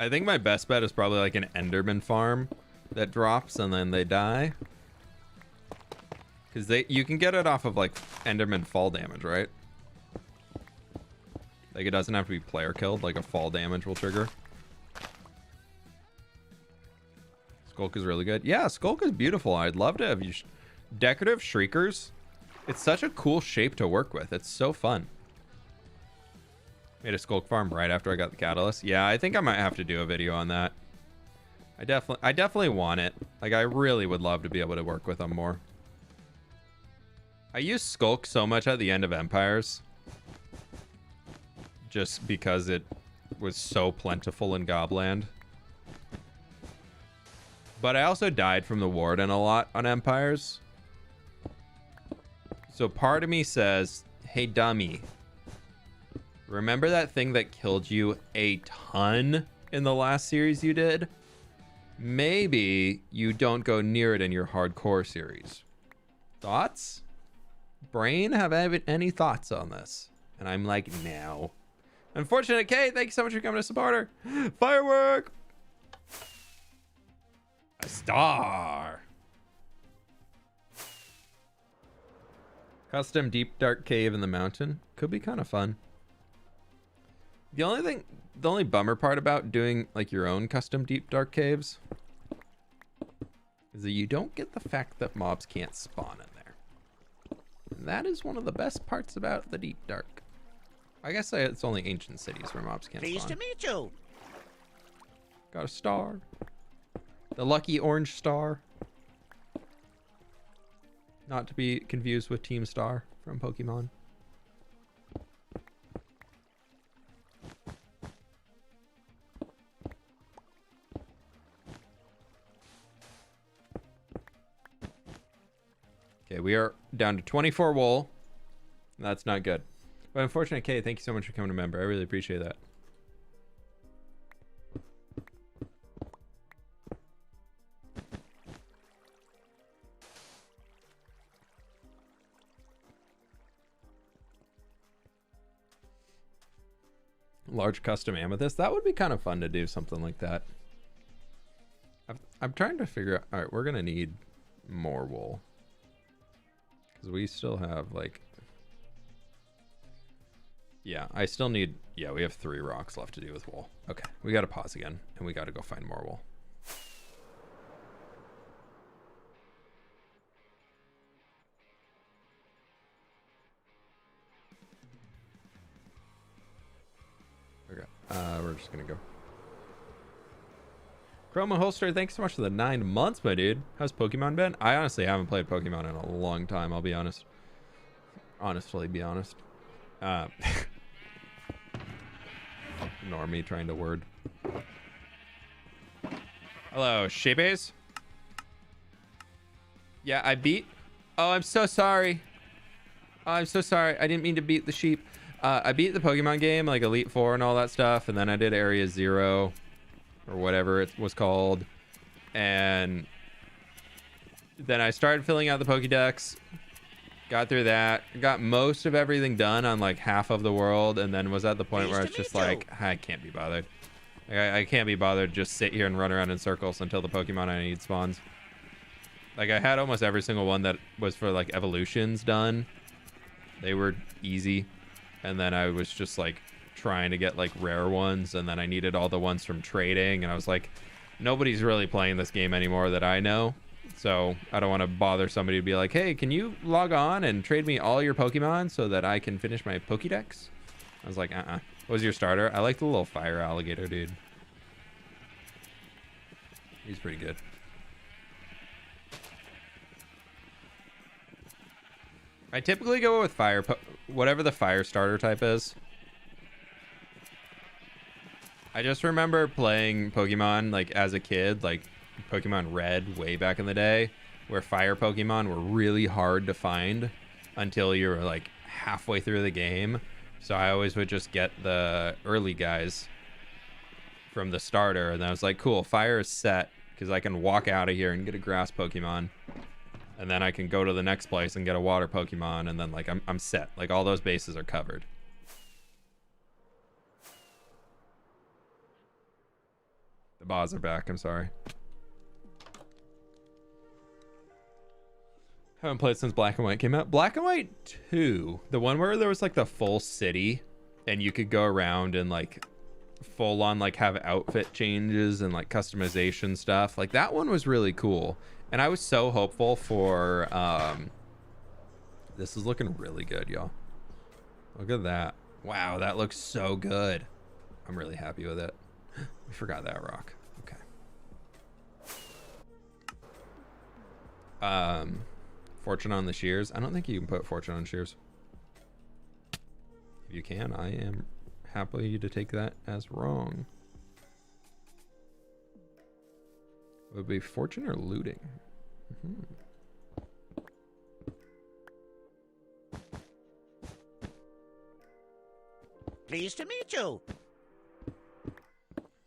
I think my best bet is probably like an Enderman farm that drops and then they die. Because you can get it off of like Enderman fall damage, right? Like it doesn't have to be player killed, like a fall damage will trigger. Skulk is really good. Yeah, Skulk is beautiful. I'd love to have you. Decorative Shriekers. It's such a cool shape to work with. It's so fun. Made a Skulk farm right after I got the catalyst. Yeah, I think I might have to do a video on that. I definitely want it. Like I really would love to be able to work with them more. I use Skulk so much at the end of Empires. Just because it was so plentiful in Gobland. But I also died from the Warden a lot on Empires. So part of me says, hey dummy, remember that thing that killed you a ton in the last series you did? Maybe you don't go near it in your hardcore series. Thoughts? Brain, have any thoughts on this? And I'm like, no. Unfortunate Kate, thank you so much for coming to support her. Firework! A star! Custom deep dark cave in the mountain. Could be kind of fun. The only bummer part about doing like your own custom deep dark caves is that you don't get the fact that mobs can't spawn in there. And that is one of the best parts about the deep dark. I guess it's only ancient cities where mobs can't Pleased spawn. to meet you. Got a star. The lucky orange star. Not to be confused with Team Star from Pokemon. Okay, we are down to 24 wool. That's not good. But unfortunately, Kay, thank you so much for coming to member. I really appreciate that. Large custom amethyst. That would be kind of fun to do something like that. I'm trying to figure out. All right, we're gonna need more wool because we still have like. Yeah, I still need. Yeah, we have 3 rocks left to do with wool. Okay, we got to pause again and we got to go find more wool. Okay, we're just gonna go. Chroma Holster, thanks so much for the 9 months, my dude. How's Pokemon been? I honestly haven't played Pokemon in a long time, I'll be honest. Honestly, be honest. Ignore me trying to word. Hello, Sheepies? Yeah, I beat... Oh, I'm so sorry. Oh, I'm so sorry. I didn't mean to beat the sheep. I beat the Pokemon game, like Elite Four and all that stuff, and then I did Area Zero, or whatever it was called, and then I started filling out the Pokédex, got through that, got most of everything done on like half of the world, and then was at the point where it's just like, I can't be bothered. Like, I can't be bothered to just sit here and run around in circles until the Pokemon I need spawns. Like, I had almost every single one that was for like evolutions done. They were easy. And then I was just like trying to get like rare ones, and then I needed all the ones from trading, and I was like, nobody's really playing this game anymore that I know, so I don't want to bother somebody to be like, hey, can you log on and trade me all your Pokemon so that I can finish my Pokédex? I was like, what was your starter? I like the little fire alligator dude. He's pretty good. I typically go with fire, whatever the fire starter type is. I just remember playing Pokemon like as a kid, like Pokemon Red way back in the day, where fire Pokemon were really hard to find until you were like halfway through the game. So I always would just get the early guys from the starter, and I was like, cool, fire is set because I can walk out of here and get a grass Pokemon. And then I can go to the next place and get a water Pokemon, and then like I'm set. Like all those bases are covered. The Boz are back. I'm sorry. Haven't played since Black and White came out. Black and White 2, the one where there was like the full city and you could go around and like full on like have outfit changes and like customization stuff. Like that one was really cool. And I was so hopeful for this is looking really good, y'all. Look at that. Wow, that looks so good. I'm really happy with it. We forgot that rock. Okay. Fortune on the shears. I don't think you can put fortune on shears. If you can, I am happy to take that as wrong. Would it be fortune or looting? Pleased to meet you.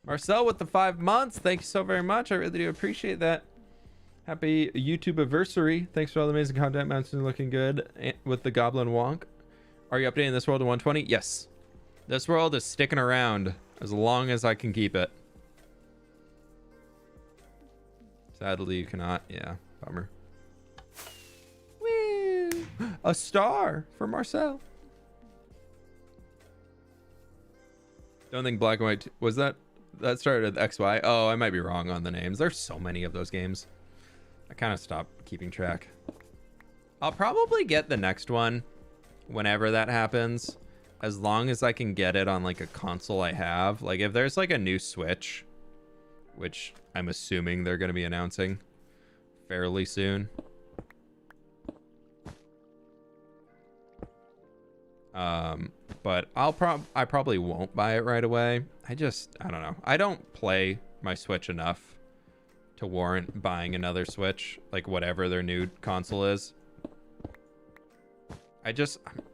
Marcel with the 5 months. Thank you so very much. I really do appreciate that. Happy YouTube anniversary. Thanks for all the amazing content. Mountain looking good with the Goblin Wonk. Are you updating this world to 120? Yes. This world is sticking around as long as I can keep it. Sadly, you cannot. Yeah, bummer. Woo! A star for Marcel. Don't think Black and White was that started with XY. Oh, I might be wrong on the names. There's so many of those games. I kind of stopped keeping track. I'll probably get the next one whenever that happens, as long as I can get it on like a console I have. Like if there's like a new Switch, which I'm assuming they're going to be announcing fairly soon. But I probably won't buy it right away. I don't know. I don't play my Switch enough to warrant buying another Switch, like whatever their new console is.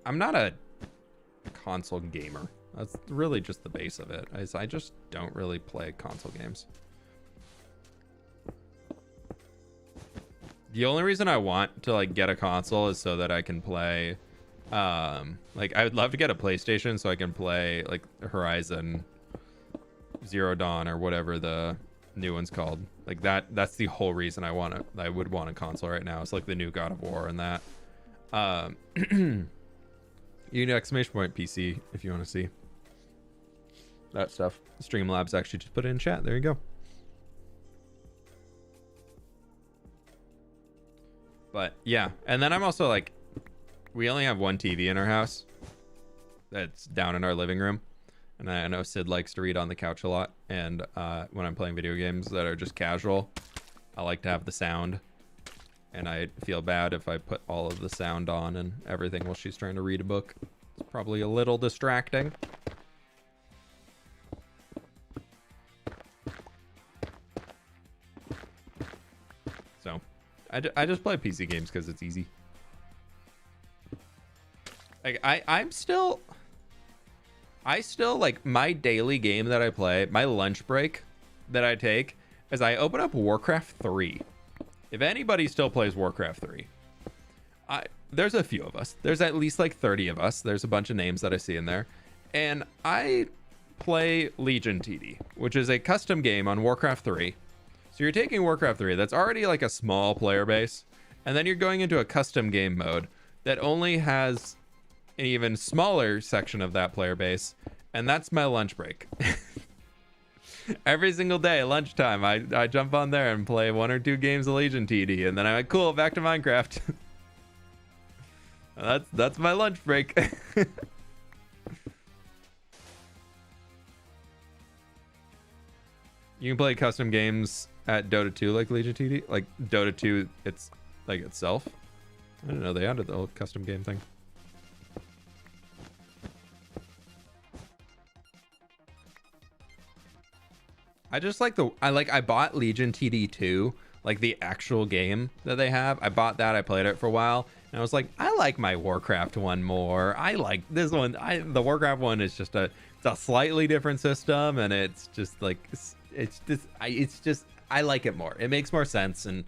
I'm not a console gamer. That's really just the base of it. I just don't really play console games. The only reason I want to like get a console is so that I can play like I would love to get a PlayStation so I can play like Horizon Zero Dawn or whatever the new one's called. Like that's the whole reason I would want a console right now. It's like the new God of War and that. You can exclamation point PC if you want to see that stuff. Streamlabs actually just put it in chat. There you go. But yeah, and then I'm also like, we only have one TV in our house that's down in our living room. And I know Sid likes to read on the couch a lot. And when I'm playing video games that are just casual, I like to have the sound. And I feel bad if I put all of the sound on and everything while she's trying to read a book. It's probably a little distracting. So I just play PC games because it's easy. Like I still like my daily game that I play, my lunch break that I take is I open up Warcraft 3. If anybody still plays Warcraft 3, there's a few of us. There's at least like 30 of us. There's a bunch of names that I see in there. And I play Legion TD, which is a custom game on Warcraft 3. So you're taking Warcraft 3, that's already like a small player base, and then you're going into a custom game mode that only has an even smaller section of that player base, and that's my lunch break. Every single day, lunchtime, I jump on there and play 1 or 2 games of Legion TD, and then I'm like, cool, back to Minecraft. That's my lunch break. You can play custom games at Dota 2 like Legion TD? Like Dota 2, it's like itself? I didn't know they added the whole custom game thing. I just like I bought Legion TD 2, like the actual game that they have. I bought that, I played it for a while, and I was like, I like my Warcraft one more. I like this one. The Warcraft one is just it's a slightly different system, and it's just like I like it more. It makes more sense, and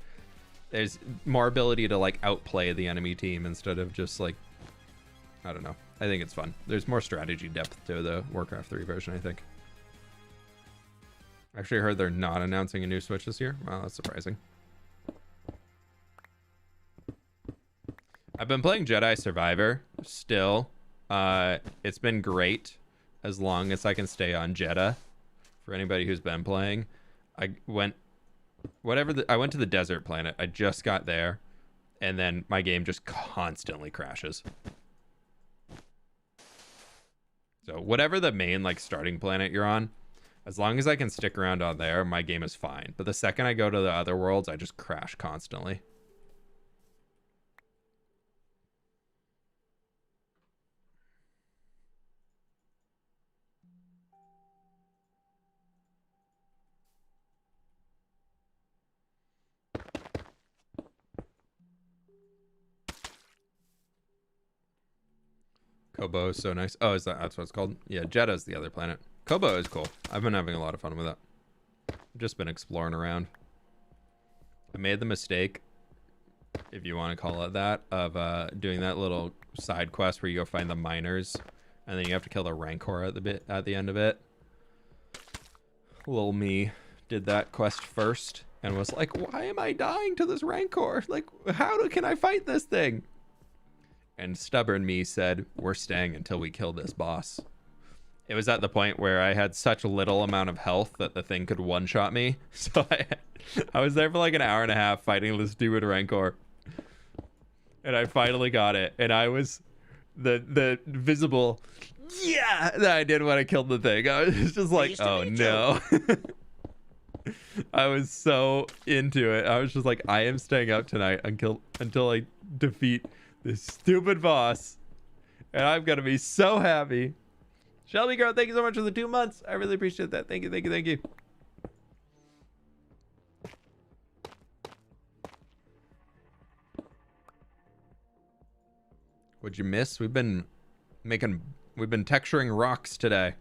there's more ability to like outplay the enemy team instead of just like, I don't know. I think it's fun. There's more strategy depth to the Warcraft 3 version, I think. Actually, I heard they're not announcing a new Switch this year. Wow, that's surprising. I've been playing Jedi Survivor still. It's been great as long as I can stay on Jeddah. For anybody who's been playing, I went to the desert planet. I just got there, and then my game just constantly crashes. So whatever the main like starting planet you're on, as long as I can stick around on there, my game is fine. But the second I go to the other worlds, I just crash constantly. Kobo is so nice. Oh, that's what it's called? Yeah, Jeddah's the other planet. Kobo is cool. I've been having a lot of fun with it. I've just been exploring around. I made the mistake, if you want to call it that, of doing that little side quest where you go find the miners, and then you have to kill the Rancor at the end of it. Little me did that quest first and was like, why am I dying to this Rancor? Like, can I fight this thing? And stubborn me said, we're staying until we kill this boss. It was at the point where I had such little amount of health that the thing could one-shot me. So I was there for like an hour and a half fighting this stupid Rancor. And I finally got it. And I was the visible, yeah, that I did when I killed the thing. I was just like, oh no. I was so into it. I was just like, I am staying up tonight until I defeat this stupid boss, and I'm gonna be so happy. Shelby girl, thank you so much for the 2 months. I really appreciate that. Thank you, thank you, thank you. What'd you miss? We've been texturing rocks today.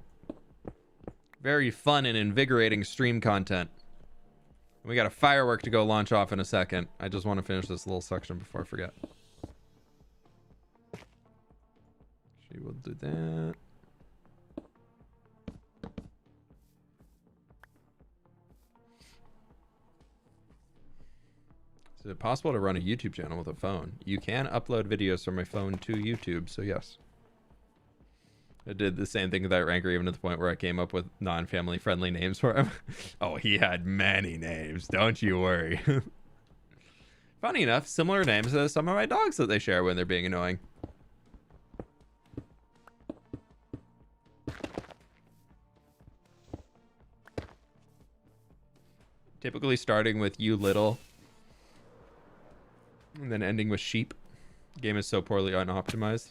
Very fun and invigorating stream content. We got a firework to go launch off in a second. I just want to finish this little section before I forget. She will do that. Is it possible to run a YouTube channel with a phone? You can upload videos from my phone to YouTube, so yes. I did the same thing with that Ranker, even to the point where I came up with non-family friendly names for him. Oh, he had many names, don't you worry. Funny enough, similar names to some of my dogs that they share when they're being annoying. Typically starting with you little and then ending with sheep. The game is so poorly unoptimized.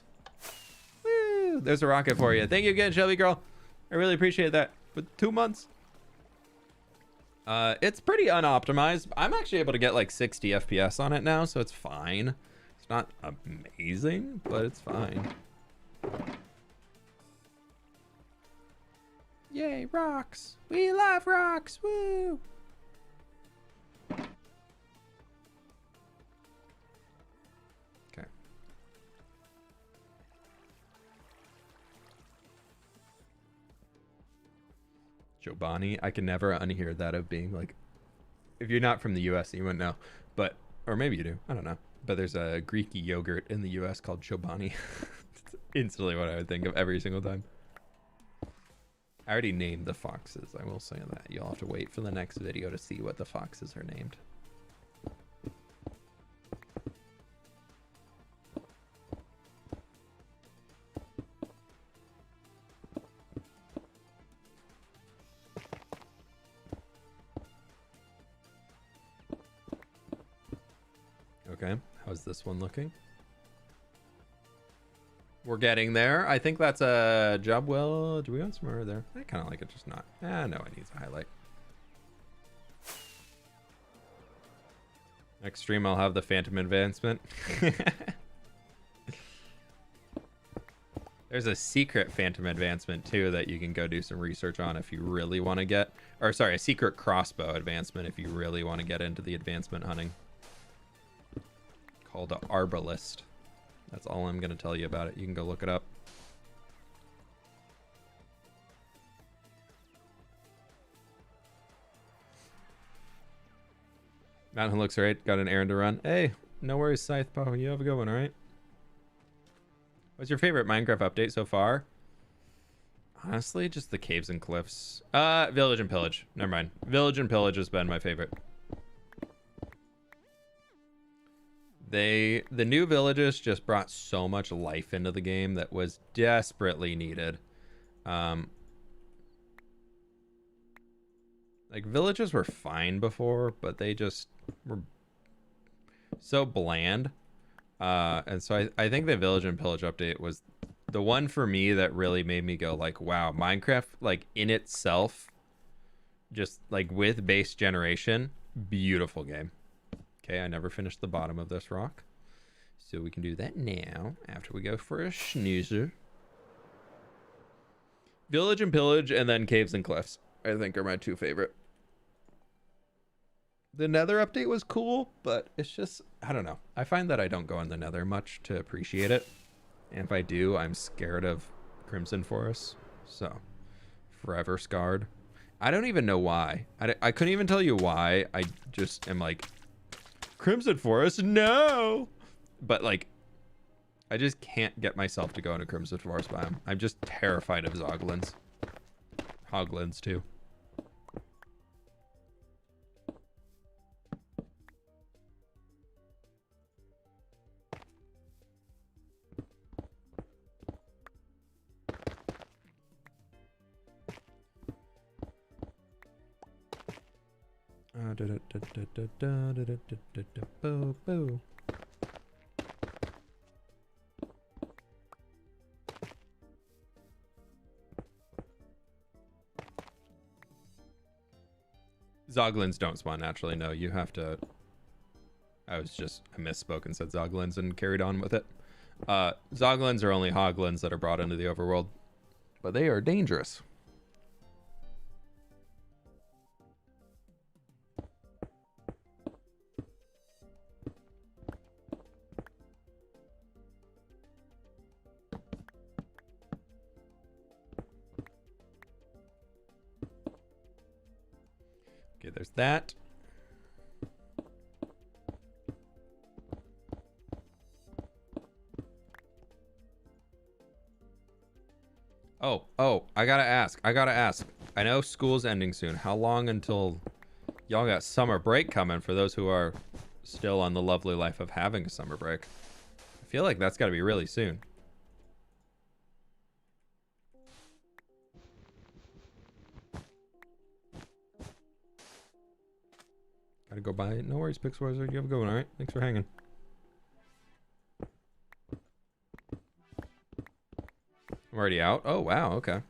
Woo! There's a rocket for you. Thank you again, Shelby girl. I really appreciate that. For 2 months. It's pretty unoptimized. I'm actually able to get like 60 FPS on it now, so it's fine. It's not amazing, but it's fine. Yay, rocks. We love rocks. Woo! Okay. Jobani, I can never unhear that of being like, if you're not from the US, you wouldn't know, but, or maybe you do, I don't know, but there's a Greek yogurt in the US called Chobani. It's instantly what I would think of every single time. I already named the foxes, I will say that. You'll have to wait for the next video to see what the foxes are named. Okay, how's this one looking? We're getting there. I think that's a job well. Do we want some more there? I kind of like it, just not. No, it needs a highlight. Next stream, I'll have the Phantom Advancement. There's a secret Phantom Advancement, too, that you can go do some research on if you really want to get... Or, sorry, a secret crossbow advancement if you really want to get into the advancement hunting. Called an Arbalist. That's all I'm going to tell you about it. You can go look it up. Mountain looks right. Got an errand to run. Hey, no worries, Scythepaw. You have a good one, all right? What's your favorite Minecraft update so far? Honestly, just the caves and cliffs. Village and Pillage. Never mind. Village and Pillage has been my favorite. The new villages just brought so much life into the game that was desperately needed. Like, villages were fine before, but they just were so bland. And so I think the Village and Pillage update was the one for me that really made me go like, wow, Minecraft, like in itself, just like with base generation, beautiful game. Okay, I never finished the bottom of this rock. So we can do that now after we go for a snoozer. Village and Pillage and then Caves and Cliffs, I think, are my two favorite. The Nether update was cool, but it's just, I don't know. I find that I don't go in the Nether much to appreciate it. And if I do, I'm scared of Crimson Forest. So, forever scarred. I don't even know why. I couldn't even tell you why. I just am like, Crimson Forest, no! But like, I just can't get myself to go into Crimson Forest biome. I'm just terrified of Zoglins. Hoglins, too. Zoglins don't spawn naturally, no. You have to... I misspoke and said Zoglins and carried on with it. Zoglins are only Hoglins that are brought into the overworld. But they are dangerous. Okay, there's that. Oh, I gotta ask. I know school's ending soon. How long until y'all got summer break coming for those who are still on the lovely life of having a summer break? I feel like that's gotta be really soon. Gotta go buy it. No worries, Pixwizard. You have a good one, alright? Thanks for hanging. I'm already out? Oh, wow, okay.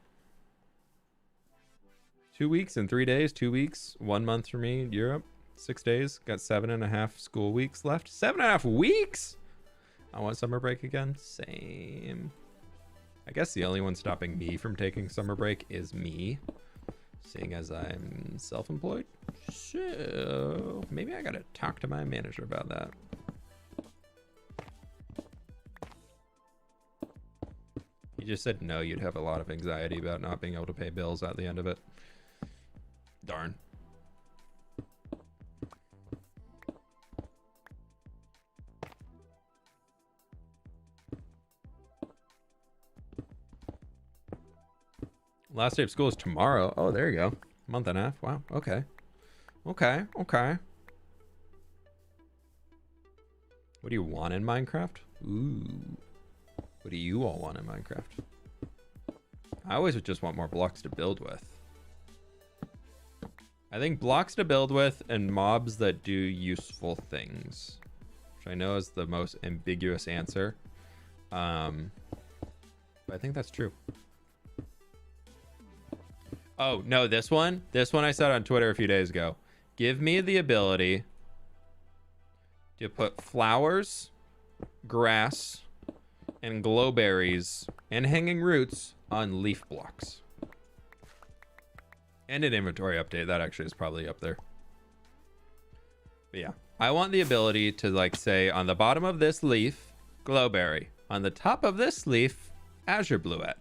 2 weeks and 3 days. 2 weeks. 1 month for me in Europe. 6 days. Got 7.5 school weeks left. 7.5 weeks? I want summer break again. Same. I guess the only one stopping me from taking summer break is me, seeing as I'm self-employed. So maybe I gotta talk to my manager about that. He just said no, you'd have a lot of anxiety about not being able to pay bills at the end of it. Darn. Last day of school is tomorrow. Oh, there you go. Month and a half. Wow. Okay. Okay. What do you want in Minecraft? Ooh. What do you all want in Minecraft? I always just want more blocks to build with. I think blocks to build with and mobs that do useful things, which I know is the most ambiguous answer. But I think that's true. Oh, no, this one I said on Twitter a few days ago. Give me the ability to put flowers, grass, and glowberries and hanging roots on leaf blocks. And an inventory update. That actually is probably up there. But yeah, I want the ability to, like, say on the bottom of this leaf, glowberry. On the top of this leaf, azure bluette.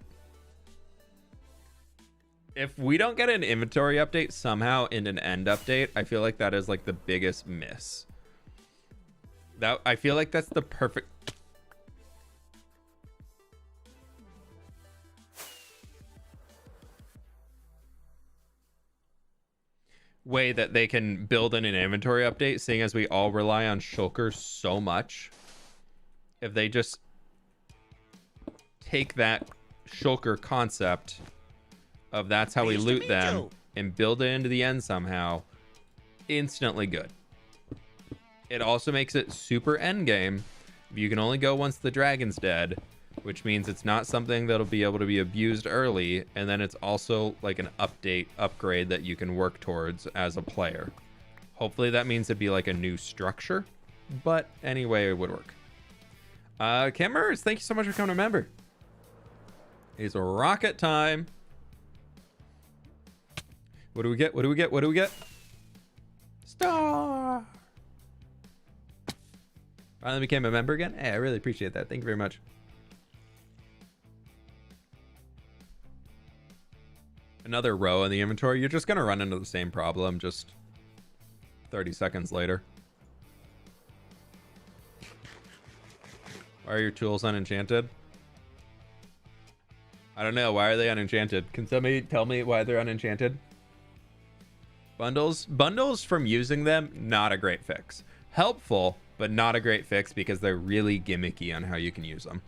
If we don't get an inventory update somehow in an end update, I feel like that is like the biggest miss. That I feel like that's the perfect way that they can build in an inventory update, seeing as we all rely on shulkers so much. If they just take that shulker concept of that's how we Nice to loot meet them you. and build it into the end somehow, instantly good. It also makes it super end game. You can only go once the dragon's dead, which means it's not something that'll be able to be abused early, and then it's also like an upgrade that you can work towards as a player. Hopefully that means it'd be like a new structure, but anyway, it would work. Cameras, thank you so much for coming to member. It's rocket time. What do we get? What do we get? What do we get? Star. Finally became a member again. Hey, I really appreciate that. Thank you very much. Another row in the inventory. You're just going to run into the same problem just 30 seconds later. Why are your tools unenchanted? I don't know. Why are they unenchanted? Can somebody tell me why they're unenchanted? Bundles from using them, not a great fix. Helpful, but not a great fix because they're really gimmicky on how you can use them.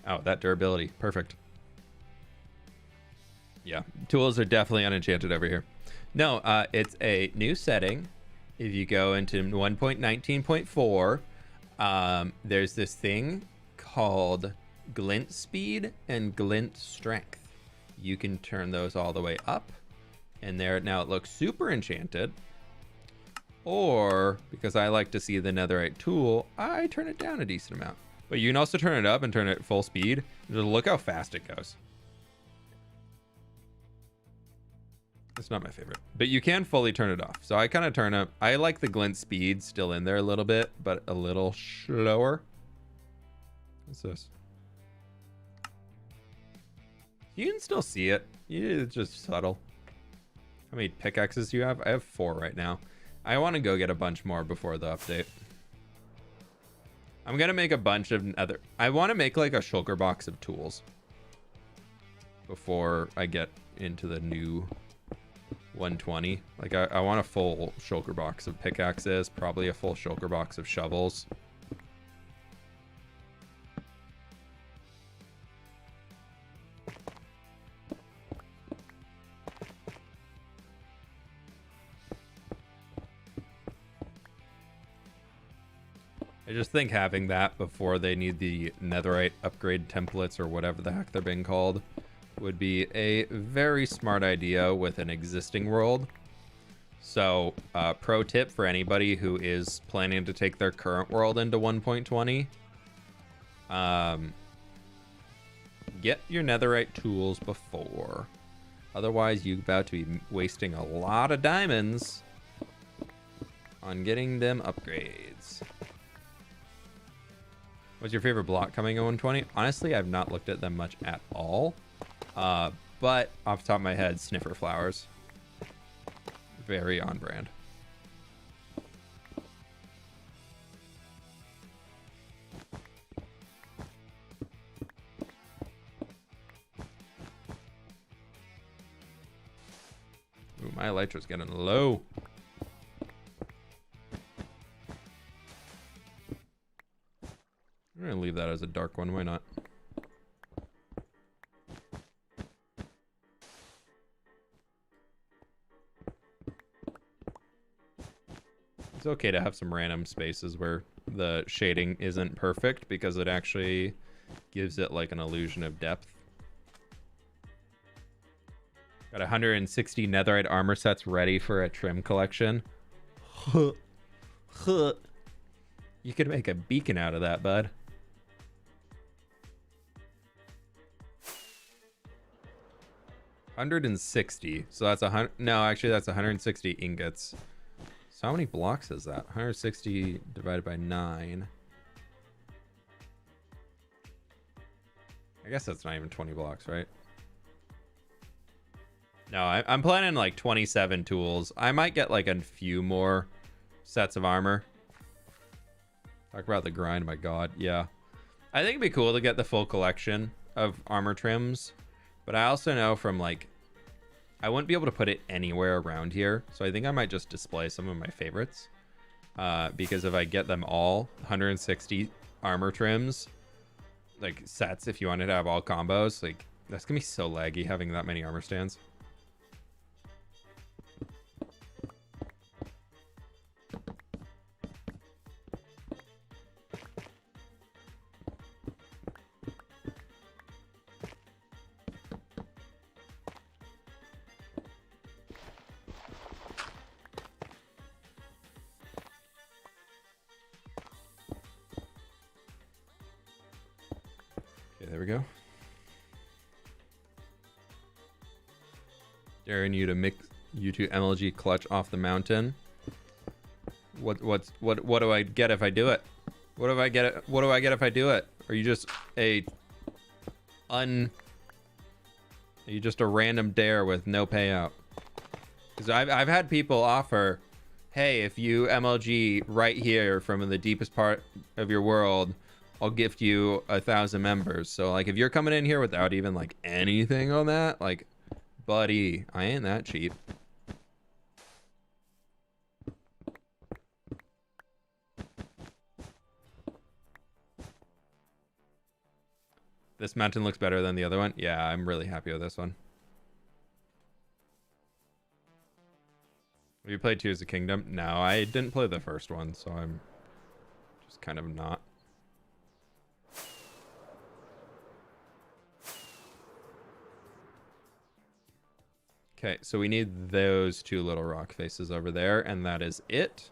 Oh, that durability. Perfect. Yeah, tools are definitely unenchanted over here. No, it's a new setting. If you go into 1.19.4, there's this thing called glint speed and glint strength. You can turn those all the way up, and there now it looks super enchanted. Or, because I like to see the netherite tool, I turn it down a decent amount. But you can also turn it up and turn it at full speed. Just look how fast it goes. It's not my favorite, but you can fully turn it off. So I kind of turn up. I like the glint speed still in there a little bit, but a little slower. What's this? You can still see it. It's just subtle. How many pickaxes do you have? I have 4 right now. I want to go get a bunch more before the update. I'm going to make a bunch of other... I want to make like a shulker box of tools before I get into the new 120. Like I want a full shulker box of pickaxes, probably a full shulker box of shovels. I just think having that before they need the netherite upgrade templates or whatever the heck they're being called would be a very smart idea with an existing world. So, pro tip for anybody who is planning to take their current world into 1.20, get your netherite tools before. Otherwise, you're about to be wasting a lot of diamonds on getting them upgrades. What's your favorite block coming in 120? Honestly, I've not looked at them much at all. But off the top of my head, sniffer flowers. Very on brand. Ooh, my elytra's getting low. I'm gonna leave that as a dark one, why not? It's okay to have some random spaces where the shading isn't perfect because it actually gives it like an illusion of depth. Got 160 netherite armor sets ready for a trim collection. You could make a beacon out of that, bud. $160. So that's 100. No, actually, that's 160 ingots. So how many blocks is that? 160 divided by 9. I guess that's not even 20 blocks, right? No, I'm planning like 27 tools. I might get like a few more sets of armor. Talk about the grind, my god. Yeah. I think it'd be cool to get the full collection of armor trims. But I also know from like, I wouldn't be able to put it anywhere around here. So I think I might just display some of my favorites. Because if I get them all, 160 armor trims, like sets, if you wanted to have all combos, like that's gonna be so laggy having that many armor stands. There we go. Daring you to MLG clutch off the mountain. What do I get if I do it? What do I get if I do it? Are you just a random dare with no payout? Because I've had people offer, hey, if you MLG right here from the deepest part of your world, I'll gift you 1,000 members. So like if you're coming in here without even like anything on that, like buddy, I ain't that cheap. This mountain looks better than the other one. Yeah, I'm really happy with this one. Have you played Tears of the Kingdom? No, I didn't play the first one, so I'm just kind of not. Okay, so we need those two little rock faces over there, and that is it.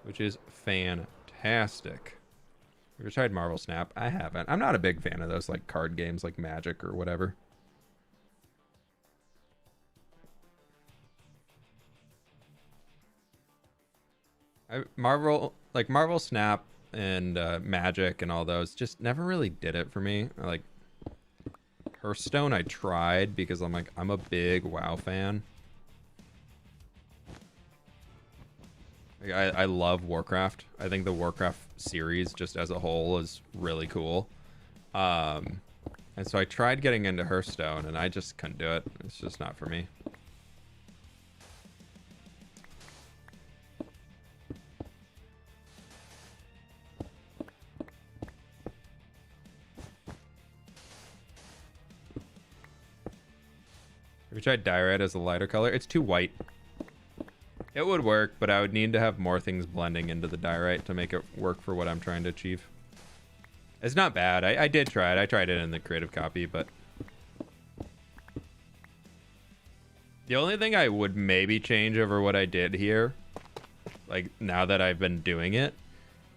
Which is fantastic. Have you tried Marvel Snap? I haven't. I'm not a big fan of those like card games like Magic or whatever. Marvel Snap and Magic and all those just never really did it for me. Like Hearthstone I tried because I'm a big WoW fan. Like, I love Warcraft. I think the Warcraft series just as a whole is really cool. And so I tried getting into Hearthstone and I just couldn't do it. It's just not for me. Have you tried Diorite as a lighter color? It's too white. It would work, but I would need to have more things blending into the Diorite to make it work for what I'm trying to achieve. It's not bad. I did try it. I tried it in the creative copy, but... The only thing I would maybe change over what I did here, like now that I've been doing it,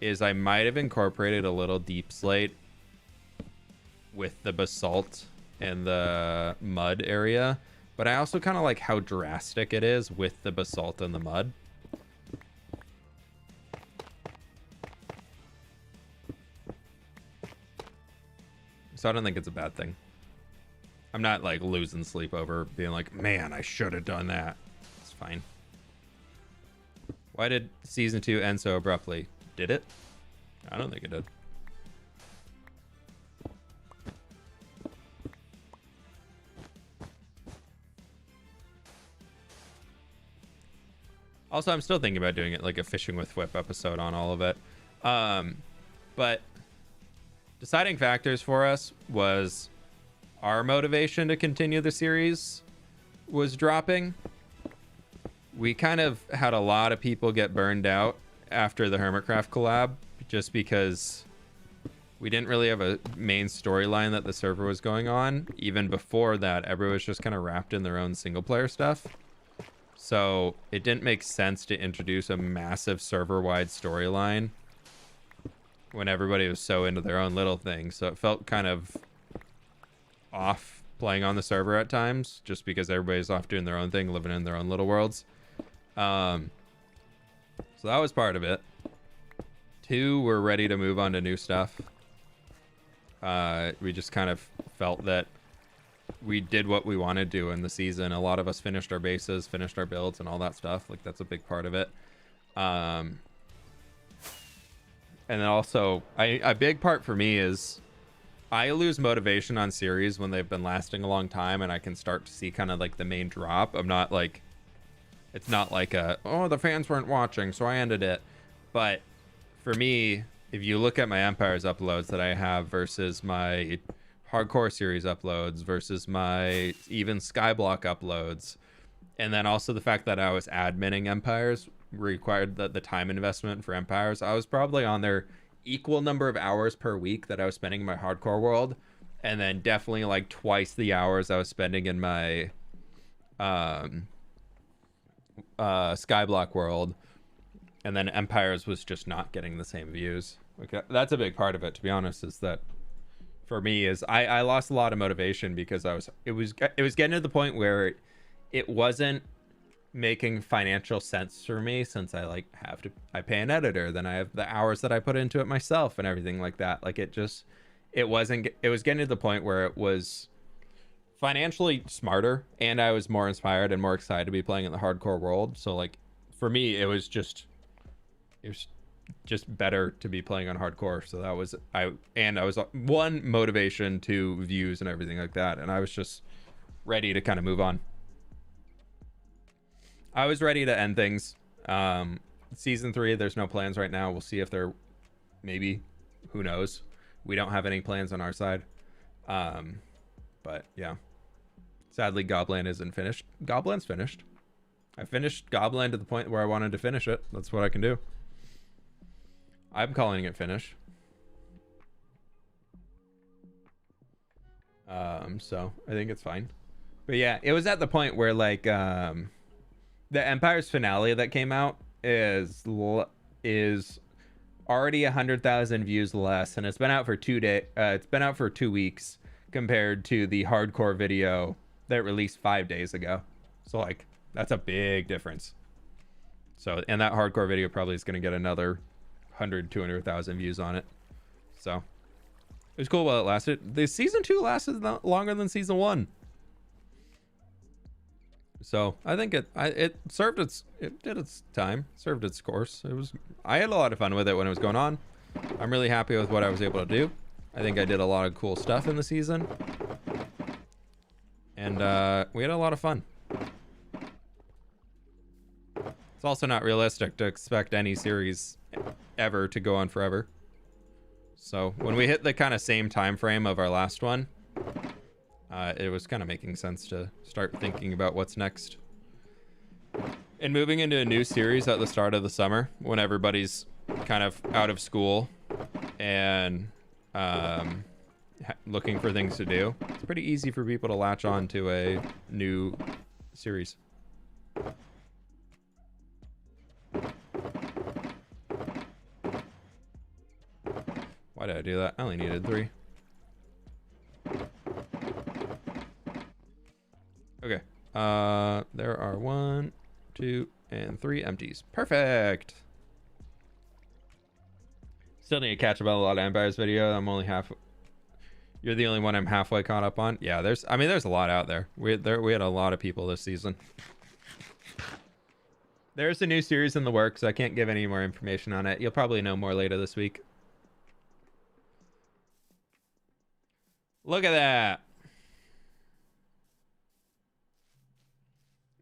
is I might have incorporated a little deep slate with the basalt and the mud area. But I also kind of like how drastic it is with the basalt and the mud. So I don't think it's a bad thing. I'm not like losing sleep over being like, man, I should have done that. It's fine. Why did season 2 end so abruptly? Did it? I don't think it did. Also, I'm still thinking about doing it like a Fishing with fWhip episode on all of it. But deciding factors for us was our motivation to continue the series was dropping. We kind of had a lot of people get burned out after the Hermitcraft collab just because we didn't really have a main storyline that the server was going on. Even before that, everyone was just kind of wrapped in their own single player stuff. So it didn't make sense to introduce a massive server-wide storyline when everybody was so into their own little thing. So it felt kind of off playing on the server at times, just because everybody's off doing their own thing, living in their own little worlds. So that was part of it. 2, we're ready to move on to new stuff. We just kind of felt that we did what we wanted to in the season. A lot of us finished our bases, finished our builds, and all that stuff. Like, that's a big part of it. And then also, a big part for me is I lose motivation on series when they've been lasting a long time, and I can start to see kind of like the main drop. I'm not like, it's not like oh, the fans weren't watching, so I ended it. But for me, if you look at my Empires uploads that I have versus my hardcore series uploads versus my even Skyblock uploads, and then also the fact that I was adminning Empires required the time investment for Empires, I was probably on their equal number of hours per week that I was spending in my hardcore world, and then definitely like twice the hours I was spending in my Skyblock world, and then Empires was just not getting the same views. Okay, that's a big part of it, to be honest, is that for me is I lost a lot of motivation because it was getting to the point where it wasn't making financial sense for me, since I pay an editor, then I have the hours that I put into it myself and everything like that. Like, it was getting to the point where it was financially smarter, and I was more inspired and more excited to be playing in the hardcore world. So like for me, it was just better to be playing on hardcore. So that was I was one motivation, to views and everything like that, and I was just ready to kind of move on. I was ready to end things. Season 3, there's no plans right now. We'll see if there, maybe, who knows. We don't have any plans on our side. But yeah, sadly Goblin isn't finished. Goblin's finished. I finished Goblin to the point where I wanted to finish it. That's what I can do. I'm calling it finish. So I think it's fine. But yeah, it was at the point where like the Empire's finale that came out is already 100,000 views less, and it's been out for 2 days. It's been out for 2 weeks compared to the hardcore video that released 5 days ago. So like that's a big difference. So, and that hardcore video probably is going to get another 200,000 views on it. So it was cool while it lasted. The season 2 lasted longer than season 1. So I think it did its time, served its course. I had a lot of fun with it when it was going on. I'm really happy with what I was able to do. I think I did a lot of cool stuff in the season, and we had a lot of fun. It's also not realistic to expect any series ever to go on forever. So when we hit the kind of same time frame of our last one, it was kind of making sense to start thinking about what's next. And moving into a new series at the start of the summer, when everybody's kind of out of school and looking for things to do, it's pretty easy for people to latch on to a new series. Why did I do that? I only needed 3. Okay. There are 1, 2, and 3 empties. Perfect. Still need to catch up on a lot of Empire's video. I'm only half. You're the only one I'm halfway caught up on. Yeah, there's a lot out there. We had a lot of people this season. There's a new series in the works. I can't give any more information on it. You'll probably know more later this week. Look at that.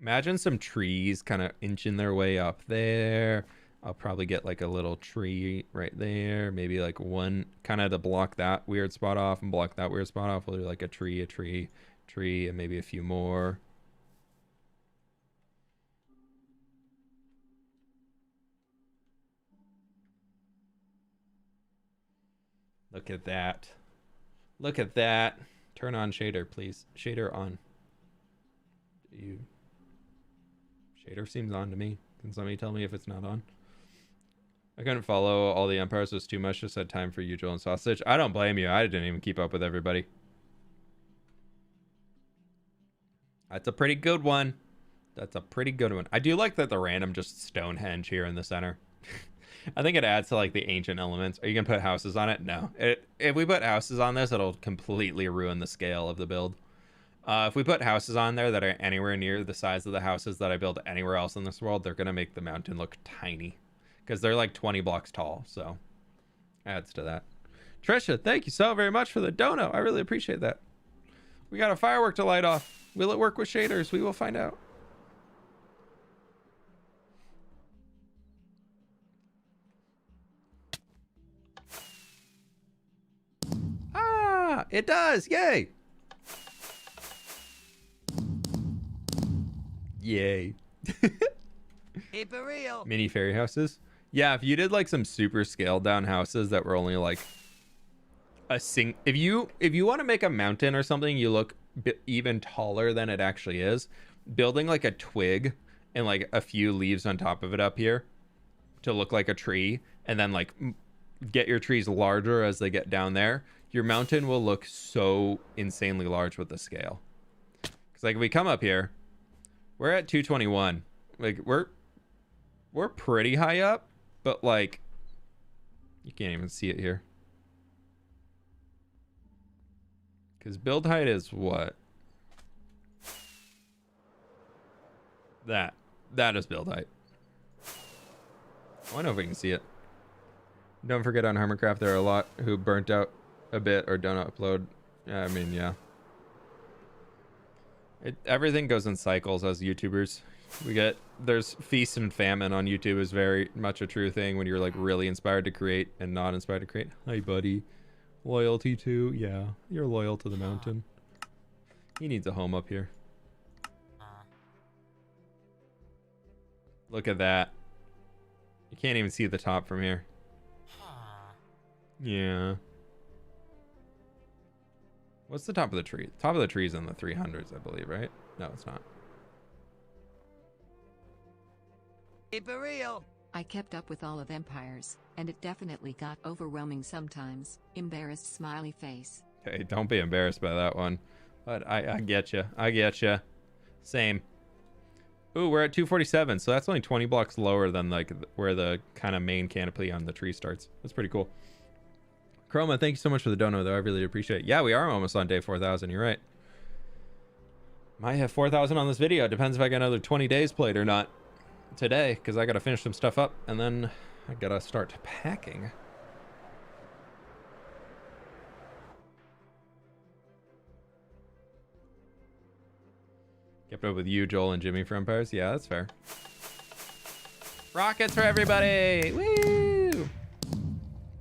Imagine some trees kind of inching their way up there. I'll probably get like a little tree right there. Maybe like one kind of to block that weird spot off and block that weird spot off. We'll do like a tree, and maybe a few more. Look at that. Look at that. Turn on shader, please. Shader on. Shader seems on to me. Can somebody tell me if it's not on? I couldn't follow all the Empires. It was too much. Just had time for Usual and Sausage. I don't blame you. I didn't even keep up with everybody. That's a pretty good one. That's a pretty good one. I do like that the random just Stonehenge here in the center. I think it adds to like the ancient elements. Are you gonna put houses on it? No. If we put houses on this, it'll completely ruin the scale of the build. If we put houses on there that are anywhere near the size of the houses that I build anywhere else in this world, they're going to make the mountain look tiny. Because they're like 20 blocks tall, so adds to that. Trisha, thank you so very much for the dono. I really appreciate that. We got a firework to light off. Will it work with shaders? We will find out. Ah, it does. Yay. Yay. Keep it real. Mini fairy houses. Yeah, if you did like some super scaled down houses that were only like if you want to make a mountain or something you look even taller than it actually is, building like a twig and like a few leaves on top of it up here to look like a tree, and then like get your trees larger as they get down there, your mountain will look so insanely large with the scale. Because like if we come up here, we're at 221. Like we're pretty high up, but like you can't even see it here. Because build height is what? That is build height. I don't know if we can see it. Don't forget on Hermitcraft there are a lot who burnt out a bit or don't upload. I mean, yeah. Everything goes in cycles as YouTubers. There's feast and famine on YouTube is very much a true thing when you're like really inspired to create and not inspired to create. Hi, buddy. Loyalty too. Yeah, you're loyal to the mountain. He needs a home up here. Look at that. You can't even see the top from here. Yeah. What's the top of the tree? The top of the tree is in the 300s, I believe, right? No, it's not. Keep it real. I kept up with all of Empires, and it definitely got overwhelming sometimes. Embarrassed smiley face. Hey, don't be embarrassed by that one. But I get you. I get you. Same. Ooh, we're at 247, so that's only 20 blocks lower than like where the kind of main canopy on the tree starts. That's pretty cool. Chroma, thank you so much for the dono, though. I really appreciate it. Yeah, we are almost on day 4,000. You're right. Might have 4,000 on this video. Depends if I got another 20 days played or not today, because I got to finish some stuff up, and then I got to start packing. Kept up with you, Joel, and Jimmy for Empires. Yeah, that's fair. Rockets for everybody! Woo!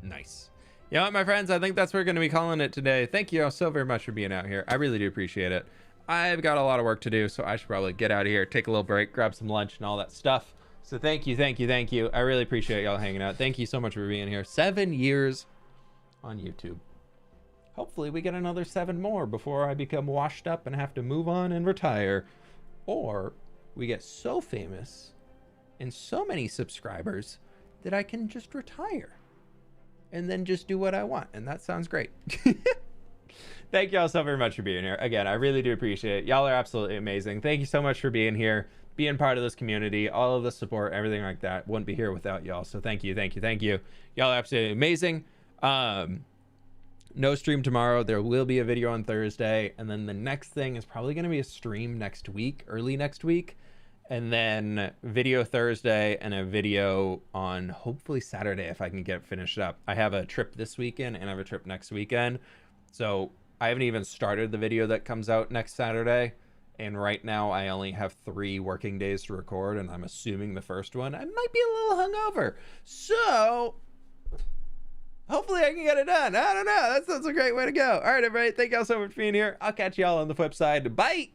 Nice. You know what, my friends? I think that's what we're going to be calling it today. Thank you all so very much for being out here. I really do appreciate it. I've got a lot of work to do, so I should probably get out of here, take a little break, grab some lunch and all that stuff. So thank you, thank you, thank you. I really appreciate y'all hanging out. Thank you so much for being here. 7 years on YouTube. Hopefully we get another 7 more before I become washed up and have to move on and retire. Or we get so famous and so many subscribers that I can just retire and then just do what I want. And that sounds great. Thank y'all so very much for being here. Again, I really do appreciate it. Y'all are absolutely amazing. Thank you so much for being here, being part of this community, all of the support, everything like that. Wouldn't be here without y'all. So thank you, thank you, thank you. Y'all are absolutely amazing. No stream tomorrow. There will be a video on Thursday. And then the next thing is probably going to be a stream next week, early next week. And then video Thursday and a video on hopefully Saturday if I can get it finished up. I have a trip this weekend and I have a trip next weekend. So I haven't even started the video that comes out next Saturday. And right now I only have 3 working days to record. And I'm assuming the first one, I might be a little hungover. So hopefully I can get it done. I don't know. That's a great way to go. All right, everybody. Thank y'all so much for being here. I'll catch y'all on the flip side. Bye.